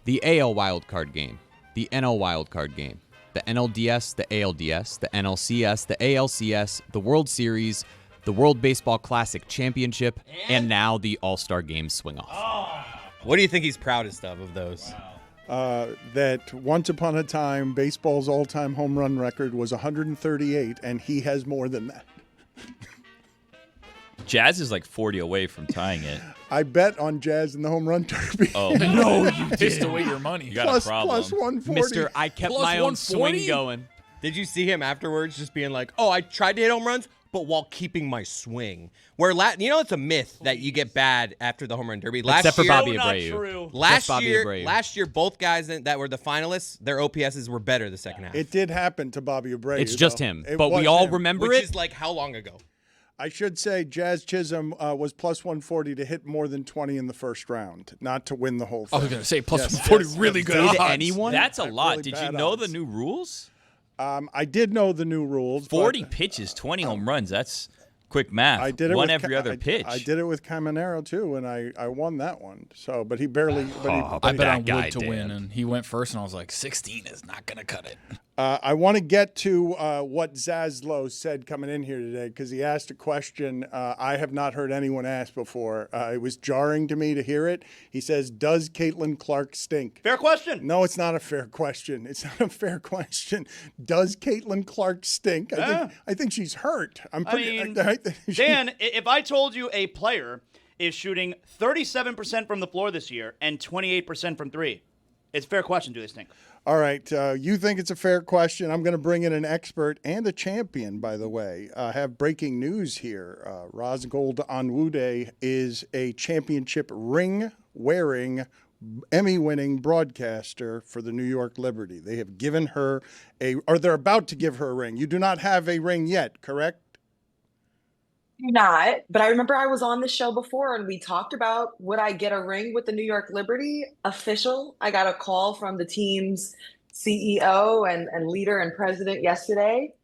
the AL wildcard game, the NL wildcard game, the NLDS, the ALDS, the NLCS, the ALCS, the World Series, the World Baseball Classic Championship, and now the All-Star Game swing-off. What do you think he's proudest of those? That once upon a time, baseball's all-time home run record was 138, and he has more than that. Jazz is like 40 away from tying it. I bet on Jazz in the home run derby. Oh, No, you pissed away your money. You got a problem. Plus 140. Mister, I kept Plus my own 140? swing going. Did you see him afterwards just being like, oh, I tried to hit home runs, but while keeping my swing? Where, it's a myth that you get bad after the home run derby. Except for Bobby not Abreu. true. Last year, both guys that were the finalists, their OPSs were better the second half. It did happen to Bobby Abreu. It's just though. him. It But we was all him. remember Which it. is like how long ago? I should say Jazz Chisholm was plus 140 to hit more than 20 in the first round, not to win the whole thing. I was going to say plus 140, really good Say odds. to anyone? That's a lot. really Did you bad know odds. the new rules? I did know the new rules. 40 but pitches, 20 home runs. That's quick math. I did it one with every other pitch. I did it with Caminero too, and I won that one. So, but he barely. I bet on guy, Wood to Dan. win, and he went first, and I was like, 16 is not going to cut it. I want to get to what Zaslow said coming in here today because he asked a question I have not heard anyone ask before. It was jarring to me to hear it. He says, "Does Caitlin Clark stink?" Fair question. No, it's not a fair question. It's not a fair question. Does Caitlin Clark stink? I think she's hurt. Dan, if I told you a player is shooting 37% from the floor this year and 28% from three, it's a fair question. Do they stink? All right, you think it's a fair question. I'm going to bring in an expert and a champion, by the way. I have breaking news here. Ros Gold-Onwude is a championship ring-wearing, Emmy-winning broadcaster for the New York Liberty. They have given her or they're about to give her a ring. You do not have a ring yet, correct? Not, but I remember I was on this show before and we talked about would I get a ring with the New York Liberty official. I got a call from the team's CEO and leader and president yesterday.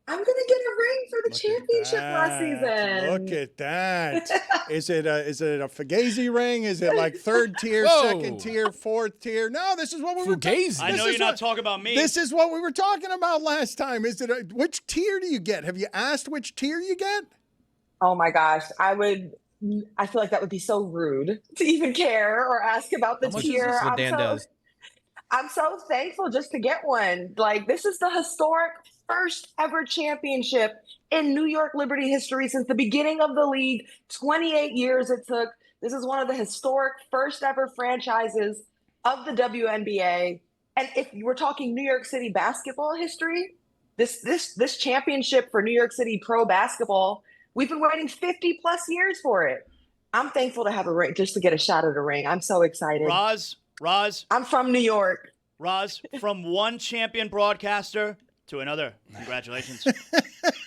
I'm going to get a ring for the championship last season. Look at that. Is it a Fugazi ring? Is it like third tier, second tier, fourth tier? No, this is what we were Fugazi. I know you're not talking about me. This is what we were talking about last time. Is it which tier do you get? Have you asked which tier you get? Oh my gosh, I feel like that would be so rude to even care or ask about the tier. This is what Dan does. I'm so thankful just to get one. Like, this is the historic first ever championship in New York Liberty history since the beginning of the league. 28 years it took. This is one of the historic first ever franchises of the WNBA. And if we're talking New York City basketball history, this championship for New York City pro basketball, we've been waiting 50 plus years for it. I'm thankful to have a ring, just to get a shot at a ring. I'm so excited. Ros, I'm from New York. Ros, from one champion broadcaster to another. Congratulations.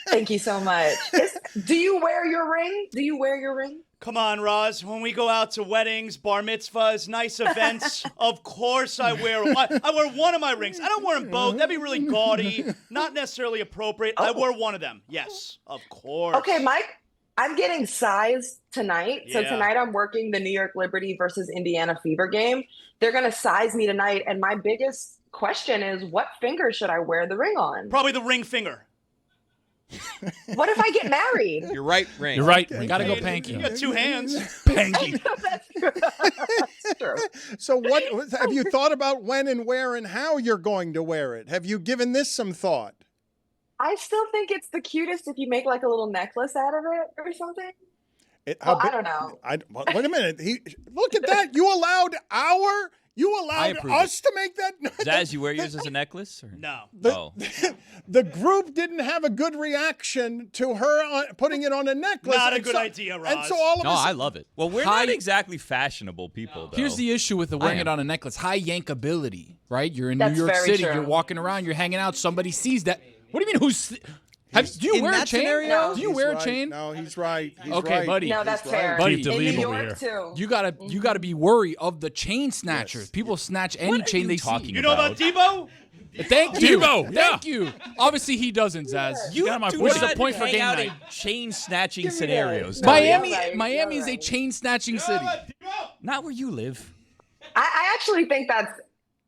Thank you so much. Do you wear your ring? Come on, Ros. When we go out to weddings, bar mitzvahs, nice events, of course I wear one of my rings. I don't wear them both. That'd be really gaudy, not necessarily appropriate. I wear one of them. Yes, of course. Okay, Mike, I'm getting size tonight. So Yeah. tonight I'm working the New York Liberty versus Indiana Fever game. They're going to size me tonight. And my biggest question is, what finger should I wear the ring on? Probably the ring finger. What if I get married? Your right ring. You're right. We got to go panky. You got two hands. Panky. That's true. So what have you thought about when and where and how you're going to wear it? Have you given this some thought? I still think it's the cutest if you make like a little necklace out of it or something. I don't know. Wait a minute. Look at that. You allowed us to make that. Zaz, you wear yours as a necklace? Or? No. The group didn't have a good reaction to her putting it on a necklace. Not a good idea, Ros. And so all of us. I love it. Well, we're not exactly fashionable people, though. Here's the issue with the wearing it on a necklace. High yankability, right? You're in That's New York very City. true. You're walking around. You're hanging out. Somebody sees that. What do you mean? Do you in wear a that chain? scenario? Do you He's wear right. a chain? No, he's right. He's Okay, right. buddy. No, that's He's fair. right. Buddy, In leave New over York too. You gotta be worried of the chain snatchers. People snatch any chain they see. You know about Debo? Thank you. Debo, Thank you. Obviously, he doesn't, Zaz. You got my do point. not What's the point for hang game out night? in chain snatching scenarios. Miami is a chain snatching city. Not where you live. I actually think that's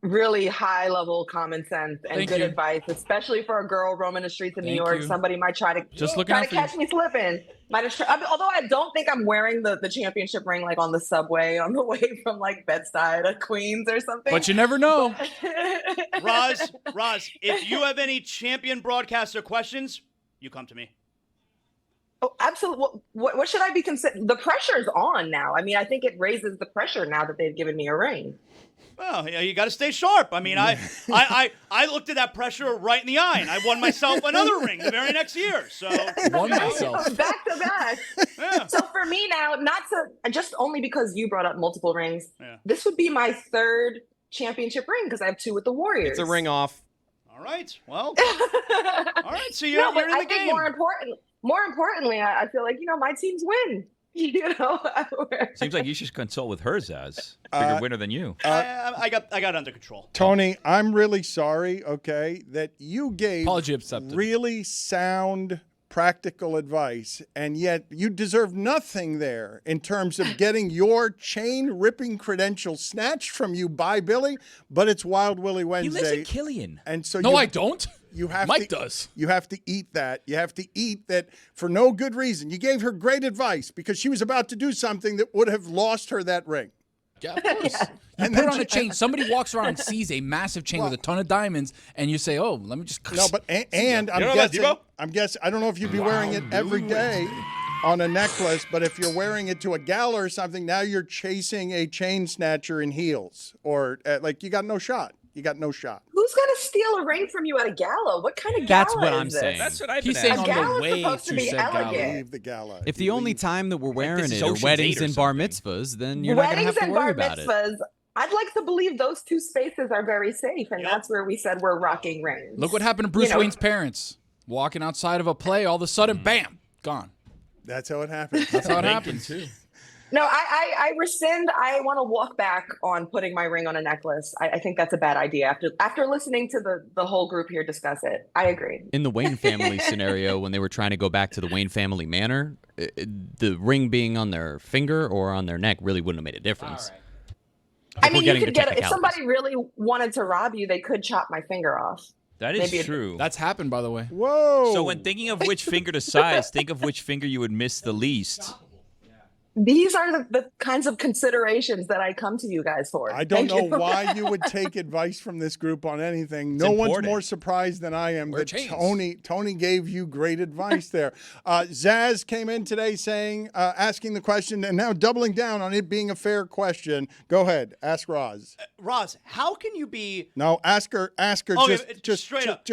really high level common sense and Thank good you. advice, especially for a girl roaming the streets of New Thank York. you. Somebody might try to Just looking try out to for you. catch me slipping. Although I don't think I'm wearing the championship ring like on the subway on the way from like Bed-Stuy to Queens or something. But you never know. Ros, if you have any champion broadcaster questions, you come to me. Oh, absolutely. What should I be considering? The pressure's on now. I mean, I think it raises the pressure now that they've given me a ring. Well, you got to stay sharp. I mean, I looked at that pressure right in the eye, and I won myself another ring the very next year. So Won myself. Back to back. Yeah. So for me now, not to just only because you brought up multiple rings, Yeah. this would be my third championship ring because I have 2 with the Warriors. It's a ring off. All right. Well. All right. So you're in the I think game. more importantly, I feel like my teams win. Seems like you should consult with her, Zaz. Bigger winner than you. I got it under control. Tony, I'm really sorry, okay, that you gave Apology accepted. really sound, practical advice, and yet you deserve nothing there in terms of getting your chain-ripping credentials snatched from you by Billy, but it's Wild Willie He Wednesday. lives in Killian. And so No, I don't. You have Mike to, does. You have to eat that. You have to eat that for no good reason. You gave her great advice because she was about to do something that would have lost her that ring. Yeah, of course. You And put then on a chain. Somebody walks around and sees a massive chain with a ton of diamonds, and you say, "Oh, let me just." No, but and I'm guessing. I don't know if you'd be wearing it every day on a necklace, but if you're wearing it to a gala or something, now you're chasing a chain snatcher in heels, or like you got no shot. You got no shot. Who's gonna steal a ring from you at a gala? What kind of gala That's what I'm is this? saying. That's what I've He's been saying asking. on the gala's way supposed to to be said elegant. gala. Leave the gala. If the only time that we're wearing this it is are Ocean's weddings 8 or and bar something. mitzvahs, then you're not going to have Weddings to and worry bar about it. mitzvahs. I'd like to believe those 2 spaces are very safe, and that's where we said we're rocking rings. Look what happened to Bruce Wayne's parents. Walking outside of a play, all of a sudden, bam, gone. That's how it happens. That's how it happens. too. No, I rescind. I want to walk back on putting my ring on a necklace. I think that's a bad idea. After listening to the whole group here discuss it, I agree. In the Wayne family scenario, when they were trying to go back to the Wayne family manor, the ring being on their finger or on their neck really wouldn't have made a difference. I mean, you getting could to get if technicalities. somebody really wanted to rob you, they could chop my finger off. That is Maybe true. That's happened, by the way. Whoa. So when thinking of which finger to size, think of which finger you would miss the least. These are the kinds of considerations that I come to you guys for. I don't Thank know you. why you would take advice from this group on anything. No one's important. more surprised than I am Wear that chains. Tony gave you great advice there. Zaz came in today saying, asking the question, and now doubling down on it being a fair question. Go ahead, ask Roz. Roz, how can you be? No, ask her. Oh, just straight up.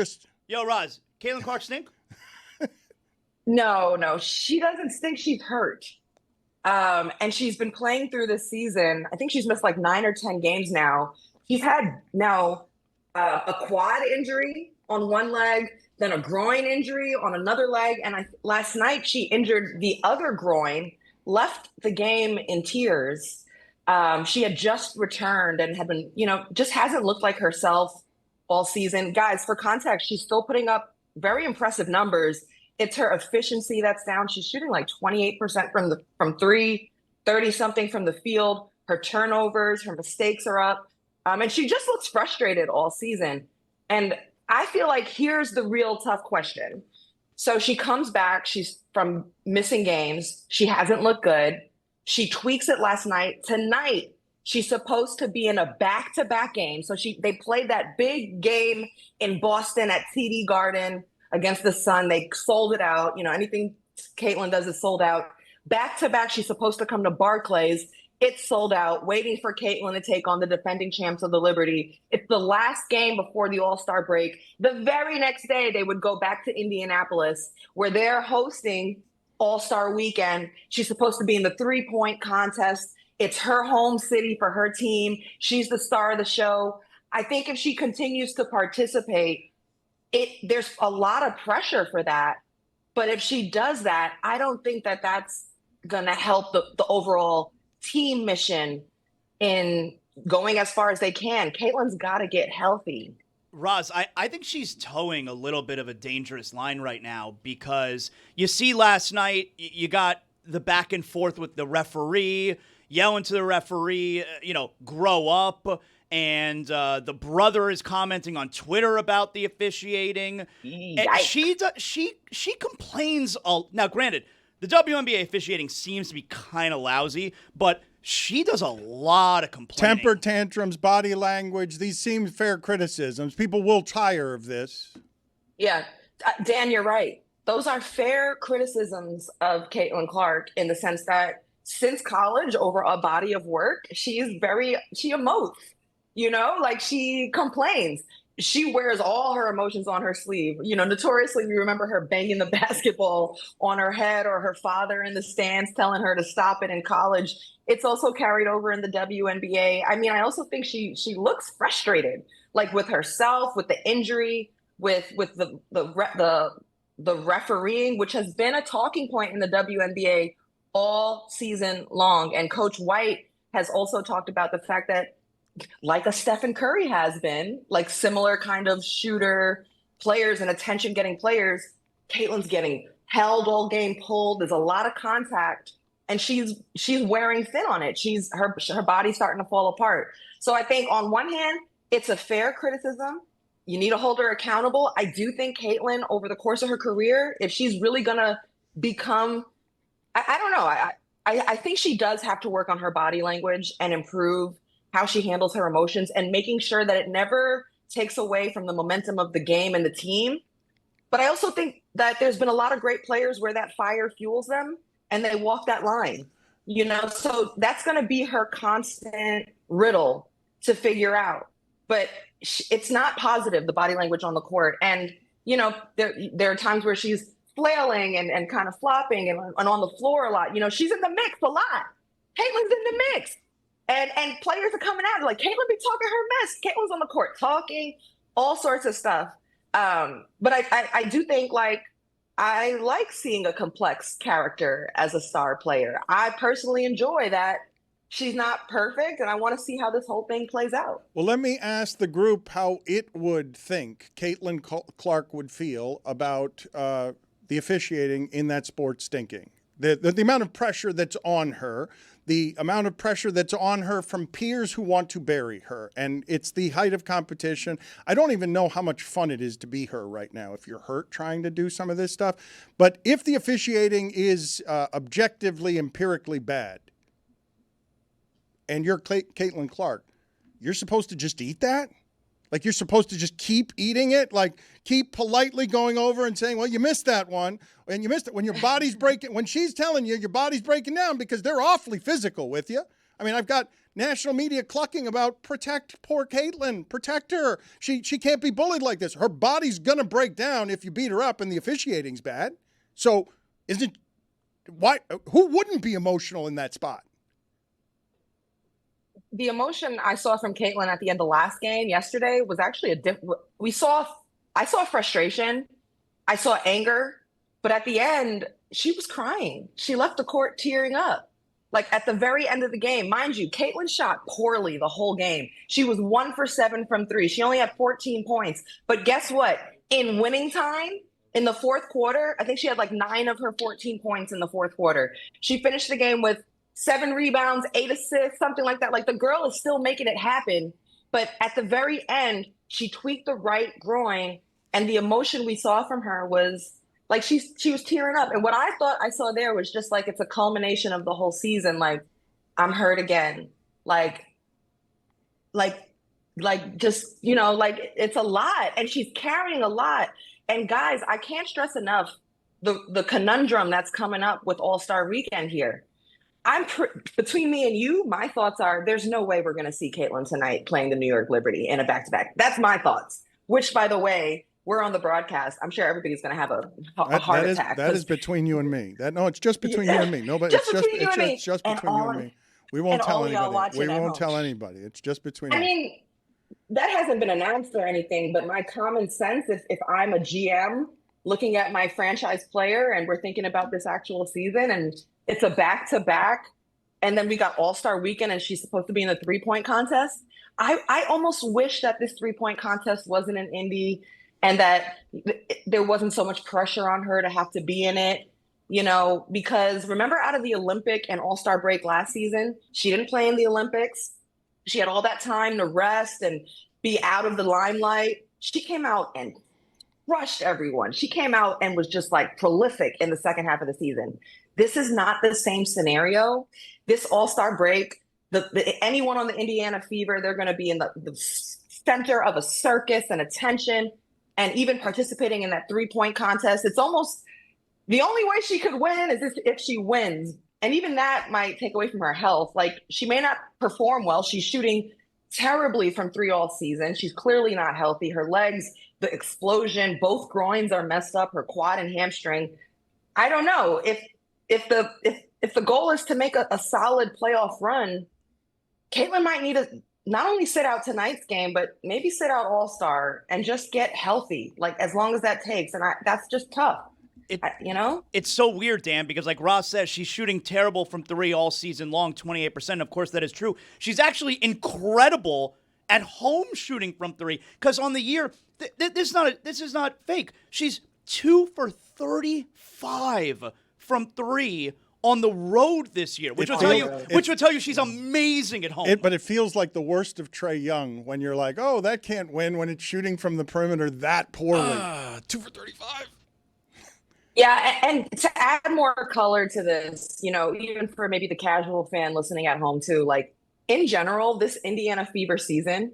Yo, Roz, Caitlin Clark stink? No, she doesn't think she's hurt. And she's been playing through this season. I think she's missed like 9 or 10 games now. She's had now a quad injury on one leg, then a groin injury on another leg. And last night she injured the other groin, left the game in tears. She had just returned and had been, just hasn't looked like herself all season. Guys, for context, she's still putting up very impressive numbers. It's her efficiency that's down. She's shooting like 28% from 3, 30-something from the field. Her turnovers, her mistakes are up. And she just looks frustrated all season. And I feel like here's the real tough question. So she comes back. She's from missing games. She hasn't looked good. She tweaks it last night. Tonight, she's supposed to be in a back-to-back game. So they played that big game in Boston at TD Garden against the Sun. They sold it out. Anything Caitlin does is sold out. Back-to-back, she's supposed to come to Barclays. It's sold out, waiting for Caitlin to take on the defending champs of the Liberty. It's the last game before the All-Star break. The very next day, they would go back to Indianapolis, where they're hosting All-Star Weekend. She's supposed to be in the three-point contest. It's her home city for her team. She's the star of the show. I think if she continues to participate, there's a lot of pressure for that. But if she does that, I don't think that that's going to help the overall team mission in going as far as they can. Caitlin's got to get healthy. Roz, I think she's towing a little bit of a dangerous line right now because you see last night you got the back and forth with the referee, yelling to the referee, grow up. And the brother is commenting on Twitter about the officiating. And she complains. Now, granted, the WNBA officiating seems to be kind of lousy, but she does a lot of complaining. Temper tantrums, body language, these seem fair criticisms. People will tire of this. Yeah, Dan, you're right. Those are fair criticisms of Caitlin Clark in the sense that since college, over a body of work, she emotes. She complains. She wears all her emotions on her sleeve. Notoriously, we remember her banging the basketball on her head or her father in the stands telling her to stop it in college. It's also carried over in the WNBA. I mean, I also think she looks frustrated, like with herself, with the injury, with the refereeing, which has been a talking point in the WNBA all season long. And Coach White has also talked about the fact that, like a Stephen Curry has been, like similar kind of shooter players and attention-getting players, Caitlin's getting held all game, pulled. There's a lot of contact, and she's wearing thin on it. Her body's starting to fall apart. So I think on one hand, it's a fair criticism. You need to hold her accountable. I do think Caitlin, over the course of her career, if she's really gonna become, I don't know. I think she does have to work on her body language and improve how she handles her emotions and making sure that it never takes away from the momentum of the game and the team. But I also think that there's been a lot of great players where that fire fuels them and they walk that line, so that's going to be her constant riddle to figure out. But it's not positive, the body language on the court. And, there are times where she's flailing and kind of flopping and on the floor a lot. She's in the mix a lot. Caitlin's in the mix. And players are coming at her like, Caitlin be talking her mess. Caitlin's on the court talking, all sorts of stuff. But I do think, I like seeing a complex character as a star player. I personally enjoy that. She's not perfect, and I want to see how this whole thing plays out. Well, let me ask the group how it would think Caitlin Clark would feel about the officiating in that sport stinking. The amount of pressure that's on her, the amount of pressure that's on her from peers who want to bury her. And it's the height of competition. I don't even know how much fun it is to be her right now if you're hurt trying to do some of this stuff. But if the officiating is objectively, empirically bad, and you're Caitlin Clark, you're supposed to just eat that? Like, you're supposed to just keep eating it? Like, keep politely going over and saying, well, you missed that one. And you missed it when your body's breaking. When she's telling you your body's breaking down because they're awfully physical with you. I mean, I've got national media clucking about protect poor Caitlin. Protect her. She can't be bullied like this. Her body's going to break down if you beat her up and the officiating's bad. So who wouldn't be emotional in that spot? The emotion I saw from Caitlin at the end of last game yesterday was actually I saw frustration. I saw anger, but at the end, she was crying. She left the court tearing up. Like, at the very end of the game, mind you, Caitlin shot poorly the whole game. She was 1 for 7 from 3. She only had 14 points. But guess what? In winning time, in the fourth quarter, I think she had 9 of her 14 points in the fourth quarter. She finished the game with 7 rebounds, 8 assists, something like that. Like, the girl is still making it happen. But at the very end, she tweaked the right groin, and the emotion we saw from her was like she was tearing up. And what I thought I saw there was just it's a culmination of the whole season. Like, I'm hurt again. Just, it's a lot. And she's carrying a lot. And guys, I can't stress enough the conundrum that's coming up with All-Star Weekend here. Between me and you, my thoughts are there's no way we're going to see Caitlin tonight playing the New York Liberty in a back-to-back. That's my thoughts, which, by the way, we're on the broadcast. I'm sure everybody's going to have a heart attack. That is between you and me. It's just between you and me. Nobody. It's just between you and me. We won't tell anybody. We won't tell anybody. It's just between us. I mean, that hasn't been announced or anything, but my common sense, if I'm a GM looking at my franchise player and we're thinking about this actual season and it's a back-to-back, and then we got All-Star Weekend and she's supposed to be in the three-point contest, I almost wish that this 3-point contest wasn't in Indy and that there wasn't so much pressure on her to have to be in it, because remember out of the Olympic and All-Star break last season, she didn't play in the Olympics. She had all that time to rest and be out of the limelight. She came out and crushed everyone. She came out and was just like prolific in the second half of the season. This is not the same scenario. This All-Star break, anyone on the Indiana Fever, they're going to be in the center of a circus and attention, and even participating in that 3-point contest. It's almost the only way she could win is if she wins. And even that might take away from her health. Like, she may not perform well. She's shooting terribly from 3 all season. She's clearly not healthy. Her legs, the explosion, both groins are messed up, her quad and hamstring. I don't know. If the goal is to make a solid playoff run, Caitlin might need to not only sit out tonight's game, but maybe sit out All-Star and just get healthy, like as long as that takes. And that's just tough. It's so weird, Dan, because like Ross says, she's shooting terrible from 3 all season long, 28%. Of course, that is true. She's actually incredible at home shooting from 3. Because on the year, this is not fake. She's 2 for 35 from 3 on the road this year, which would tell you she's amazing at home. But it feels like the worst of Trae Young when you're like, oh, that can't win when it's shooting from the perimeter that poorly. 2 for 35. Yeah, and to add more color to this, even for maybe the casual fan listening at home too, like in general, this Indiana Fever season,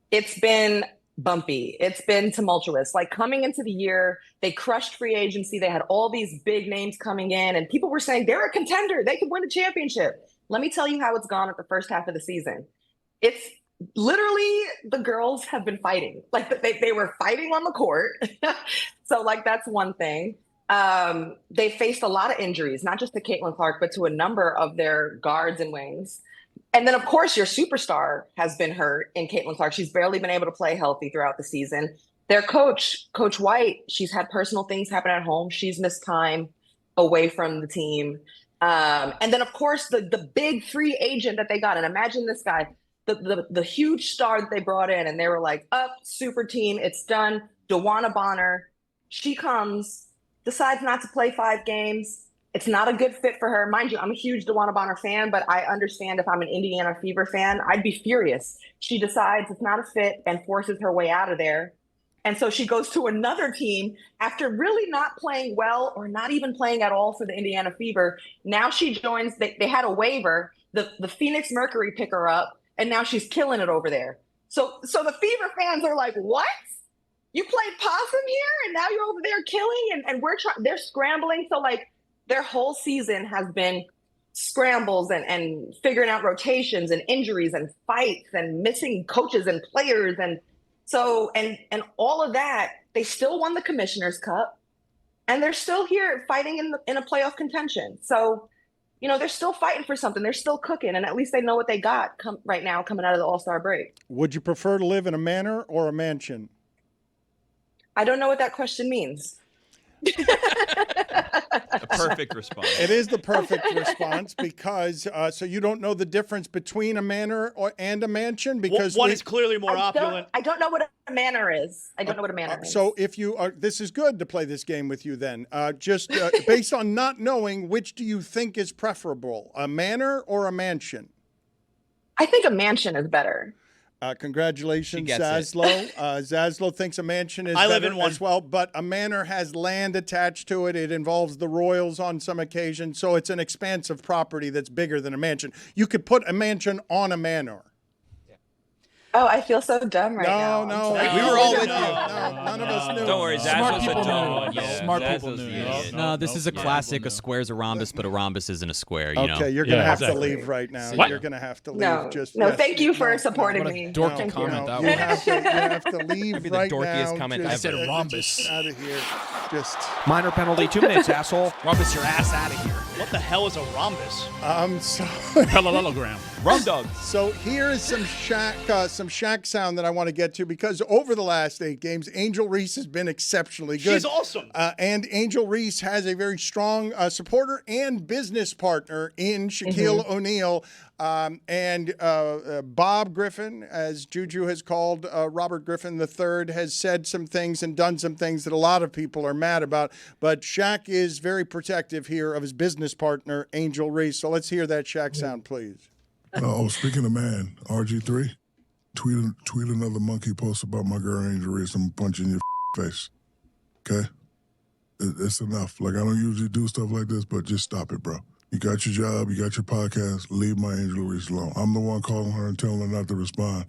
it's been bumpy. It's been tumultuous. Like coming into the year, they crushed free agency. They had all these big names coming in, and people were saying they're a contender. They could win the championship. Let me tell you how it's gone at the first half of the season. It's literally the girls have been fighting. Like they were fighting on the court. So like that's one thing. They faced a lot of injuries, not just to Caitlin Clark, but to a number of their guards and wings. And then, of course, your superstar has been hurt in Caitlin Clark. She's barely been able to play healthy throughout the season. Their coach, Coach White, she's had personal things happen at home. She's missed time away from the team. And then, of course, the big free agent that they got. And imagine this guy, the huge star that they brought in. And they were like, super team, it's done. DeWanna Bonner, she comes, decides not to play 5 games. It's not a good fit for her. Mind you, I'm a huge DeWanna Bonner fan, but I understand if I'm an Indiana Fever fan, I'd be furious. She decides it's not a fit and forces her way out of there. And so she goes to another team after really not playing well or not even playing at all for the Indiana Fever. Now she joins, they had a waiver, the Phoenix Mercury pick her up, and now she's killing it over there. So the Fever fans are like, what? You played possum here and now you're over there killing and they're scrambling. So like, their whole season has been scrambles and figuring out rotations and injuries and fights and missing coaches and players. And so, and all of that, they still won the Commissioner's Cup and they're still here fighting in a playoff contention. So, they're still fighting for something. They're still cooking. And at least they know what they got right now coming out of the All-Star break. Would you prefer to live in a manor or a mansion? I don't know what that question means. The perfect response. It is the perfect response because so you don't know the difference between a manor and a mansion because one is clearly more opulent. I don't know what a manor is. So if you are, this is good to play this game with you then. Just based on not knowing, which do you think is preferable, a manor or a mansion? I think a mansion is better. Congratulations, Zaslow. Zaslow thinks a mansion is better as well, but a manor has land attached to it. It involves the royals on some occasions, so it's an expansive property that's bigger than a mansion. You could put a mansion on a manor. Oh, I feel so dumb right now. No. We were all with you. No, none of us knew. Don't worry, Smart people know. Smart people knew. No, this is a classic. A square's a rhambus, but a rhambus isn't a square. Okay, you're going to have to leave right now. What? You're going to have to leave. No, thank you for supporting me. Dorky comment that you was. you have to leave the right dorkiest now. comment I said rhombus. Out of here. Just Minor penalty, 2 minutes, asshole. Rhombus your ass out of here. What the hell is a rhombus? so Parallelogram. Rum dog. So here is some some Shaq sound that I want to get to because over the last 8 games, Angel Reese has been exceptionally good. She's awesome. And Angel Reese has a very strong supporter and business partner in Shaquille O'Neal. And Bob Griffin, as Juju has called Robert Griffin III, has said some things and done some things that a lot of people are mad about. But Shaq is very protective here of his business partner, Angel Reese. So let's hear that Shaq sound, please. Oh, speaking of man, RG3, tweet another monkey post about my girl Angel Reese. I'm punching your face. Okay? It's enough. Like, I don't usually do stuff like this, but just stop it, bro. You got your job, you got your podcast, leave my Angel Reese alone. I'm the one calling her and telling her not to respond.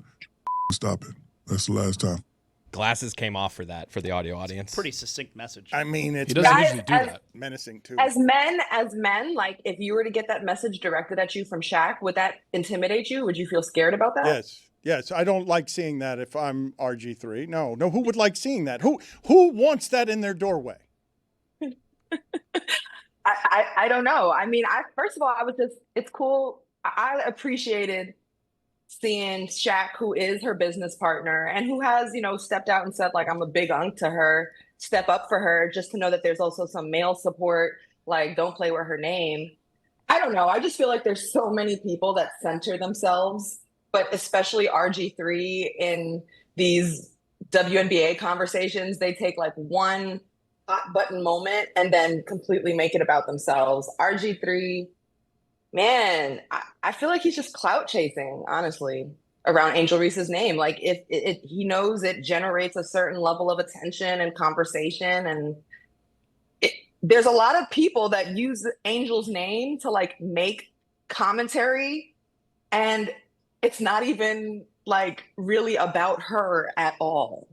Stop it. That's the last time. Glasses came off for that, for the audio audience. Pretty succinct message. I mean, it's He doesn't usually do that. menacing, too. As men, like if you were to get that message directed at you from Shaq, would that intimidate you? Would you feel scared about that? Yes. I don't like seeing that if I'm RG3. No. Who would like seeing that? Who wants that in their doorway? I don't know. I mean, first of all, it's cool. I appreciated seeing Shaq, who is her business partner and who has, stepped out and said, like, I'm a big unk to her, step up for her, just to know that there's also some male support, like, don't play with her name. I don't know. I just feel like there's so many people that center themselves, but especially RG3 in these WNBA conversations, they take like one hot button moment and then completely make it about themselves. RG3, man, I feel like he's just clout chasing, honestly, around Angel Reese's name. Like if he knows it generates a certain level of attention and conversation, and there's a lot of people that use Angel's name to like make commentary, and it's not even like really about her at all.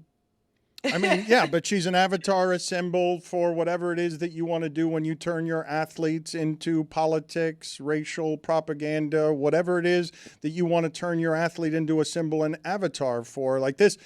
I mean, yeah, but she's an avatar, a symbol for whatever it is that you want to do when you turn your athletes into politics, racial propaganda, whatever it is that you want to turn your athlete into a symbol and avatar for. Like this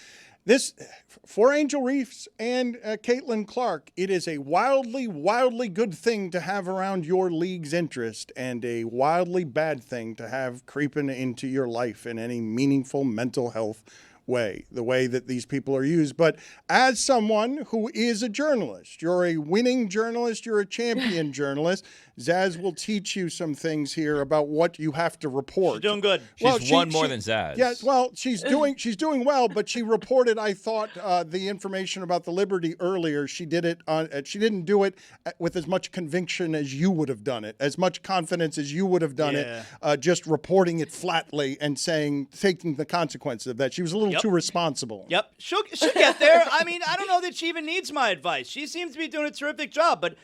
for Angel Reese and Caitlin Clark, it is a wildly, wildly good thing to have around your league's interest and a wildly bad thing to have creeping into your life in any meaningful mental health way, the way that these people are used. But as someone who is a journalist, you're a winning journalist, you're a champion journalist, Zaz will teach you some things here about what you have to report. She's doing good. She's won more than Zaz. Yes, well, she's doing well, but she reported, I thought, the information about the Liberty earlier. She did it she didn't do it with as much conviction as you would have done it, as much confidence as you would have done it, just reporting it flatly and taking the consequences of that. She was a little too responsible. Yep. She'll get there. I mean, I don't know that she even needs my advice. She seems to be doing a terrific job, but,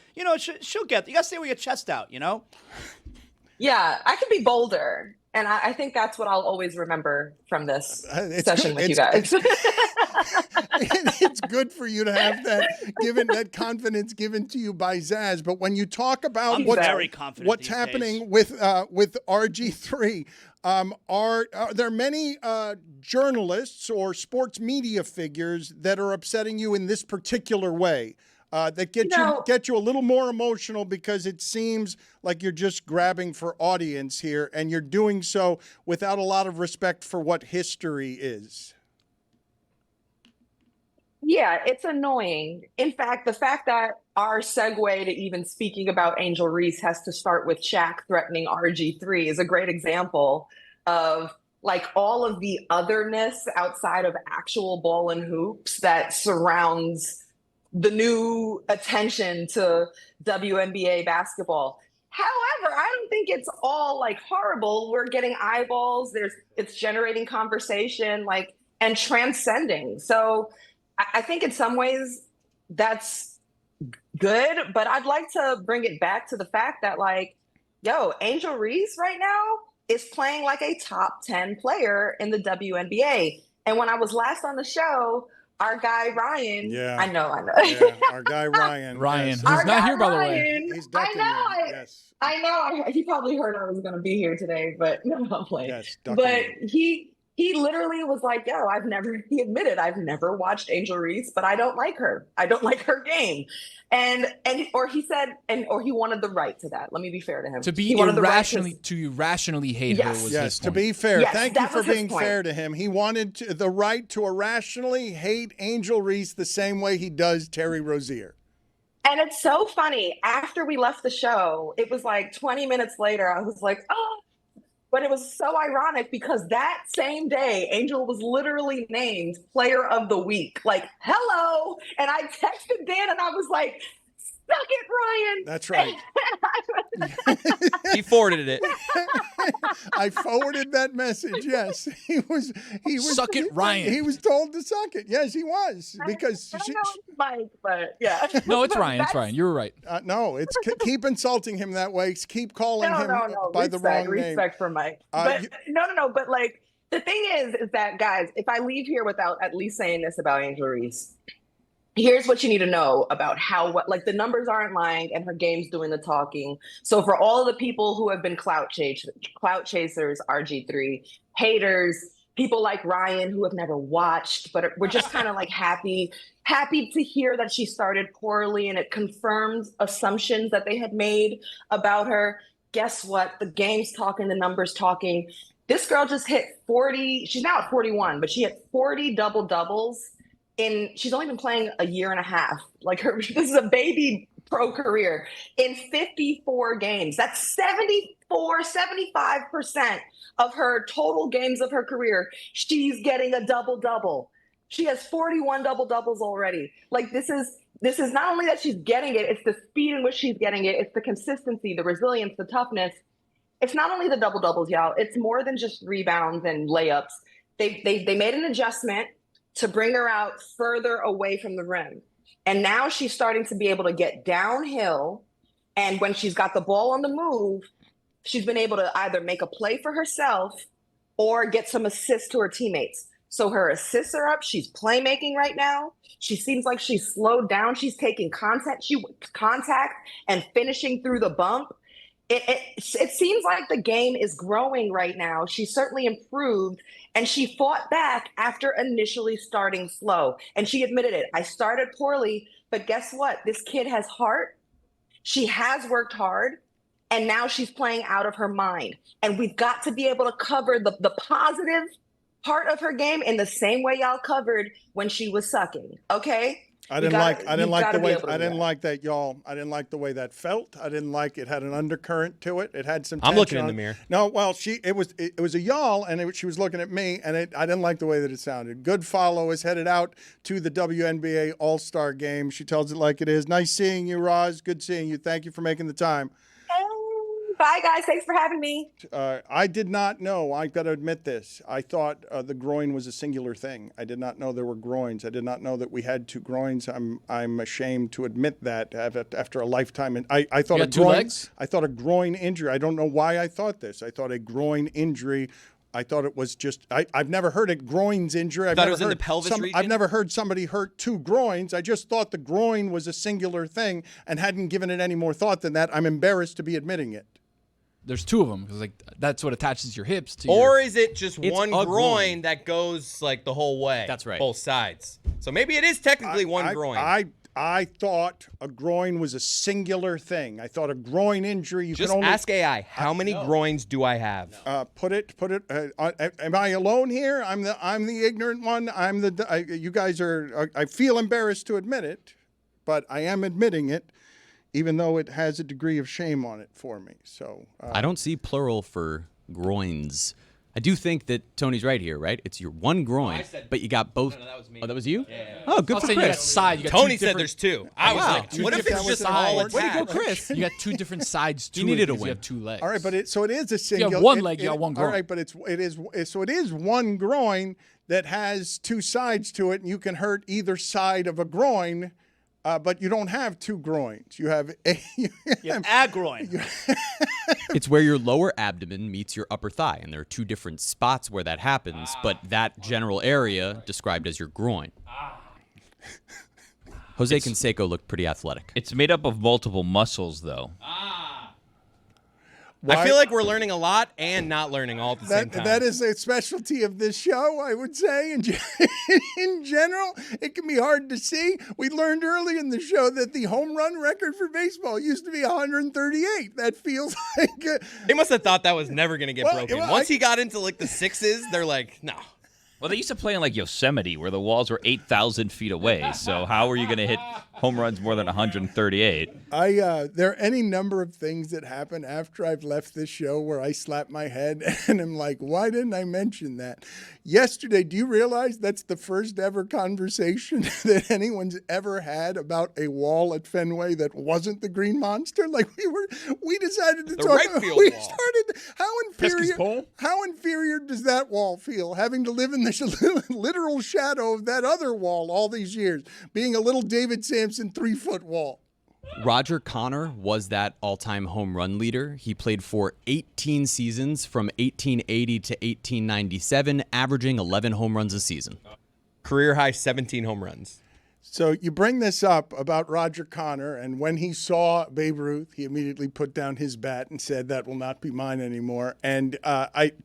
she'll get there. You got to stay with your chest out, Yeah, I can be bolder. And I think that's what I'll always remember from this session with you guys. It's good for you to have that confidence given to you by Zaz. But when you talk about what's happening with RG3, are there many journalists or sports media figures that are upsetting you in this particular way? That get you a little more emotional because it seems like you're just grabbing for audience here, and you're doing so without a lot of respect for what history is. Yeah, it's annoying. In fact, the fact that our segue to even speaking about Angel Reese has to start with Shaq threatening RG3 is a great example of like all of the otherness outside of actual ball and hoops that surrounds the new attention to WNBA basketball. However, I don't think it's all like horrible. We're getting eyeballs. It's generating conversation, like, and transcending. So I think in some ways that's good, but I'd like to bring it back to the fact that like, Angel Reese right now is playing like a top 10 player in the WNBA. And when I was last on the show, our guy Ryan. Yeah, I know. Yeah, our guy Ryan. Who's not here, by the way. He's I know. I know. He probably heard I was going to be here today, but no, I'm playing. Yes, but he He literally was like, yo, he admitted, I've never watched Angel Reese, but I don't like her. I don't like her game. Or he wanted the right to that. Let me be fair to him. To be irrationally hate her was his point. To be fair. Yes, Thank you that for was his being point. fair to him. He wanted the right to irrationally hate Angel Reese the same way he does Terry Rozier. And it's so funny. After we left the show, it was like 20 minutes later, I was like, oh. But it was so ironic because that same day, Angel was literally named Player of the Week. Like, hello. And I texted Dan and I was like, suck it, Ryan. That's right. He forwarded it. I forwarded that message. Yes, he was. Suck it, Ryan. He was told to suck it. Yes, he was because I know it's Mike, but yeah. No, it's Ryan. It's Ryan. You were right. No, it's keep insulting him that way. Keep calling him by the wrong name. Respect for Mike. But no. But like the thing is that guys, if I leave here without at least saying this about Angel Reese. Here's what you need to know about the numbers aren't lying and her game's doing the talking. So for all of the people who have been clout chasers, RG3, haters, people like Ryan who have never watched, but we're just kind of like happy to hear that she started poorly and it confirms assumptions that they had made about her. Guess what? The game's talking, the numbers talking. This girl just hit 40. She's now at 41, but she hit 40 double-doubles. She's only been playing a year and a half. Like this is a baby pro career in 54 games. That's 75% of her total games of her career. She's getting a double-double. She has 41 double-doubles already. Like this is not only that she's getting it, it's the speed in which she's getting it. It's the consistency, the resilience, the toughness. It's not only the double-doubles, y'all. It's more than just rebounds and layups. They made an adjustment to bring her out further away from the rim. And now she's starting to be able to get downhill. And when she's got the ball on the move, she's been able to either make a play for herself or get some assists to her teammates. So her assists are up. She's playmaking right now. She seems like she's slowed down. She's taking contact and finishing through the bump. It seems like the game is growing right now. She's certainly improved, and she fought back after initially starting slow. And she admitted it. I started poorly, but guess what? This kid has heart. She has worked hard, and now she's playing out of her mind. And we've got to be able to cover the positive part of her game in the same way y'all covered when she was sucking. Okay? I didn't like that, y'all. I didn't like the way that felt. I didn't like it had an undercurrent to it. It had some tension. I'm looking in the mirror. No, well, it was a y'all, and she was looking at me, and I didn't like the way that it sounded. Good follow is headed out to the WNBA All-Star Game. She tells it like it is. Nice seeing you, Ros. Good seeing you. Thank you for making the time. Bye, guys. Thanks for having me. I did not know. I got to admit this. I thought the groin was a singular thing. I did not know there were groins. I did not know that we had two groins. I'm ashamed to admit that after a lifetime. And I thought you got two legs? I thought a groin injury. I don't know why I thought this. I thought a groin injury. I thought it was just. I've never heard a groins injury. I thought it was in the pelvis region? I've never heard somebody hurt two groins. I just thought the groin was a singular thing and hadn't given it any more thought than that. I'm embarrassed to be admitting it. There's two of them because that's what attaches your hips to. Or is it just one groin that goes like the whole way? That's right. Both sides. So maybe it is technically one groin. I thought a groin was a singular thing. I thought a groin injury. You just can only ask AI. How many groins do I have? Put it. Am I alone here? I'm the ignorant one. You guys are. I feel embarrassed to admit it, but I am admitting it. Even though it has a degree of shame on it for me. So I don't see plural for groins. I do think that Tony's right here, right? It's your one groin, but you got both. No, that was me. Oh, that was you? Yeah. Oh, good for Chris. Tony said there's two. I was like, what if it's just all attached? Way to go, Chris. You got two different sides to it. You needed a win. You have two legs. All right, but it is a single. You have one leg, you got one groin. All right, but it is one groin that has two sides to it, and you can hurt either side of a groin. But you don't have two groins. You have a groin. It's where your lower abdomen meets your upper thigh, and there are two different spots where that happens, but that general area described as your groin. Jose Canseco looked pretty athletic. It's made up of multiple muscles, though. I feel like we're learning a lot and not learning all at the same time. That is a specialty of this show, I would say. In general, it can be hard to see. We learned early in the show that the home run record for baseball used to be 138. That feels like... They must have thought that was never going to get broken. Once he got into like the sixes, they're like, no. Well, they used to play in like Yosemite where the walls were 8,000 feet away. So how are you going to hit home runs more than 138? There are any number of things that happen after I've left this show where I slap my head and I'm like, why didn't I mention that? Yesterday, do you realize that's the first ever conversation that anyone's ever had about a wall at Fenway that wasn't the Green Monster? Like we decided to The talk right about, field we wall. started, how inferior does that wall feel, having to live in the literal shadow of that other wall all these years, being a little David Sampson 3-foot wall? Roger Connor was that all-time home run leader. He played for 18 seasons from 1880 to 1897, averaging 11 home runs a season. Career high 17 home runs. So you bring this up about Roger Connor, and when he saw Babe Ruth, he immediately put down his bat and said, that will not be mine anymore. And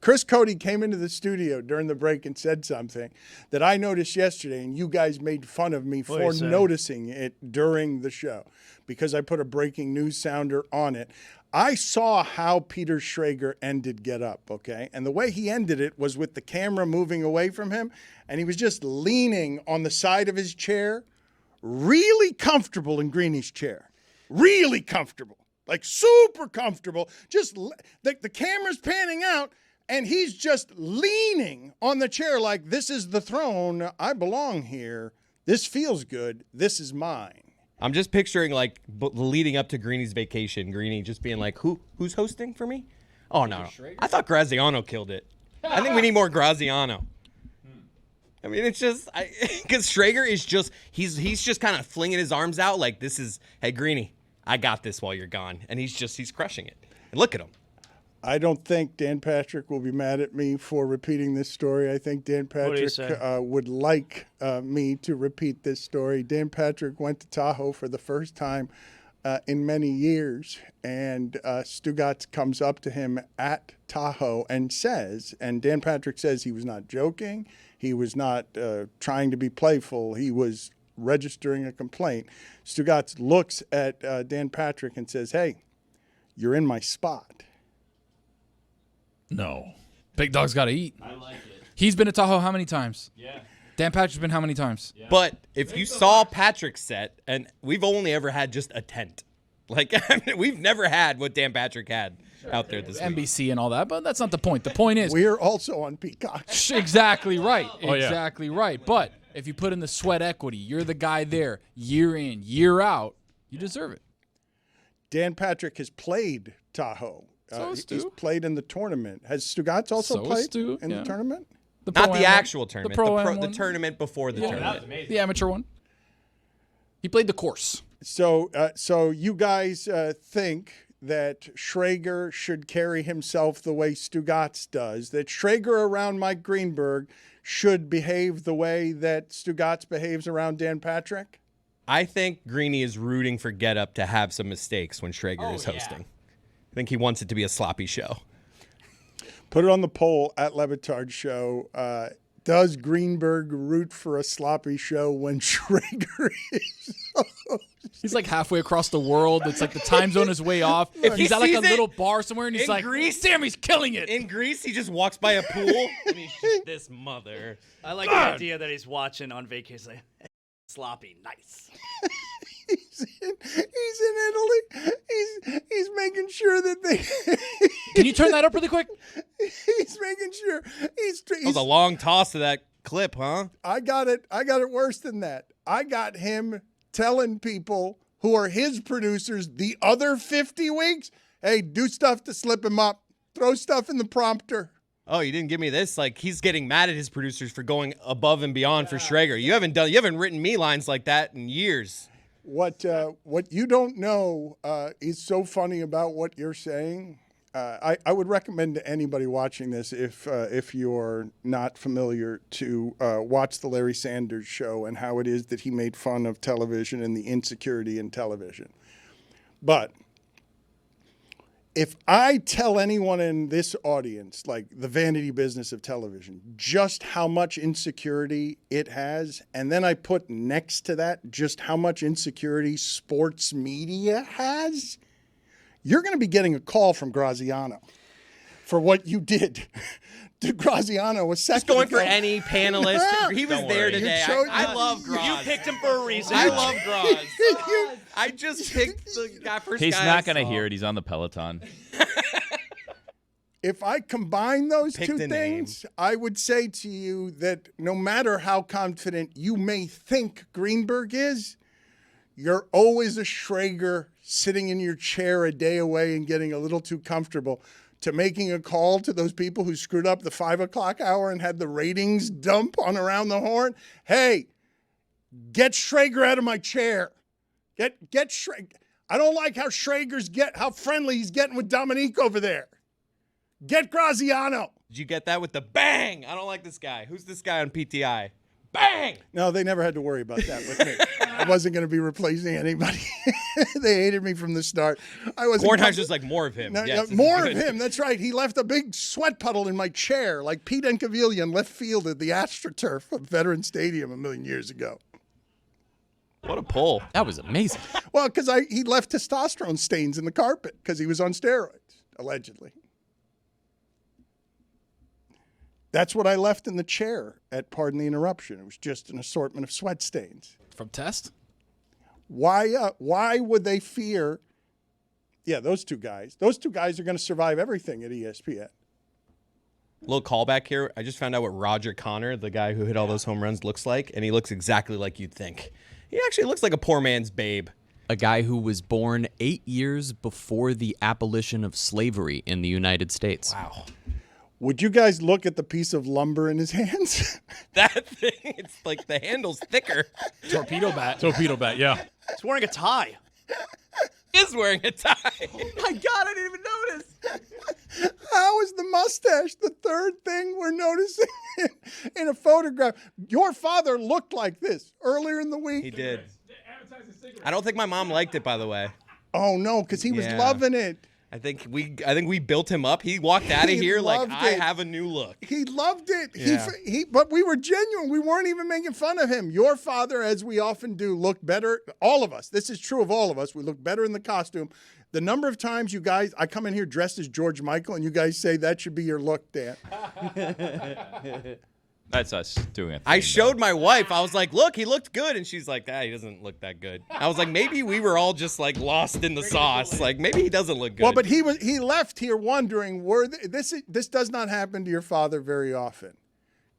Chris Cody came into the studio during the break and said something that I noticed yesterday, and you guys made fun of me for noticing it during the show because I put a breaking news sounder on it. I saw how Peter Schrager ended Get Up, okay? And the way he ended it was with the camera moving away from him, and he was just leaning on the side of his chair, really comfortable in Greeny's chair. Really comfortable. Like super comfortable. Just the camera's panning out, and he's just leaning on the chair like, this is the throne. I belong here. This feels good. This is mine. I'm just picturing like leading up to Greeny's vacation, Greeny just being like, who's hosting for me? Oh, no. I thought Graziano killed it. I think we need more Graziano. I mean, it's just because Schrager is just he's just kind of flinging his arms out like this is, hey, Greeny, I got this while you're gone. And he's crushing it. And look at him. I don't think Dan Patrick will be mad at me for repeating this story. I think Dan Patrick would like me to repeat this story. Dan Patrick went to Tahoe for the first time in many years, and Stugotz comes up to him at Tahoe and says, and Dan Patrick says he was not joking, he was not trying to be playful, he was registering a complaint. Stugotz looks at Dan Patrick and says, hey, you're in my spot. No. Big dog's got to eat. I like it. He's been to Tahoe how many times? Yeah. Dan Patrick's been how many times? Yeah. But if you saw Patrick's set, and we've only ever had just a tent. Like, I mean, we've never had what Dan Patrick had out there this week. NBC and all that, but that's not the point. The point is... We're also on Peacock. Exactly right. Oh, yeah. Exactly right. But if you put in the sweat equity, you're the guy there year in, year out, you deserve it. Dan Patrick has played Tahoe. He's played in the tournament. Has Stugotz also played in the tournament? Not the actual tournament. The tournament before the tournament. The amateur one. He played the course. So you guys think that Schrager should carry himself the way Stugotz does, that Schrager around Mike Greenberg should behave the way that Stugotz behaves around Dan Patrick? I think Greeny is rooting for Get Up to have some mistakes when Schrager is hosting. I think he wants it to be a sloppy show. Put it on the poll at Le Batard Show. Does Greenberg root for a sloppy show when Schrager is? He's like halfway across the world. It's like the time zone is way off. If he's at like a little bar somewhere and he's like, Greece, damn, he's killing it. In Greece, he just walks by a pool and he's just this mother. I like the idea that he's watching on vacation. Like, sloppy, nice. He's in Italy. He's making sure that they. Can you turn that up really quick? He's making sure That was a long toss to that clip, huh? I got it worse than that. I got him telling people who are his producers the other 50 weeks, hey, do stuff to slip him up. Throw stuff in the prompter. Oh, you didn't give me this? Like, he's getting mad at his producers for going above and beyond for Schrager. You haven't written me lines like that in years. What you don't know is so funny about what you're saying. I would recommend to anybody watching this, if you're not familiar, to watch the Larry Sanders Show and how it is that he made fun of television and the insecurity in television. But If I tell anyone in this audience, like the vanity business of television, just how much insecurity it has, and then I put next to that just how much insecurity sports media has, you're going to be getting a call from Graziano for what you did. Graziano was second. Just going for any panelist. He was there today. I love Graz. You picked him for a reason. I love Graz. I just picked the guy first. He's guy not I going to saw. hear it. He's on the Peloton. If I combine those Pick two the things, I would say to you that no matter how confident you may think Greenberg is, you're always a Schrager sitting in your chair a day away and getting a little too comfortable to making a call to those people who screwed up the 5 o'clock hour and had the ratings dump on Around the Horn. Hey, get Schrager out of my chair. Get Schrager. I don't like how how friendly he's getting with Domonique over there. Get Graziano. Did you get that with the bang? I don't like this guy. Who's this guy on PTI? Bang! No, they never had to worry about that with me. I wasn't going to be replacing anybody. They hated me from the start. Kornheiser's like more of him. No, Yes, more this is of good. him. That's right. He left a big sweat puddle in my chair, like Pete Encavilla in left field at the AstroTurf of Veterans Stadium a million years ago. What a pull. That was amazing. Well, because he left testosterone stains in the carpet because he was on steroids, allegedly. That's what I left in the chair at Pardon the Interruption. It was just an assortment of sweat stains. From Test? Why would they fear? Yeah, those two guys. Those two guys are going to survive everything at ESPN. Little callback here. I just found out what Roger Connor, the guy who hit all those home runs, looks like, and he looks exactly like you'd think. He actually looks like a poor man's Babe. A guy who was born 8 years before the abolition of slavery in the United States. Wow. Would you guys look at the piece of lumber in his hands? That thing, it's like the handle's thicker. Torpedo bat. Torpedo bat, yeah. He's wearing a tie. He is wearing a tie. Oh my God, I didn't even notice. How is the mustache the third thing we're noticing in a photograph? Your father looked like this earlier in the week. He did. I don't think my mom liked it, by the way. Oh, no, because he was loving it. I think we built him up. He walked out of here like, loved I it. have a new look. He loved it. Yeah. But we were genuine. We weren't even making fun of him. Your father, as we often do, looked better. All of us. This is true of all of us. We look better in the costume. The number of times you guys, I come in here dressed as George Michael, and you guys say that should be your look, Dan. That's us doing it. I showed my wife. I was like, look, he looked good. And she's like, he doesn't look that good. I was like, maybe we were all just like lost in the sauce. Like maybe he doesn't look good. Well, but he left here wondering, this does not happen to your father very often.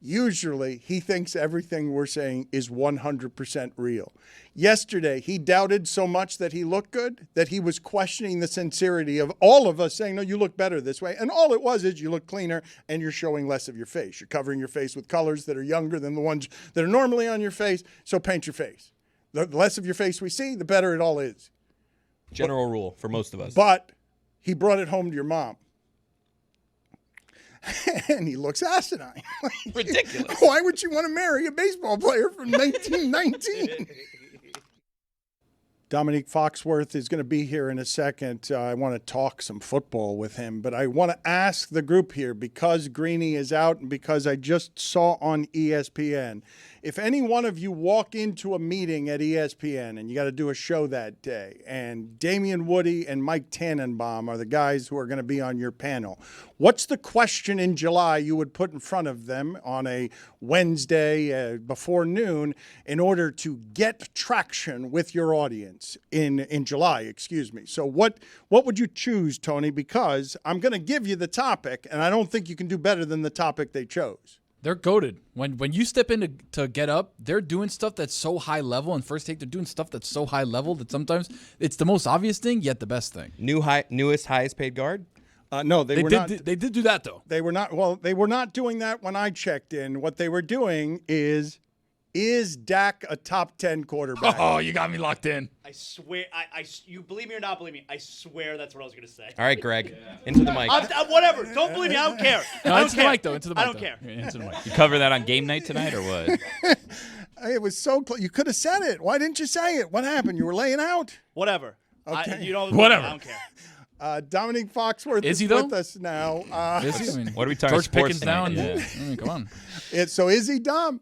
Usually, he thinks everything we're saying is 100% real. Yesterday, he doubted so much that he looked good that he was questioning the sincerity of all of us saying, no, you look better this way. And all it was is you look cleaner and you're showing less of your face. You're covering your face with colors that are younger than the ones that are normally on your face, so paint your face. The less of your face we see, the better it all is. General rule for most of us. But he brought it home to your mom. And he looks asinine. Ridiculous. Why would you want to marry a baseball player from 1919? Domonique Foxworth is going to be here in a second. I want to talk some football with him, but I want to ask the group here, because Greeny is out and because I just saw on ESPN, if any one of you walk into a meeting at ESPN and you got to do a show that day, and Damian Woody and Mike Tannenbaum are the guys who are going to be on your panel, what's the question in July you would put in front of them on a Wednesday before noon in order to get traction with your audience in July, excuse me. So what would you choose, Tony? Because I'm going to give you the topic, and I don't think you can do better than the topic they chose. They're goated. When you step in to get up, they're doing stuff that's so high level. And First Take, they're doing stuff that's so high level that sometimes it's the most obvious thing, yet the best thing. Newest, highest paid guard? No, they were not. They did do that, though. They were not. Well, they were not doing that when I checked in. What they were doing is Dak a top 10 quarterback? Oh, you got me locked in. I swear, you believe me or not believe me, I swear that's what I was going to say. All right, Greg, into the mic. Whatever. Don't believe me. I don't care. No, I don't into care. the mic, though. Into the mic. I don't care. Into the mic. You cover that on game night tonight or what? It was so close. You could have said it. Why didn't you say it? What happened? You were laying out? Whatever. Okay. You don't. Whatever. I don't care. Domonique Foxworth is with us now. Is he? I mean, what are we talking George sports Pickens now? tonight? I mean, come on. So is he, Dom?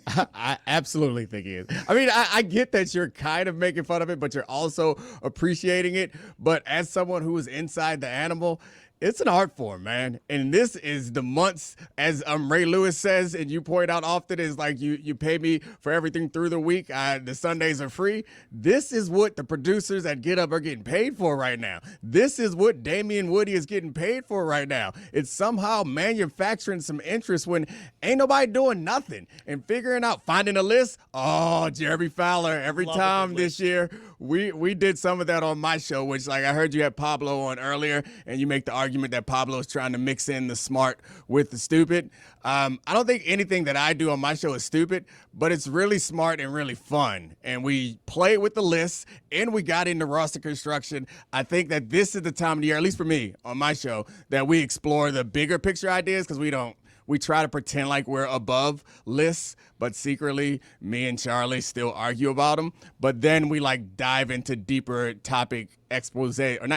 I absolutely think he is. I mean, I get that you're kind of making fun of it, but you're also appreciating it. But as someone who is inside the animal, it's an art form, man. And this is the months, as Ray Lewis says, and you point out often, is like you pay me for everything through the week. The Sundays are free. This is what the producers at Get Up are getting paid for right now. This is what Damian Woody is getting paid for right now. It's somehow manufacturing some interest when ain't nobody doing nothing and figuring out, finding a list. Oh, Jeremy Fowler, every time this year. We did some of that on my show, which, like, I heard you had Pablo on earlier, and you make the argument that Pablo is trying to mix in the smart with the stupid. I don't think anything that I do on my show is stupid, but it's really smart and really fun. And we play with the lists, and we got into roster construction. I think that this is the time of the year, at least for me on my show, that we explore the bigger picture ideas, because we try to pretend like we're above lists, but secretly, me and Charlie still argue about them. But then we dive into deeper topic explorations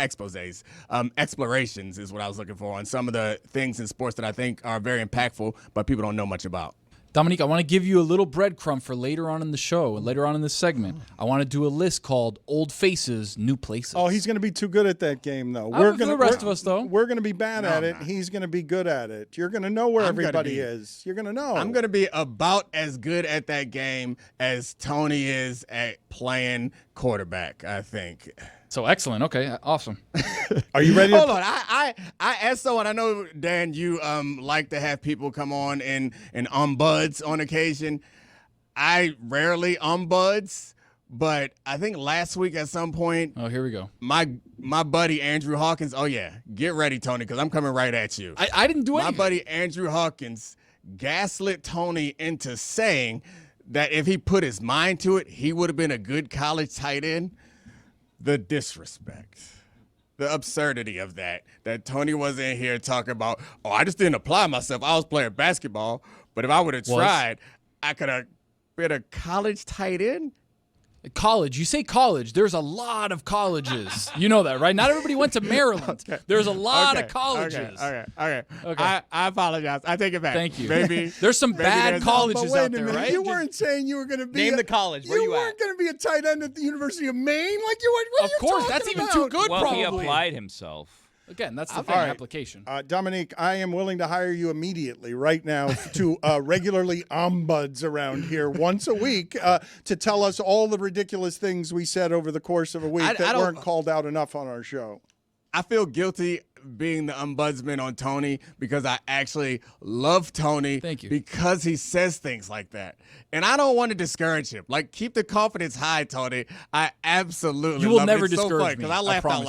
is what I was looking for on some of the things in sports that I think are very impactful, but people don't know much about. Domonique, I want to give you a little breadcrumb for later on in the show and later on in this segment. I want to do a list called Old Faces, New Places. Oh, he's going to be too good at that game, though. The rest of us, though. We're going to be bad at it. He's going to be good at it. You're going to know where everybody is. You're going to know. I'm going to be about as good at that game as Tony is at playing quarterback, I think. So excellent. Okay, awesome. Are you ready? Hold on. I asked someone. I know, Dan, you like to have people come on and ombuds on occasion. I rarely ombuds, but I think last week at some point. Oh, here we go. My buddy Andrew Hawkins. Oh yeah, get ready, Tony, because I'm coming right at you. I didn't do anything. My buddy Andrew Hawkins gaslit Tony into saying that if he put his mind to it, he would have been a good college tight end. The disrespect, the absurdity of that Tony wasn't here talking about, oh, I just didn't apply myself. I was playing basketball, but if I would have tried, I could have been a college tight end. College. You say college. There's a lot of colleges. You know that, right? Not everybody went to Maryland. Okay. There's a lot of colleges. Okay. I apologize. I take it back. Thank you. Maybe there's some bad colleges out there, right? You weren't saying you were going to be name the college. Where you weren't going to be a tight end at the University of Maine, like you were. Of course, that's even too good. Well, probably. he applied himself. Again, that's the thing, application. Domonique, I am willing to hire you immediately right now to regularly ombuds around here once a week to tell us all the ridiculous things we said over the course of a week that weren't called out enough on our show. I feel guilty being the ombudsman on Tony because I actually love Tony. Thank you. Because he says things like that. And I don't want to discourage him. Like, keep the confidence high, Tony. I absolutely You will love never it. It's discourage so funny me. because I laughed out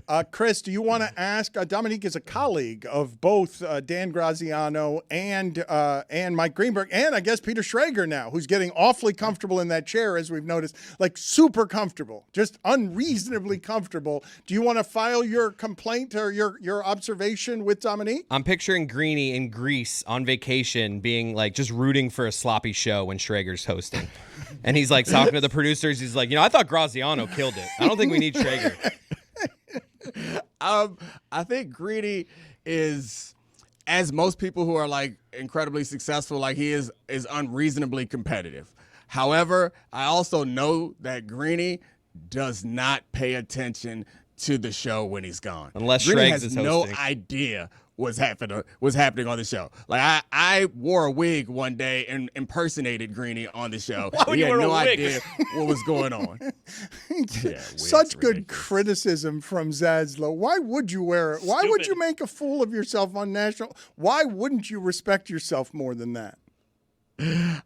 loud. Chris, do you want to ask? Domonique is a colleague of both Dan Graziano and Mike Greenberg, and I guess Peter Schrager now, who's getting awfully comfortable in that chair, as we've noticed, like super comfortable, just unreasonably comfortable. Do you want to file your complaint or your observation with Domonique? I'm picturing Greeny in Greece on vacation being like just rooting for a sloppy show when Schrager's hosting. And he's like talking to the producers. He's like, I thought Graziano killed it. I don't think we need Schrager. I think Greeny is, as most people who are like incredibly successful, like he is unreasonably competitive. However, I also know that Greeny does not pay attention to the show when he's gone. Unless Greeny Schrags has is no hosting. idea what's happening on the show. Like I wore a wig one day and impersonated Greeny on the show. Why would He you had wear no a wig? idea what was going on. Such good criticism from Zaslow. Why would you wear it? Why would you make a fool of yourself on national? Why wouldn't you respect yourself more than that?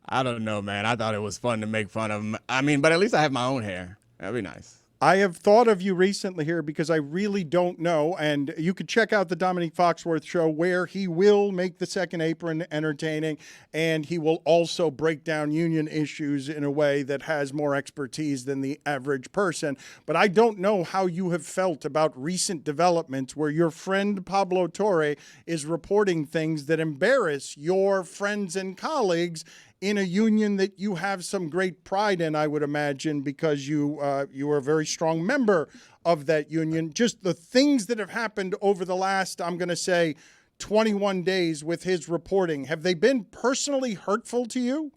I don't know, man. I thought it was fun to make fun of him. I mean, but at least I have my own hair. That'd be nice. I have thought of you recently here because I really don't know, and you could check out the Domonique Foxworth show where he will make the second apron entertaining, and he will also break down union issues in a way that has more expertise than the average person. But I don't know how you have felt about recent developments where your friend Pablo Torre is reporting things that embarrass your friends and colleagues in a union that you have some great pride in, I would imagine, because you are a very strong member of that union. Just the things that have happened over the last, I'm going to say, 21 days with his reporting, have they been personally hurtful to you?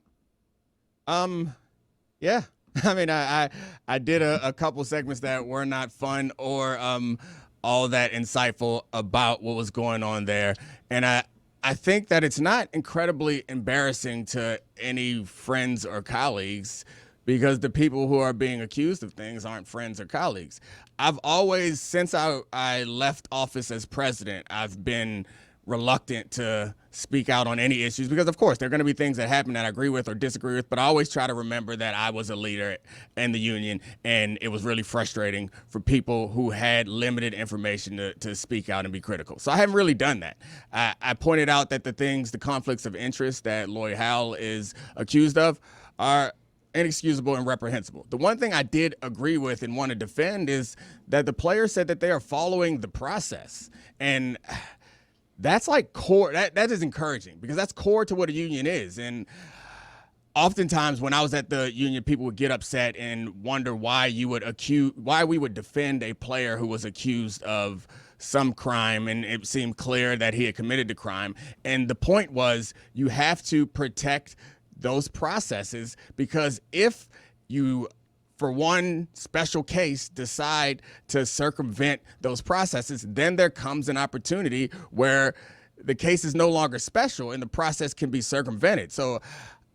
Yeah. I mean, I did a couple segments that were not fun or all that insightful about what was going on there. And I think that it's not incredibly embarrassing to any friends or colleagues because the people who are being accused of things aren't friends or colleagues. I've always, since I left office as president, I've been reluctant to speak out on any issues because, of course, there are going to be things that happen that I agree with or disagree with, but I always try to remember that I was a leader in the union, and it was really frustrating for people who had limited information to speak out and be critical. So I haven't really done that. I pointed out that the conflicts of interest that Lloyd Howell is accused of are inexcusable and reprehensible. The one thing I did agree with and want to defend is that the player said that they are following the process, and that's like core. That is encouraging because that's core to what a union is. And oftentimes when I was at the union, people would get upset and wonder why we would defend a player who was accused of some crime, and it seemed clear that he had committed the crime. And the point was, you have to protect those processes because if you, for one special case, decide to circumvent those processes, then there comes an opportunity where the case is no longer special and the process can be circumvented. So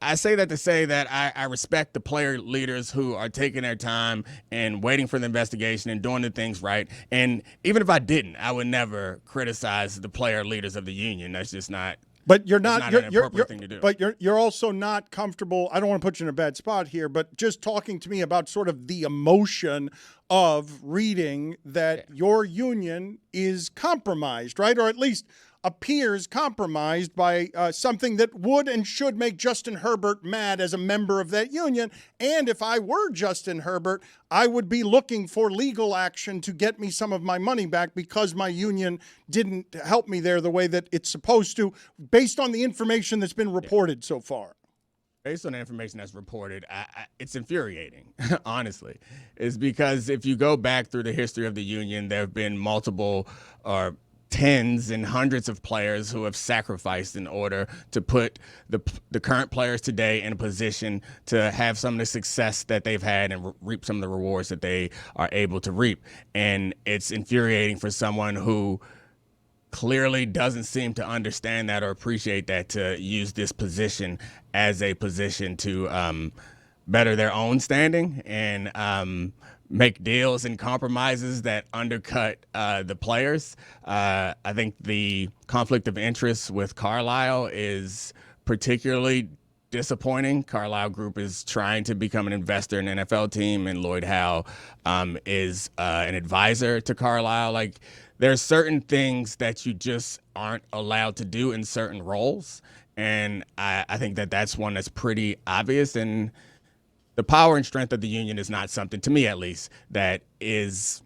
I say that to say that I respect the player leaders who are taking their time and waiting for the investigation and doing the things right. And even if I didn't, I would never criticize the player leaders of the union. That's just not. But you're not an appropriate thing to do. But you're also not comfortable. I don't want to put you in a bad spot here, but just talking to me about sort of the emotion of reading that your union is compromised, right? Or at least appears compromised by something that would and should make Justin Herbert mad as a member of that union. And if I were Justin Herbert, I would be looking for legal action to get me some of my money back because my union didn't help me there the way that it's supposed to, based on the information that's been reported so far. Based on the information that's reported, it's infuriating, honestly. It's because if you go back through the history of the union, there have been multiple tens and hundreds of players who have sacrificed in order to put the current players today in a position to have some of the success that they've had and reap some of the rewards that they are able to reap. And it's infuriating for someone who clearly doesn't seem to understand that or appreciate that to use this position as a position to better their own standing and make deals and compromises that undercut the players. I think the conflict of interest with Carlisle is particularly disappointing. Carlisle Group is trying to become an investor in an NFL team, and Lloyd Howell is an advisor to Carlisle. Like, there's certain things that you just aren't allowed to do in certain roles, and I think that that's one that's pretty obvious. And the power and strength of the union is not something, to me at least, that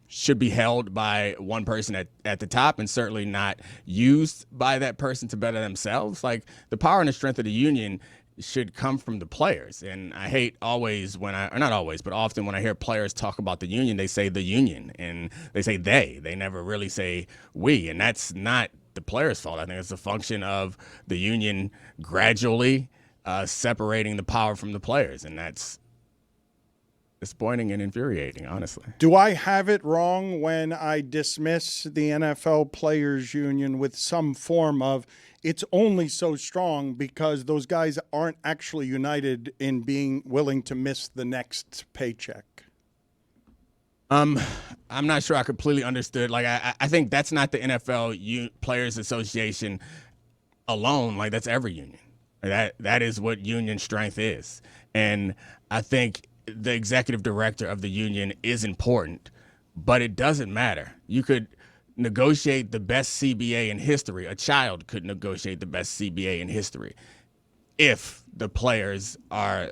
should be held by one person at the top and certainly not used by that person to better themselves. Like, the power and the strength of the union should come from the players. And I hate always not always, but often when I hear players talk about the union, they say the union and they say they never really say we. And that's not the players' fault. I think it's a function of the union gradually separating the power from the players. And that's disappointing and infuriating, honestly. Do I have it wrong when I dismiss the NFL Players Union with some form of it's only so strong because those guys aren't actually united in being willing to miss the next paycheck? I'm not sure I completely understood. Like, I think that's not the NFL Players Association alone. Like, that's every union. That is what union strength is. And I think the executive director of the union is important, but it doesn't matter. You could negotiate the best CBA in history. A child could negotiate the best CBA in history if the players are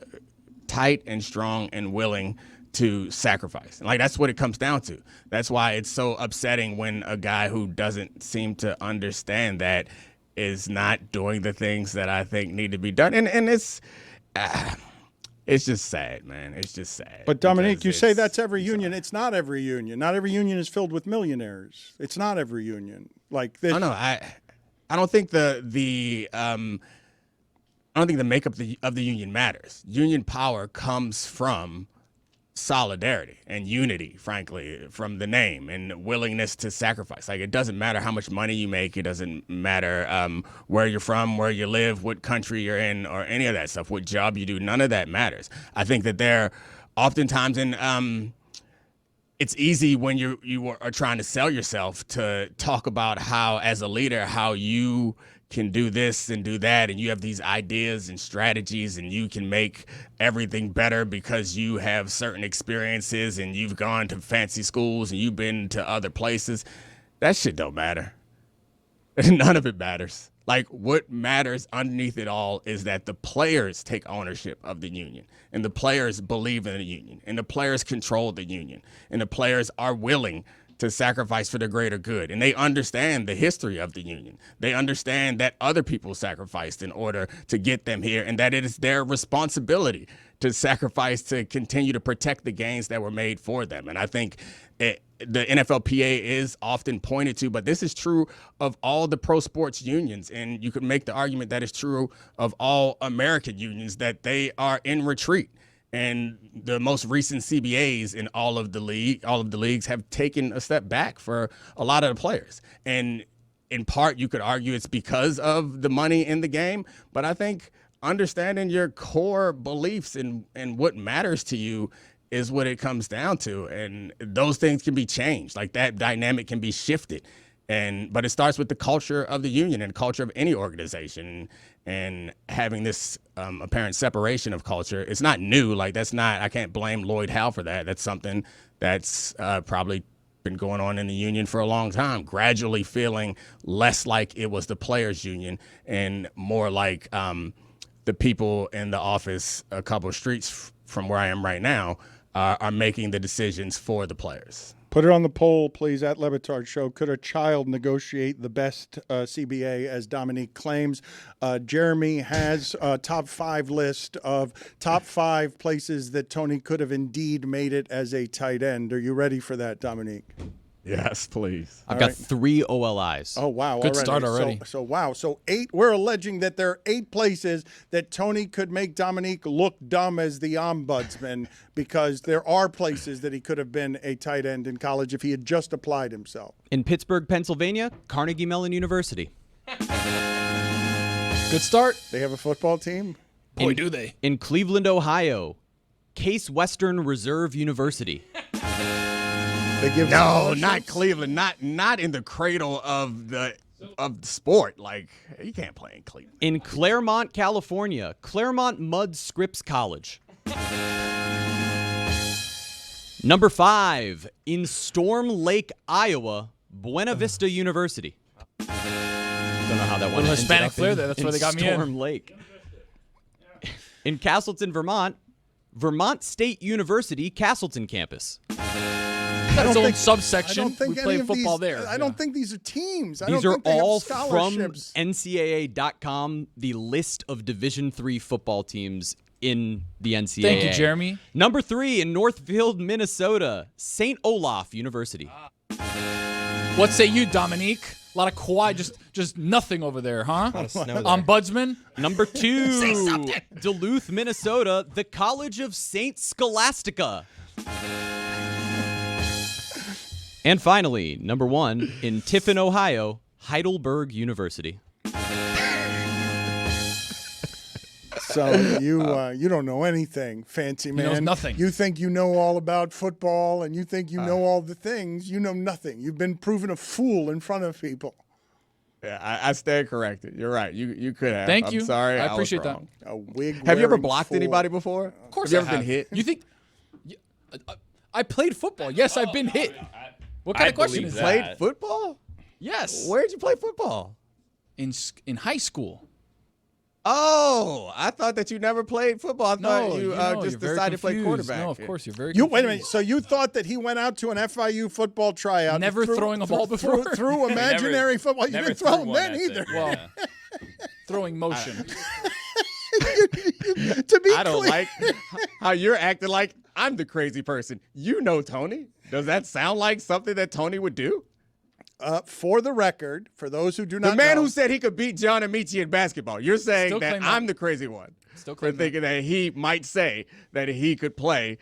tight and strong and willing to sacrifice. Like, that's what it comes down to. That's why it's so upsetting when a guy who doesn't seem to understand that is not doing the things that I think need to be done. And it's just sad, man. It's just sad. But Domonique, you say that's every union. It's not every union. Not every union is filled with millionaires. It's not every union. Like this. I know. I don't think the makeup of the union matters. Union power comes from solidarity and unity, frankly, from the name and willingness to sacrifice. Like, it doesn't matter how much money you make. It doesn't matter where you're from, where you live, what country you're in, or any of that stuff, what job you do. None of that matters. I think that they're oftentimes it's easy when you are trying to sell yourself to talk about how, as a leader, how you can do this and do that, and you have these ideas and strategies, and you can make everything better because you have certain experiences and you've gone to fancy schools and you've been to other places. That shit don't matter. None of it matters. Like, what matters underneath it all is that the players take ownership of the union, and the players believe in the union, and the players control the union, and the players are willing to sacrifice for the greater good. And they understand the history of the union. They understand that other people sacrificed in order to get them here, and that it is their responsibility to sacrifice to continue to protect the gains that were made for them. And I think the NFLPA is often pointed to, but this is true of all the pro sports unions. And you could make the argument that it's true of all American unions, that they are in retreat. And the most recent CBAs in all of the leagues have taken a step back for a lot of the players. And in part, you could argue it's because of the money in the game. But I think understanding your core beliefs and what matters to you is what it comes down to. And those things can be changed. Like, that dynamic can be shifted. But it starts with the culture of the union and culture of any organization. And having this apparent separation of culture, it's not new. Like, I can't blame Lloyd Howe for that. That's something that's probably been going on in the union for a long time, gradually feeling less like it was the players' union and more like the people in the office a couple of streets from where I am right now are making the decisions for the players. Put it on the poll, please, at Le Batard Show. Could a child negotiate the best CBA, as Domonique claims? Jeremy has a top 5 list of top 5 places that Tony could have indeed made it as a tight end. Are you ready for that, Domonique? Yes, please. I've got 3 OLIs. Oh, wow. Good start already. So, wow. So 8, we're alleging that there are 8 places that Tony could make Domonique look dumb as the ombudsman, because there are places that he could have been a tight end in college if he had just applied himself. In Pittsburgh, Pennsylvania, Carnegie Mellon University. Good start. They have a football team? Boy, do they. In Cleveland, Ohio, Case Western Reserve University. They give no, not Cleveland. Not in the cradle of the sport. Like, you can't play in Cleveland. In Claremont, California, Claremont Mudd Scripps College. Number 5, in Storm Lake, Iowa, Buena Vista University. Don't know how that one. Hispanic flair there. That's where they got me in. Storm Lake. In Castleton, Vermont, Vermont State University, Castleton campus. Its own subsection. I don't think we play any of football these, there. I don't think these are teams. These are all from scholarships. NCAA.com, the list of Division III football teams in the NCAA. Thank you, Jeremy. Number 3, in Northfield, Minnesota, St. Olaf University. What say you, Domonique? A lot of quiet, just nothing over there, huh? A lot of snow there. Ombudsman. Number 2, Say something. Duluth, Minnesota, the College of St. Scholastica. And finally, number 1, in Tiffin, Ohio, Heidelberg University. So you don't know anything, fancy man. He knows nothing. You think you know all about football, and you think you know all the things. You know nothing. You've been proven a fool in front of people. Yeah, I stand corrected. You're right. You could have. Thank I'm you. sorry. I was appreciate that. wrong. A wig. Have you ever wearing blocked fool. anybody before? Of course, have you I ever been hit? You think? I played football. Yes, I've been hit. What kind of question is that? Played football? Yes. Where'd you play football? In high school. Oh, I thought that you never played football. I thought you you're just very decided to play confused. quarterback. No, of course, you're very You confused. wait a minute. So you thought that he went out to an FIU football tryout, Never throwing a ball before? through imaginary football. You Never didn't throw threw him one, then that's either. it. Well, Yeah. throwing motion. To be I don't clear. like how you're acting like I'm the crazy person. You know Tony. Does that sound like something that Tony would do? For the record, for those who do not The man know, who said he could beat John Amici in basketball. You're saying Still that claim that. I'm the crazy one. Still for claim that. thinking that he might say that he could play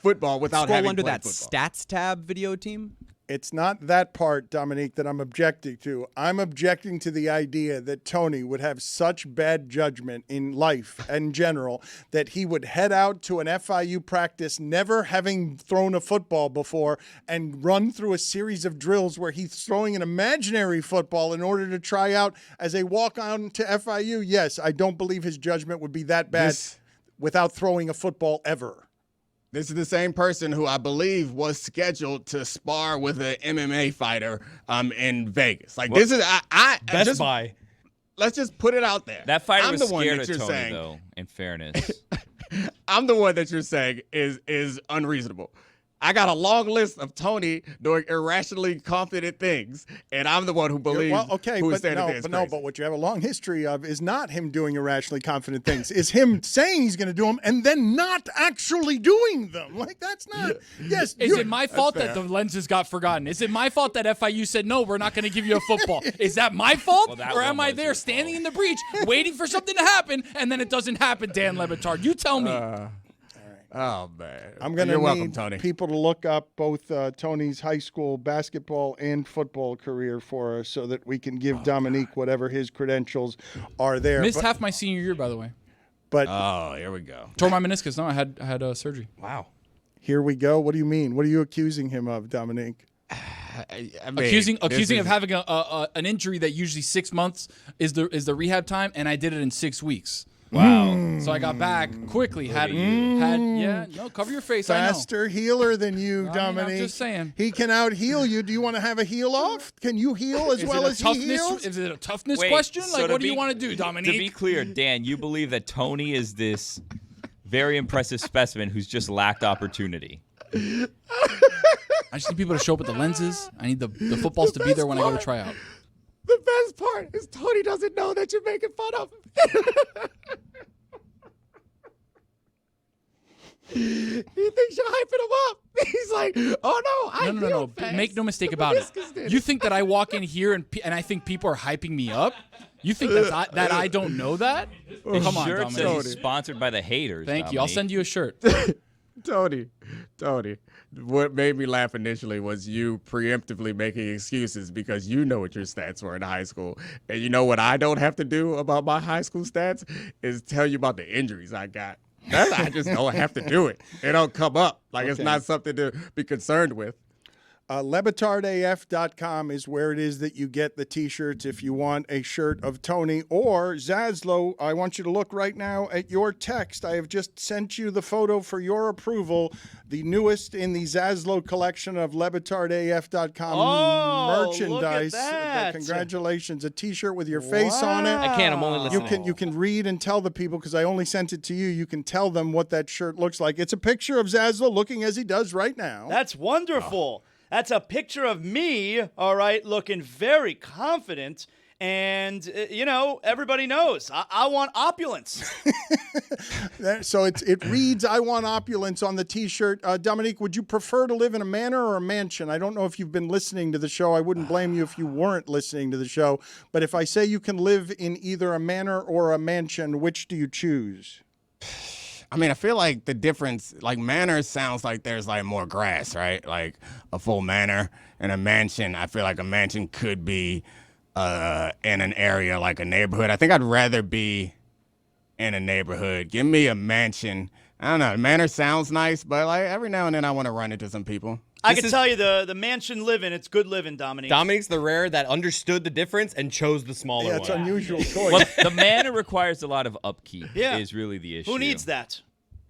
football without Scroll having under played that football. stats tab video team. it's not that part, Domonique, that I'm objecting to. I'm objecting to the idea that Tony would have such bad judgment in life in general that he would head out to an FIU practice, never having thrown a football before, and run through a series of drills where he's throwing an imaginary football in order to try out as a walk-on to FIU. Yes, I don't believe his judgment would be that bad without throwing a football ever. This is the same person who I believe was scheduled to spar with an MMA fighter in Vegas. Like, this is Best Buy. Let's just put it out there. That fighter I'm was the one scared that of you're Tony, saying, though, in fairness. I'm the one that you're saying is unreasonable. I got a long list of Tony doing irrationally confident things, and I'm the one who believes who is saying that it's crazy. But what you have a long history of is not him doing irrationally confident things. Is him saying he's going to do them and then not actually doing them. Like, that's not. Yes. Is it my fault that the lenses got forgotten? Is it my fault that FIU said, no, we're not going to give you a football? Is that my fault? Or am I there standing in the breach waiting for something to happen and then it doesn't happen, Dan Le Batard? You tell me. Oh, man. I'm going to You're welcome, need Tony. people to look up both Tony's high school basketball and football career for us so that we can give Domonique whatever his credentials are there. Missed half my senior year, by the way. But here we go. Tore my meniscus. No, I had surgery. Wow. Here we go. What do you mean? What are you accusing him of, Domonique? Accusing of having an injury that usually 6 months is the rehab time, and I did it in 6 weeks. Wow. So I got back quickly. Cover your face. Faster healer than you, Domonique. I'm just saying. He can out-heal you. Do you want to have a heal off? Can you heal as well as he heals? Is it a toughness Wait, question? so Like, to what do you be- want to do, Domonique? To be clear, Dan, you believe that Tony is this very impressive specimen who's just lacked opportunity. I just need people to show up with the lenses. I need the footballs to be there when I go to try out. The best part is Tony doesn't know that you're making fun of him. He thinks you're hyping him up. He's like, oh, no, No. Make no mistake about it. You think that I walk in here and I think people are hyping me up? You think that I don't know that? His Come on, shirt says Dominique. he's sponsored by the haters. Thank you. I'll Dominique. send you a shirt. Tony. What made me laugh initially was you preemptively making excuses because you know what your stats were in high school. And you know what I don't have to do about my high school stats is tell you about the injuries I got. I just don't have to do it. It don't come up. Like, it's not something to be concerned with. LeBatardAF.com is where it is that you get the T-shirts if you want a shirt of Tony. Or Zaslow, I want you to look right now at your text. I have just sent you the photo for your approval, the newest in the Zaslow collection of LeBatardAF.com merchandise. Look at that. Congratulations. A T-shirt with your face on it. I can't. I'm only listening. You can read and tell the people, because I only sent it to you. You can tell them what that shirt looks like. It's a picture of Zaslow looking as he does right now. That's wonderful. That's a picture of me, all right, looking very confident. And, everybody knows. I want opulence. So it reads, I want opulence on the T-shirt. Domonique, would you prefer to live in a manor or a mansion? I don't know if you've been listening to the show. I wouldn't blame you if you weren't listening to the show. But if I say you can live in either a manor or a mansion, which do you choose? I mean, I feel like the difference, like manor sounds like there's like more grass, right? Like a full manor and a mansion. I feel like a mansion could be in an area like a neighborhood. I think I'd rather be in a neighborhood. Give me a mansion. I don't know. Manor sounds nice, but like every now and then I want to run into some people. I can tell you the mansion living, it's good living, Dominique. Dominique's the rare that understood the difference and chose the smaller one. Yeah, it's unusual choice. Well, the manor requires a lot of upkeep. Yeah. Is really the issue. Who needs that?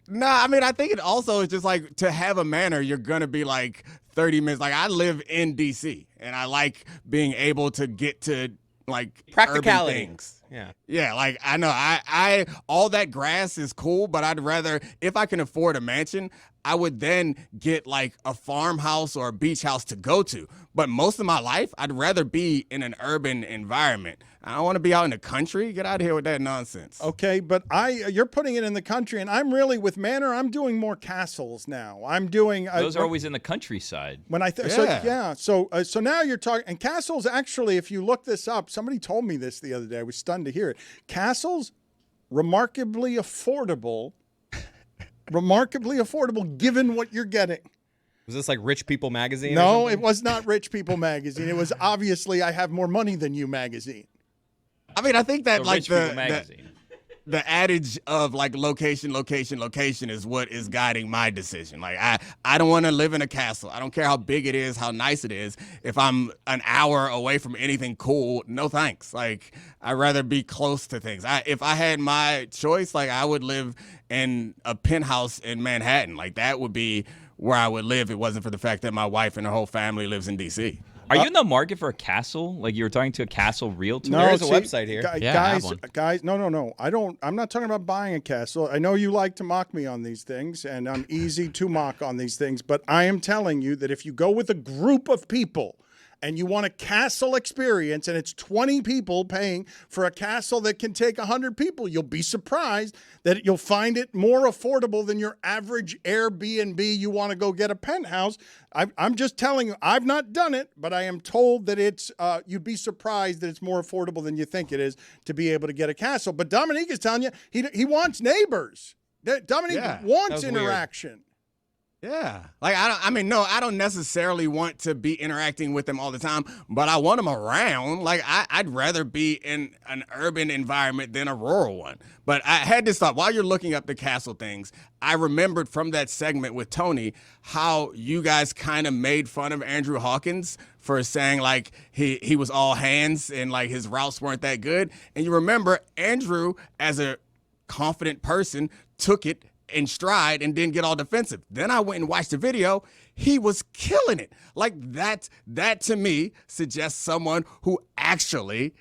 No, I mean, I think it also is just like to have a manor, you're going to be like 30 minutes. Like I live in D.C. and I like being able to get to like Practicality. urban things. Yeah. Yeah, like I know I all that grass is cool, but I'd rather, if I can afford a mansion, I would then get like a farmhouse or a beach house to go to. But most of my life, I'd rather be in an urban environment. I don't want to be out in the country. Get out of here with that nonsense. Okay, but you're putting it in the country, and I'm really with Manor. I'm doing more castles now. I'm doing those are always in the countryside. When so now you're talking, and castles actually, if you look this up, somebody told me this the other day. I was stunned to hear it. Castles, remarkably affordable given what you're getting. Was this like Rich People magazine? No, it was not Rich People magazine. It was obviously I Have More Money Than You magazine. I mean, I think that like magazine. The adage of like location is what is guiding my decision. Like I don't want to live in a castle. I don't care how big it is, how nice it is. If I'm an hour away from anything cool, no thanks. Like I'd rather be close to things. If I had my choice, like I would live in a penthouse in Manhattan. Like that would be where I would live if it wasn't for the fact that my wife and her whole family lives in D.C. Are you in the market for a castle? Like you were talking to a castle realtor? No, there's a website here. Guys, no. I'm not talking about buying a castle. I know you like to mock me on these things, and I'm easy to mock on these things, but I am telling you that if you go with a group of people and you want a castle experience and it's 20 people paying for a castle that can take 100 people, you'll be surprised that you'll find it more affordable than your average Airbnb. You want to go get a penthouse. I'm just telling you, I've not done it, but I am told that it's you'd be surprised that it's more affordable than you think it is to be able to get a castle. But Domonique is telling you he wants neighbors. Domonique wants interaction. Weird. Yeah. Like, I don't necessarily want to be interacting with them all the time, but I want them around. Like, I'd rather be in an urban environment than a rural one. But I had this thought, while you're looking up the castle things, I remembered from that segment with Tony how you guys kind of made fun of Andrew Hawkins for saying, like, he was all hands and, like, his routes weren't that good. And you remember Andrew, as a confident person, took it in stride and didn't get all defensive. Then I went and watched the video. He was killing it. Like that to me suggests someone who actually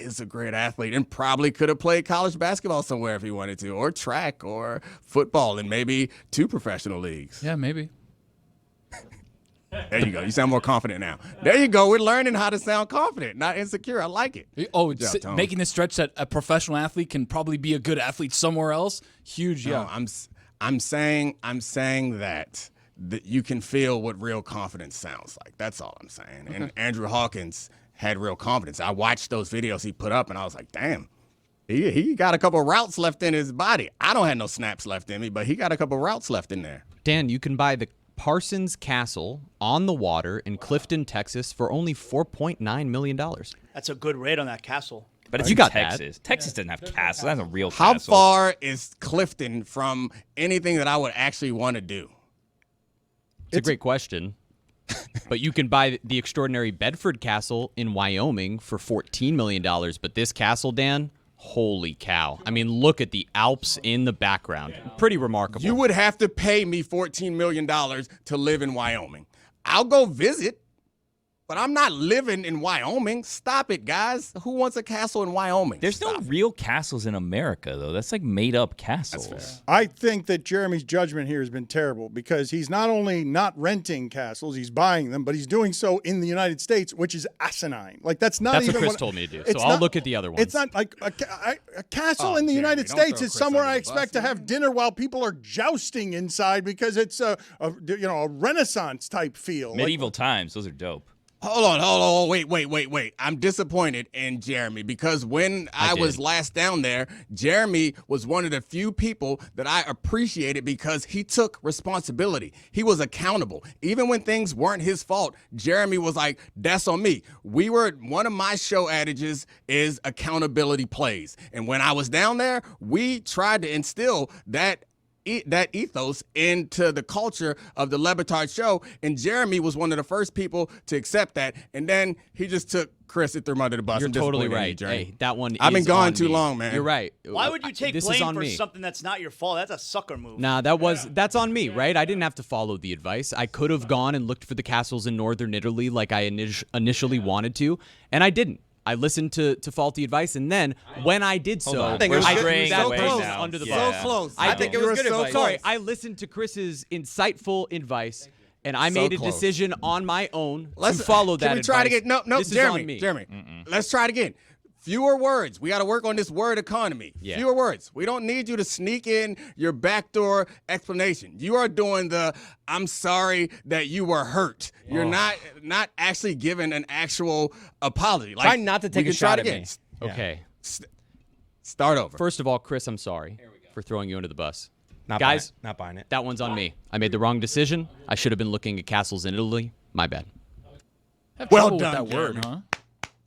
is a great athlete and probably could have played college basketball somewhere if he wanted to, or track or football in maybe 2 professional leagues. Yeah, maybe. There you go. You sound more confident now. There you go. We're learning how to sound confident, not insecure. I like it. Oh, making the stretch that a professional athlete can probably be a good athlete somewhere else. Huge, yeah. No, I'm saying that you can feel what real confidence sounds like. That's all I'm saying. Okay. And Andrew Hawkins had real confidence. I watched those videos he put up, and I was like, damn, he got a couple routes left in his body. I don't have no snaps left in me, but he got a couple routes left in there. Dan, you can buy the Parsons Castle on the water in Clifton, Texas for only $4.9 million. That's a good rate on that castle. But it's You got Texas. that. Texas doesn't have castles. That's a real How castle. far is Clifton from anything that I would actually want to do? It's a great question. But you can buy the extraordinary Bedford Castle in Wyoming for $14 million. But this castle, Dan, holy cow. I mean, look at the Alps in the background. Pretty remarkable. You would have to pay me $14 million to live in Wyoming. I'll go visit, but I'm not living in Wyoming. Stop it, guys. Who wants a castle in Wyoming? There's no real castles in America, though. That's like made-up castles. I think that Jeremy's judgment here has been terrible because he's not only not renting castles, he's buying them, but he's doing so in the United States, which is asinine. Like that's what Chris told me to do. So I'll look at the other ones. It's not like a castle in the United States is somewhere I expect to have dinner while people are jousting inside because it's a Renaissance type feel. Medieval times. Those are dope. Hold on. Wait. I'm disappointed in Jeremy because when I was last down there, Jeremy was one of the few people that I appreciated because he took responsibility. He was accountable. Even when things weren't his fault, Jeremy was like, that's on me. One of my show adages is accountability plays. And when I was down there, we tried to instill that ethos into the culture of the Le Batard Show, and Jeremy was one of the first people to accept that, and then he just took Chris and threw him under the bus. You're totally right. Hey, that one I've been is gone on too me. long, man. You're right. Why would you take This is blame on for me. something that's not your fault? That's a sucker move. Nah, that's on me, right? I didn't have to follow the advice. I could have gone and looked for the castles in northern Italy like I initially wanted to, and I didn't. I listened to faulty advice, and then when I did so, I think it was I straying threw that away person now. under the Yeah. bus. So close. I think it was good advice. Sorry, I listened to Chris's insightful advice, and I made a close. decision on my own to follow that Can we try advice. to get no, This is on Jeremy, me. Jeremy. Let's try it again. Fewer words. We got to work on this word economy. Yeah. Fewer words. We don't need you to sneak in your backdoor explanation. You are doing the "I'm sorry that you were hurt." You're not actually giving an actual apology. Try not to take we a can try shot it at again. me. Okay. Start over. First of all, Chris, I'm sorry for throwing you under the bus. Not Guys, not buying it. that one's on me. I made the wrong decision. I should have been looking at castles in Italy. My bad. Have Well trouble with done, that word, Jeremy. huh?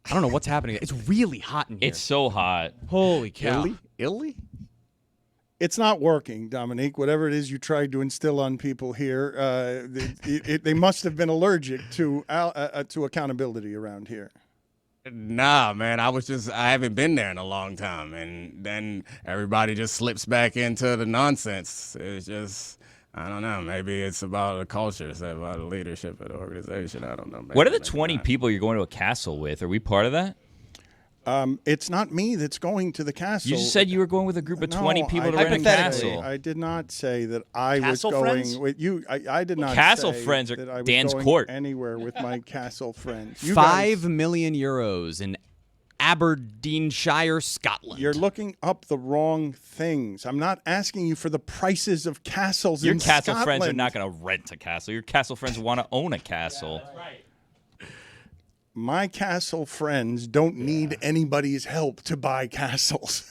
I don't know what's happening. It's really hot in here. It's so hot. Holy cow. Italy? It's not working, Domonique. Whatever it is you tried to instill on people here, they must have been allergic to accountability around here. Nah, man. I haven't been there in a long time, and then everybody just slips back into the nonsense. It's just, I don't know. Maybe it's about the culture. It's about the leadership of the organization. I don't know. What are the 20 people you're going to a castle with? Are we part of that? It's not me that's going to the castle. You just said you were going with a group of 20 people to rent a hypothetically, castle. I did not say that I Castle was going friends? with you. I did not Castle say friends are that I was Dan's going court. anywhere with my castle friends. You 5 guys, million euros in Aberdeenshire, Scotland. you're looking up the wrong things. I'm not asking you for the prices of castles Your in castle Scotland. friends are not going to rent a castle. Your castle friends want to own a castle. My castle friends don't need anybody's help to buy castles.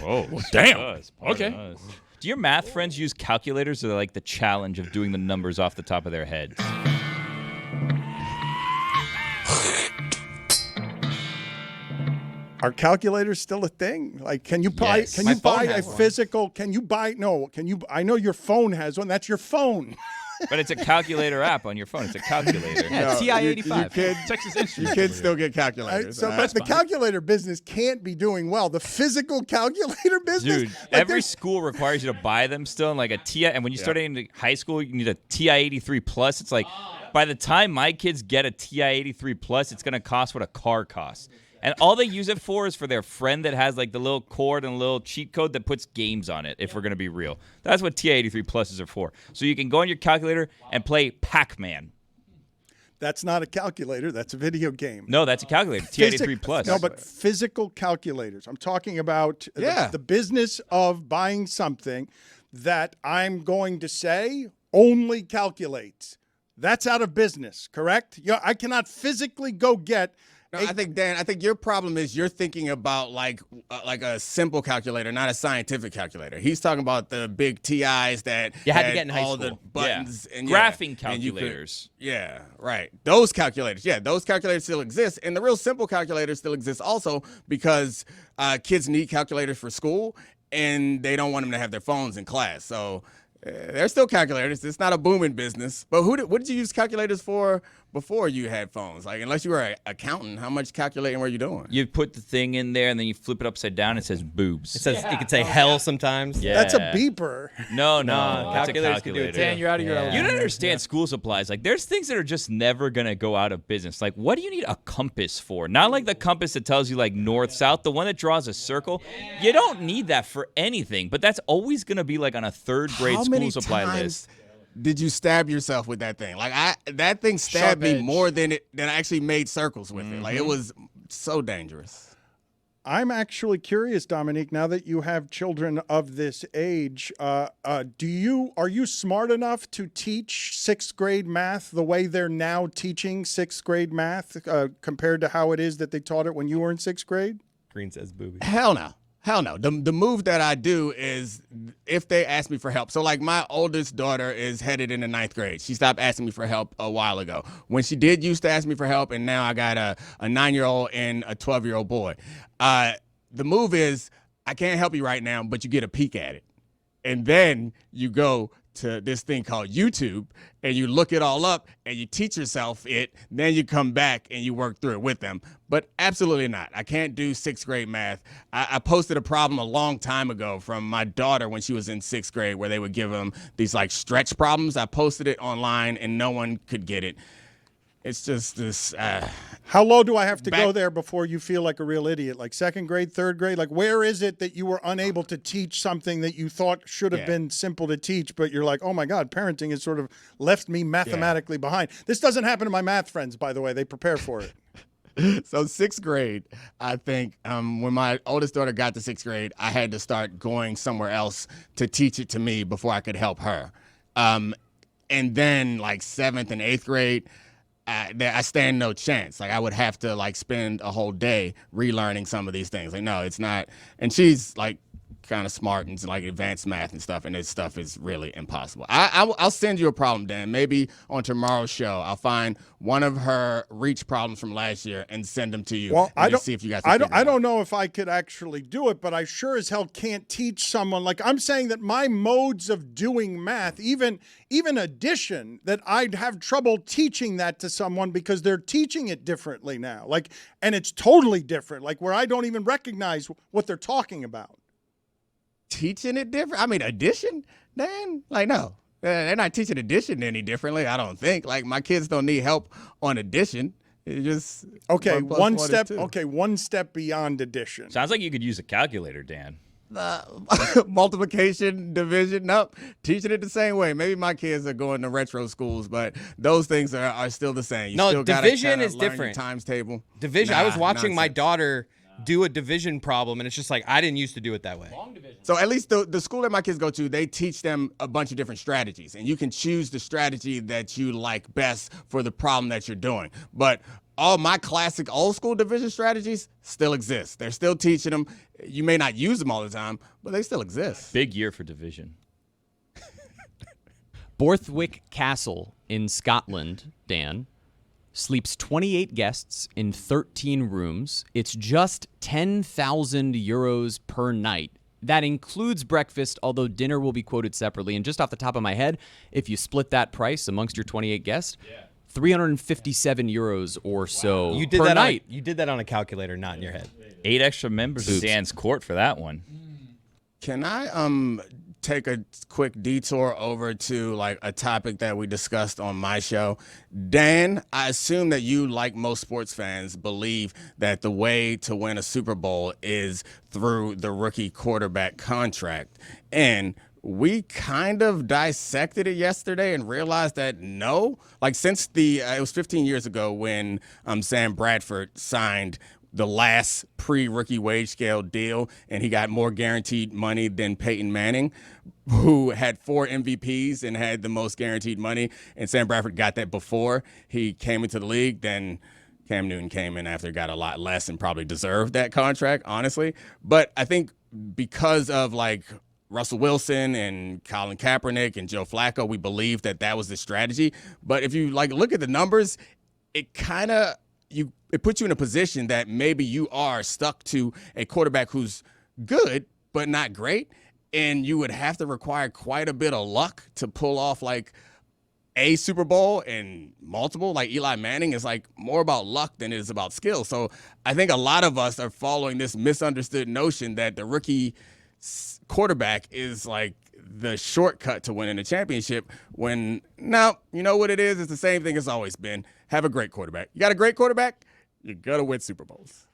Oh, damn. Okay. Do your math friends use calculators, or they like the challenge of doing the numbers off the top of their heads? Are calculators still a thing? Like, can you buy? Yes. Can My you buy phone a has one. physical? Can you buy? No. Can you? I know your phone has one. That's your phone. But it's a calculator app on your phone. It's a calculator. Yeah, TI-85. Texas You Instruments. kids still get calculators. But the calculator business can't be doing well. The physical calculator business, Dude, every school requires you to buy them still, and like a TI. And when you start into high school, you need a TI-83 plus. It's like, by the time my kids get a TI-83 plus, it's gonna cost what a car costs. And all they use it for is for their friend that has like the little cord and a little cheat code that puts games on it, if we're going to be real. That's what TI-83 pluses are for. So you can go on your calculator and play Pac-Man. That's not a calculator. That's a video game. No, that's a calculator. TI-83 plus. No, but physical calculators. I'm talking about the business of buying something that I'm going to say only calculates. That's out of business, correct? I cannot physically go get. No, I think, Dan, your problem is you're thinking about like a simple calculator, not a scientific calculator. He's talking about the big TIs that You had to get in high all school. the buttons and Graphing and you could- calculators. yeah, right. Those calculators. Yeah, those calculators still exist. And the real simple calculators still exist also because kids need calculators for school and they don't want them to have their phones in class. So they're still calculators. It's not a booming business. But what did you use calculators for before you had phones? Like, unless you were an accountant, how much calculating were you doing? You put the thing in there, and then you flip it upside down. It says boobs. It says it could say hell sometimes. Yeah. That's a beeper. No, calculators that's a can do calculator. it too. Dan, you're out of your element. You don't understand school supplies. Like, there's things that are just never going to go out of business. Like, what do you need a compass for? Not like the compass that tells you, like, north, south, the one that draws a circle. You don't need that for anything, but that's always going to be, like, on a third grade How school many supply times list. did you stab yourself with that thing? Like that thing stabbed Sharp me edge. more than I actually made circles with it. Like Mm-hmm. it was so dangerous. I'm actually curious, Domonique, now that you have children of this age, are you smart enough to teach sixth grade math the way they're now teaching sixth grade math compared to how it is that they taught it when you were in sixth grade? Green says booby. Hell no. Hell no. The move that I do is if they ask me for help. So like my oldest daughter is headed into 9th grade. She stopped asking me for help a while ago. When she did used to ask me for help, and now I got a 9-year-old and a 12-year-old boy. The move is I can't help you right now, but you get a peek at it. And then you go to this thing called YouTube and you look it all up and you teach yourself it. Then you come back and you work through it with them. But absolutely not. I can't do 6th grade math. I posted a problem a long time ago from my daughter when she was in 6th grade where they would give them these like stretch problems. I posted it online and no one could get it. It's just this, How low do I have to go there before you feel like a real idiot? Like second grade, third grade? Like where is it that you were unable to teach something that you thought should have been simple to teach, but you're like, oh my God, parenting has sort of left me mathematically behind. This doesn't happen to my math friends, by the way. They prepare for it. So sixth grade, I think when my oldest daughter got to sixth grade, I had to start going somewhere else to teach it to me before I could help her. And then like seventh and eighth grade, I stand no chance. Like I would have to like spend a whole day relearning some of these things. Like, no, it's not. And she's like kind of smart and like advanced math and stuff, and this stuff is really impossible. I'll send you a problem, Dan. Maybe on tomorrow's show, I'll find one of her reach problems from last year and send them to you. Well, and see if you guys. I don't know if I could actually do it, but I sure as hell can't teach someone. Like I'm saying that my modes of doing math, even addition, that I'd have trouble teaching that to someone because they're teaching it differently now. Like, and it's totally different. Like where I don't even recognize what they're talking about. Teaching it different? I mean, addition, Dan? Like, no. They're not teaching addition any differently, I don't think. Like, my kids don't need help on addition. It just one step beyond addition. Sounds like you could use a calculator, Dan. Multiplication, division, nope. Teaching it the same way. Maybe my kids are going to retro schools, but those things are still the same. You still division is different. Times table. Division. I was watching my daughter do a division problem, and it's just like I didn't used to do it that way. So at least the school that my kids go to, they teach them a bunch of different strategies, and you can choose the strategy that you like best for the problem that you're doing. But all my classic old school division strategies still exist. They're still teaching them. You may not use them all the time, but they still exist. Big year for division. Borthwick Castle in Scotland, Dan, sleeps 28 guests in 13 rooms. It's just 10,000 euros per night. That includes breakfast, although dinner will be quoted separately. And just off the top of my head, if you split that price amongst your 28 guests, 357 euros or so You did per that night. You did that on a calculator, not in your head. 8 extra members of Dan's court for that one. Can I take a quick detour over to like a topic that we discussed on my show? Dan, I assume that you, like most sports fans, believe that the way to win a Super Bowl is through the rookie quarterback contract. And we kind of dissected it yesterday and realized that no. Like since it was 15 years ago when Sam Bradford signed the last pre-rookie wage scale deal, and he got more guaranteed money than Peyton Manning, who had 4 MVPs and had the most guaranteed money. And Sam Bradford got that before he came into the league. Then Cam Newton came in after, got a lot less and probably deserved that contract, honestly. But I think because of like Russell Wilson and Colin Kaepernick and Joe Flacco, we believe that was the strategy. But if you like look at the numbers, it kind of it puts you in a position that maybe you are stuck to a quarterback who's good but not great, and you would have to require quite a bit of luck to pull off like a Super Bowl and multiple. Like Eli Manning is like more about luck than it is about skill. So I think a lot of us are following this misunderstood notion that the rookie quarterback is like the shortcut to winning a championship, when no, you know what it is? It's the same thing it's always been. Have a great quarterback. You got a great quarterback, you're going to win Super Bowls.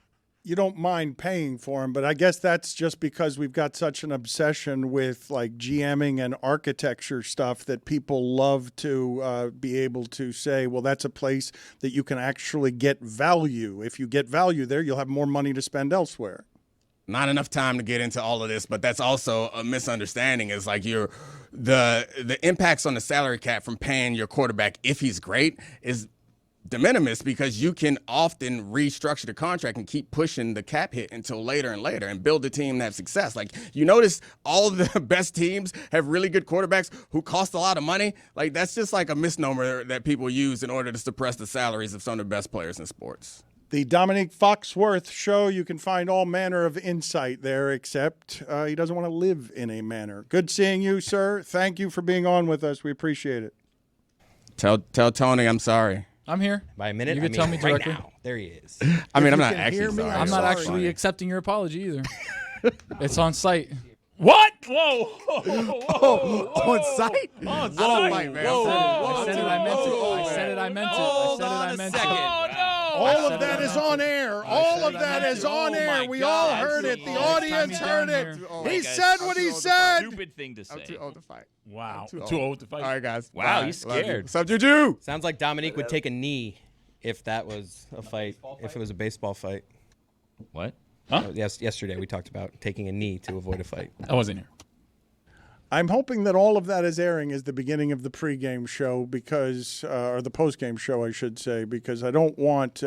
You don't mind paying for him, but I guess that's just because we've got such an obsession with like GMing and architecture stuff that people love to be able to say, well, that's a place that you can actually get value. If you get value there, you'll have more money to spend elsewhere. Not enough time to get into all of this, but that's also a misunderstanding. Is like the impacts on the salary cap from paying your quarterback if he's great is de minimis, because you can often restructure the contract and keep pushing the cap hit until later and later and build a team that have success. Like you notice all the best teams have really good quarterbacks who cost a lot of money. Like that's just like a misnomer that people use in order to suppress the salaries of some of the best players in sports. The Domonique Foxworth Show, you can find all manner of insight there, except he doesn't want to live in a manor. Good seeing you, sir. Thank you for being on with us. We appreciate it. Tell Tony I'm sorry. I'm here. By a minute, you can tell me directly. Right now. There he is. I mean, I'm not actually sorry. I'm not actually accepting your apology either. It's on site. What? Whoa. On site? On site, man. I said it, I meant it. I said it, I meant it. I said it, I meant it. Oh, no. All of that is on air. All of that is on air. We all heard it. The audience heard it. He said what he said. Stupid thing to say. I'm too old to fight. Wow. Too old to fight. All right, guys. Wow, Bye. he's Love you. scared. What's up, Juju? Sounds like Domonique would take a knee if that was a fight. If it was a baseball fight. What? Huh? Yes. Yesterday we talked about taking a knee to avoid a fight. I wasn't here. I'm hoping that all of that is airing as the beginning of the pregame show because, or the postgame show, I should say, because I don't want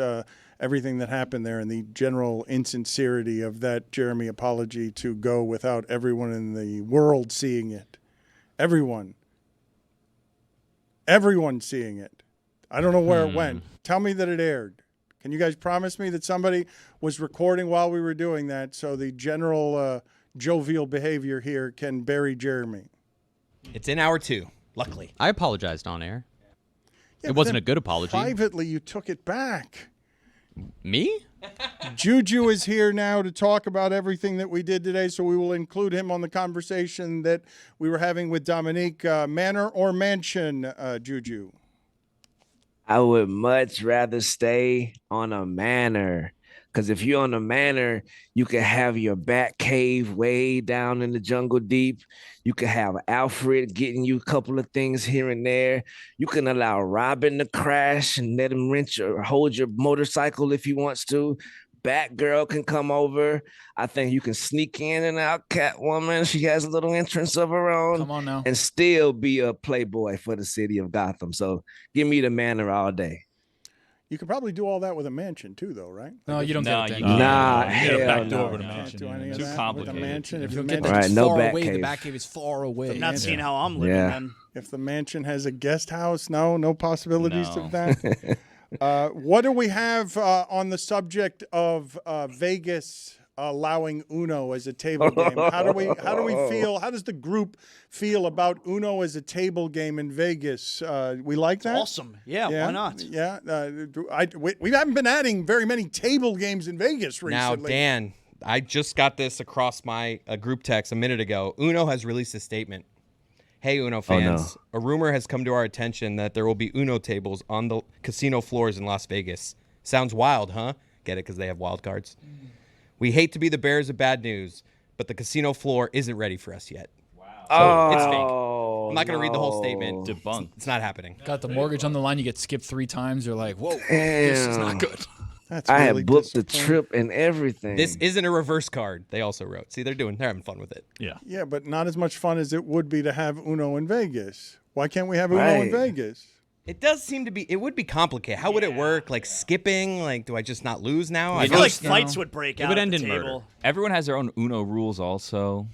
everything that happened there and the general insincerity of that Jeremy apology to go without everyone in the world seeing it. Everyone seeing it. I don't know where it went. Tell me that it aired. Can you guys promise me that somebody was recording while we were doing that so the general jovial behavior here can bury Jeremy? It's in hour 2, luckily. I apologized on air. Yeah, It but wasn't then a good apology. Privately, you took it back. Me? Juju is here now to talk about everything that we did today, so we will include him on the conversation that we were having with Domonique. Manor or mansion, Juju? I would much rather stay on a manor. Because if you're on a manor, you can have your bat cave way down in the jungle deep. You can have Alfred getting you a couple of things here and there. You can allow Robin to crash and let him wrench or hold your motorcycle if he wants to. Batgirl can come over. I think you can sneak in and out Catwoman. She has a little entrance of her own. Come on now. And still be a playboy for the city of Gotham. So give me the manor all day. You could probably do all that with a mansion too, though, right? No, you don't No, get it. you then. can't. Nah, You get a hell back door no. with a Can't mansion. do any of Too that complicated. with a mansion. If You the don't get mansion, that. Right, It's no far bat away. The cave. back cave is far away. I'm not seeing how I'm living Yeah. then. if the mansion has a guest house, no possibilities No. of that. What do we have on the subject of Vegas allowing Uno as a table game? How do we feel? How does the group feel about Uno as a table game in Vegas? We like that. Awesome. Yeah, why not? Yeah, we haven't been adding very many table games in Vegas recently. Now, Dan, I just got this across my group text a minute ago. Uno has released a statement. Hey, Uno fans, a rumor has come to our attention that there will be Uno tables on the casino floors in Las Vegas. Sounds wild, huh? Get it because they have wild cards. We hate to be the bearers of bad news, but the casino floor isn't ready for us yet. So it's fake. I'm not going to read the whole statement. Debunked. It's not happening. Got the mortgage on the line. You get skipped 3 times. You're like, whoa, this is not good. That's I really have booked the disappointing. trip and everything. This isn't a reverse card, they also wrote. See, they're having fun with it. Yeah. Yeah, but not as much fun as it would be to have Uno in Vegas. Why can't we have Uno in Right. Vegas? It does seem to be, it would be complicated. How would it work? Like skipping? Like, do I just not lose now? I feel like fights would break out. It would at end the in table. murder. Everyone has their own Uno rules also.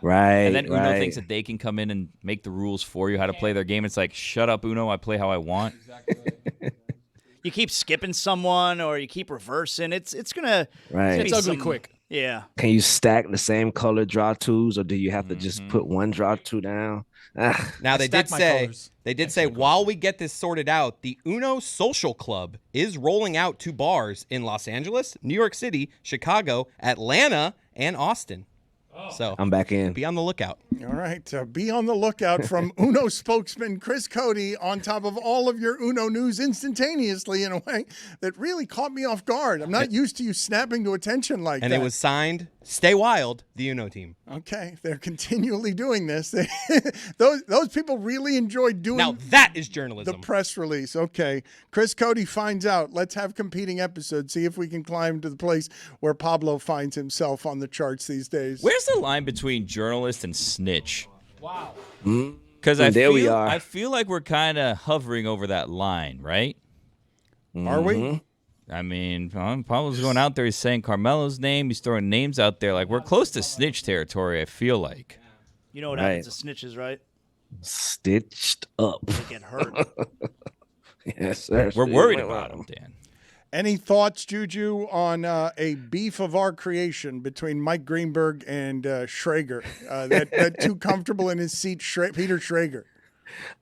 Right. And then Uno right. thinks that they can come in and make the rules for you how to play their game. It's like, shut up, Uno. I play how I want. You keep skipping someone or you keep reversing. It's gonna. Right. It's ugly quick. Yeah. Can you stack the same color draw twos, or do you have to just put one draw two down? Now they stack did my say colors. While we get this sorted out, the Uno Social Club is rolling out to bars in Los Angeles, New York City, Chicago, Atlanta, and Austin. So I'm back in. be on the lookout. All right. Be on the lookout from Uno spokesman Chris Cody on top of all of your Uno news instantaneously in a way that really caught me off guard. I'm not used to you snapping to attention like And that. it was signed, Stay Wild, the Uno team. Okay. They're continually doing this. Those people really enjoyed doing Now that is the journalism. press release. Okay. Chris Cody finds out. Let's have competing episodes. See if we can climb to the place where Pablo finds himself on the charts these days. Where's the line between journalist and snitch? Wow. Because There we are. I feel like we're kind of hovering over that line, right? Are we? I mean, Pablo's going out there. He's saying Carmelo's name. He's throwing names out there. Like, we're close to snitch territory, I feel like. You know what happens to snitches, right? Stitched up. They get hurt. Yes, sir. We're worried about him, Dan. Any thoughts, Juju, on a beef of our creation between Mike Greenberg and Schrager? That too comfortable in his seat, Peter Schrager.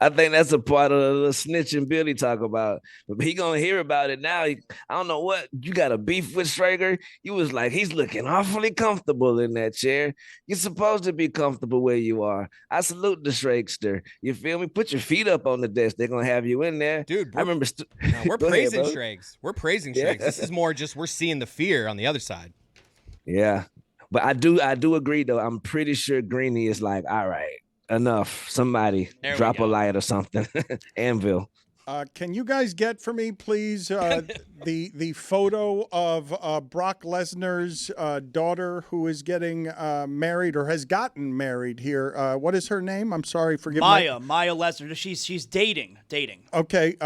I think that's a part of the snitching Billy talk about. But he gonna hear about it now. I don't know what you got a beef with Schrager. You was like, he's looking awfully comfortable in that chair. You're supposed to be comfortable where you are. I salute the Schrager. You feel me? Put your feet up on the desk. They're gonna have you in there, dude. I remember. We're Go praising ahead, Schrags. We're praising Schrags. Yeah. This is more just we're seeing the fear on the other side. Yeah, but I do agree though. I'm pretty sure Greeny is like, all right, enough. Somebody drop a light or something. Anvil. Can you guys get for me, please, the photo of Brock Lesnar's daughter who is getting married or has gotten married here? What is her name? I'm sorry, forgive me. Maya Lesnar. She's dating. Okay,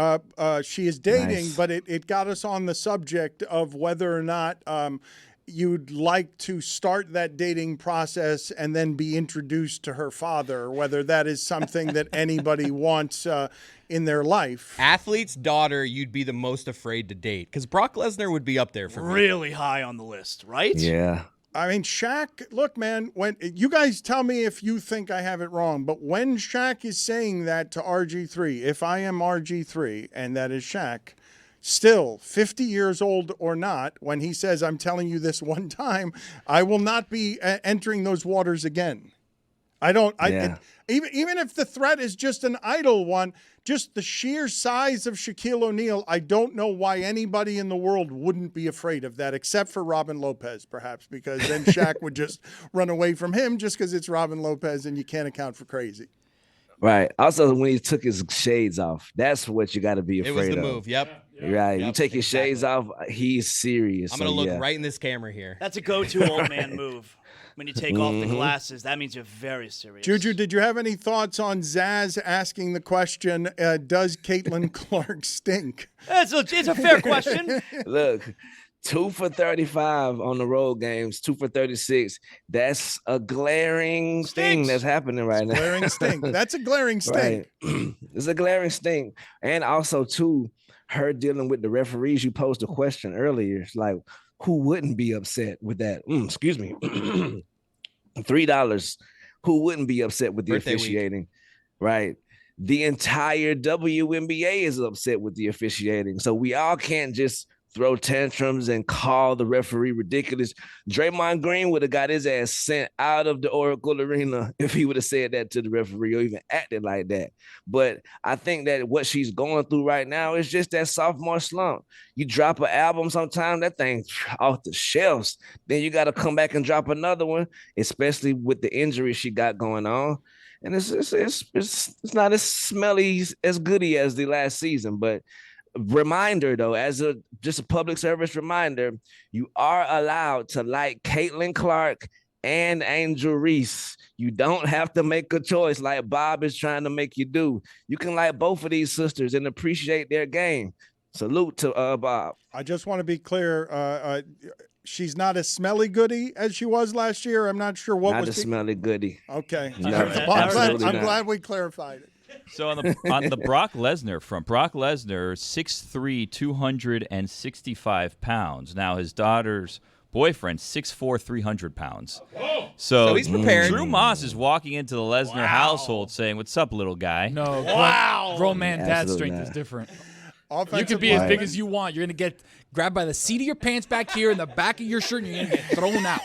she is dating, Nice. but it got us on the subject of whether or not you'd like to start that dating process and then be introduced to her father, whether that is something that anybody wants in their life. Athlete's daughter, you'd be the most afraid to date because Brock Lesnar would be up there for me. Really high on the list, right? Yeah. I mean, Shaq, look, man, when you guys tell me if you think I have it wrong, but when Shaq is saying that to RG3, if I am RG3 and that is Shaq, still 50 years old or not, when he says, I'm telling you this one time, I will not be entering those waters again. Even if the threat is just an idle one, just the sheer size of Shaquille O'Neal, I don't know why anybody in the world wouldn't be afraid of that, except for Robin Lopez, perhaps, because then Shaq would just run away from him just because it's Robin Lopez and you can't account for crazy. Right. Also, when he took his shades off, that's what you got to be afraid of. It was the move. Yep. Right. Yep, You take your shades off, he's serious. I'm going to look right in this camera here. That's a go-to old man move. When you take off the glasses, that means you're very serious. Juju, did you have any thoughts on Zaz asking the question, does Caitlin Clark stink? It's a fair question. Look, 2 for 35 on the road games, 2 for 36. That's a glaring thing that's happening right now. Glaring stink. That's a glaring stink. Right. It's a glaring stink. And also, too, her dealing with the referees. You posed a question earlier. It's like, who wouldn't be upset with that? Excuse me. $3. Who wouldn't be upset with the Birthday officiating? week. Right. The entire WNBA is upset with the officiating. So we all can't just throw tantrums and call the referee ridiculous. Draymond Green would have got his ass sent out of the Oracle Arena if he would have said that to the referee or even acted like that. But I think that what she's going through right now is just that sophomore slump. You drop an album sometime, that thing off the shelves. Then you got to come back and drop another one, especially with the injury she got going on. And it's not as smelly, as goody as the last season, but reminder though, just a public service reminder, you are allowed to like Caitlin Clark and Angel Reese. You don't have to make a choice like Bob is trying to make you do. You can like both of these sisters and appreciate their game. Salute to Bob. I just want to be clear. She's not as smelly goody as she was last year. I'm not sure what not was a smelly goody. Okay. No, I'm glad we clarified it. So on the Brock Lesnar front, Brock Lesnar, 6'3", 265 pounds. Now his daughter's boyfriend, 6'4", 300 pounds. So he's prepared. Drew Moss is walking into the Lesnar household saying, "What's up, little guy?" No, grown man dad strength is different. You could be as big as you want. You're going to get grabbed by the seat of your pants back here and the back of your shirt, and you're going to get thrown out.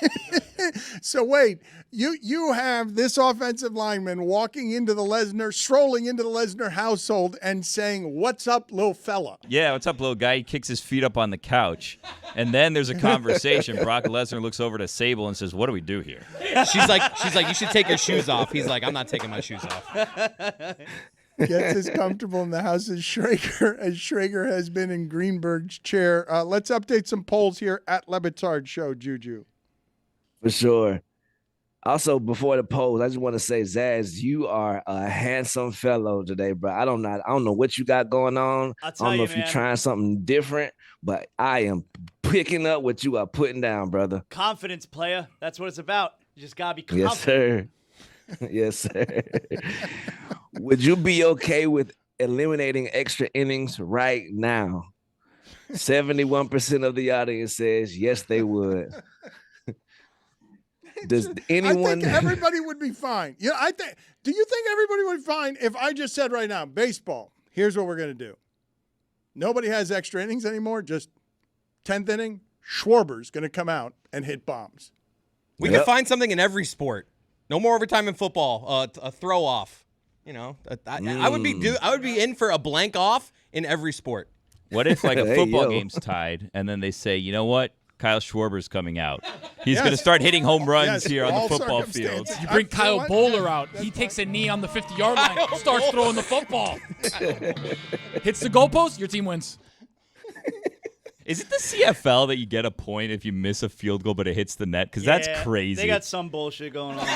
So wait, you have this offensive lineman strolling into the Lesnar household and saying, "What's up, little fella?" Yeah, what's up, little guy? He kicks his feet up on the couch. And then there's a conversation. Brock Lesnar looks over to Sable and says, "What do we do here?" She's like, you should take your shoes off. He's like, I'm not taking my shoes off. Gets as comfortable in the house as Schrager has been in Greenberg's chair. Let's update some polls here at Le Batard Show, Juju. For sure. Also, before the polls, I just want to say, Zaz, you are a handsome fellow today, bro. I don't know what you got going on. I don't know if you're trying something different, but I am picking up what you are putting down, brother. Confidence, player. That's what it's about. You just gotta be confident. Yes, sir. Yes, sir. Would you be okay with eliminating extra innings right now? 71% of the audience says yes, they would. Does I anyone? think everybody would be fine. Do you think everybody would be fine if I just said right now, baseball, here's what we're going to do. Nobody has extra innings anymore, just 10th inning, Schwarber's going to come out and hit bombs. We can find something in every sport. No more overtime in football, a throw off. I would be in for a blank off in every sport. What if like a football game's tied and then they say, you know what? Kyle Schwarber's coming out. He's going to start hitting home runs here on the football field. You bring Kyle Bowler out. He takes a knee on the 50-yard line, starts throwing the football. Hits the goalpost, your team wins. Is it the CFL that you get a point if you miss a field goal but it hits the net? Because that's crazy. They got some bullshit going on.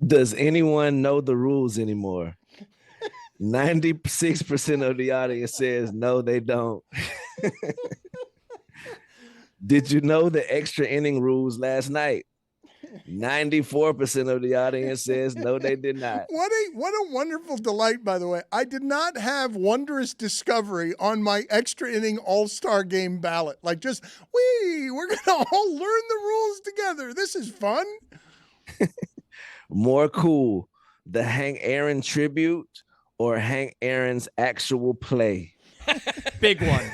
Does anyone know the rules anymore? 96% of the audience says no, they don't. Did you know the extra inning rules last night? 94% of the audience says no, they did not. What a wonderful delight, by the way. I did not have wondrous discovery on my extra inning All-Star Game ballot. Like we're going to all learn the rules together. This is fun. More cool, the Hank Aaron tribute or Hank Aaron's actual play? Big one.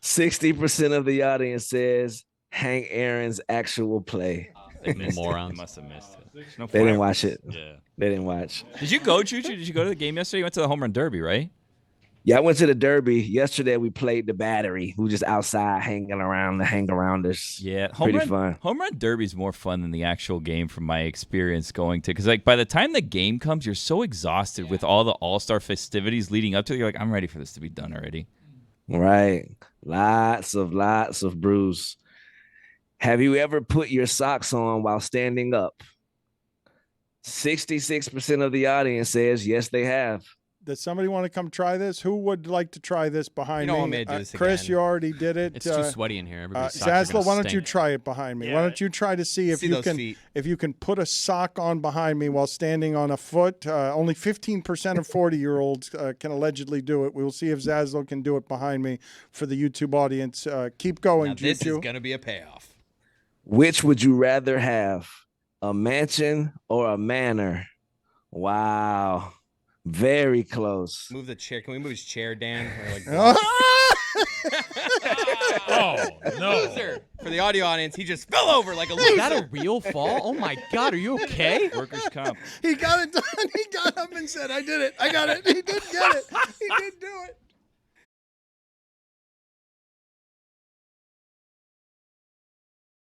60% of the audience says Hank Aaron's actual play. They must have missed it. They didn't watch it. Yeah. They didn't watch. Did you go, Juju? Did you go to the game yesterday? You went to the home run derby, right? Yeah, I went to the Derby. Yesterday we played the Battery. We were just outside hanging around the hang-arounders. Yeah. Pretty fun. Home run derby is more fun than the actual game from my experience going to. Because like by the time the game comes, you're so exhausted with all the all-star festivities leading up to it. You're like, I'm ready for this to be done already. Right. Lots of brews. Have you ever put your socks on while standing up? 66% of the audience says yes, they have. Does somebody want to come try this? Who would like to try this behind me? You don't want me to do this Chris, again. you already did it. It's too sweaty in here. Everybody's socks are Zaslow, gonna why don't you stink. try it behind me? Why don't you try to see if you can put a sock on behind me while standing on a foot? Only 15% of 40-year-olds can allegedly do it. We will see if Zaslow can do it behind me for the YouTube audience. Keep going, Now, this Juju. is going to be a payoff. Which would you rather have, a mansion or a manor? Wow. Very close. Move the chair. Can we move his chair, Dan? Or like Oh, no. Loser. For the audio audience, he just fell over like a loser. Is that a real fall? Oh, my God. Are you okay? Workers' comp. He got it done. He got up and said, I did it. I got it. He did get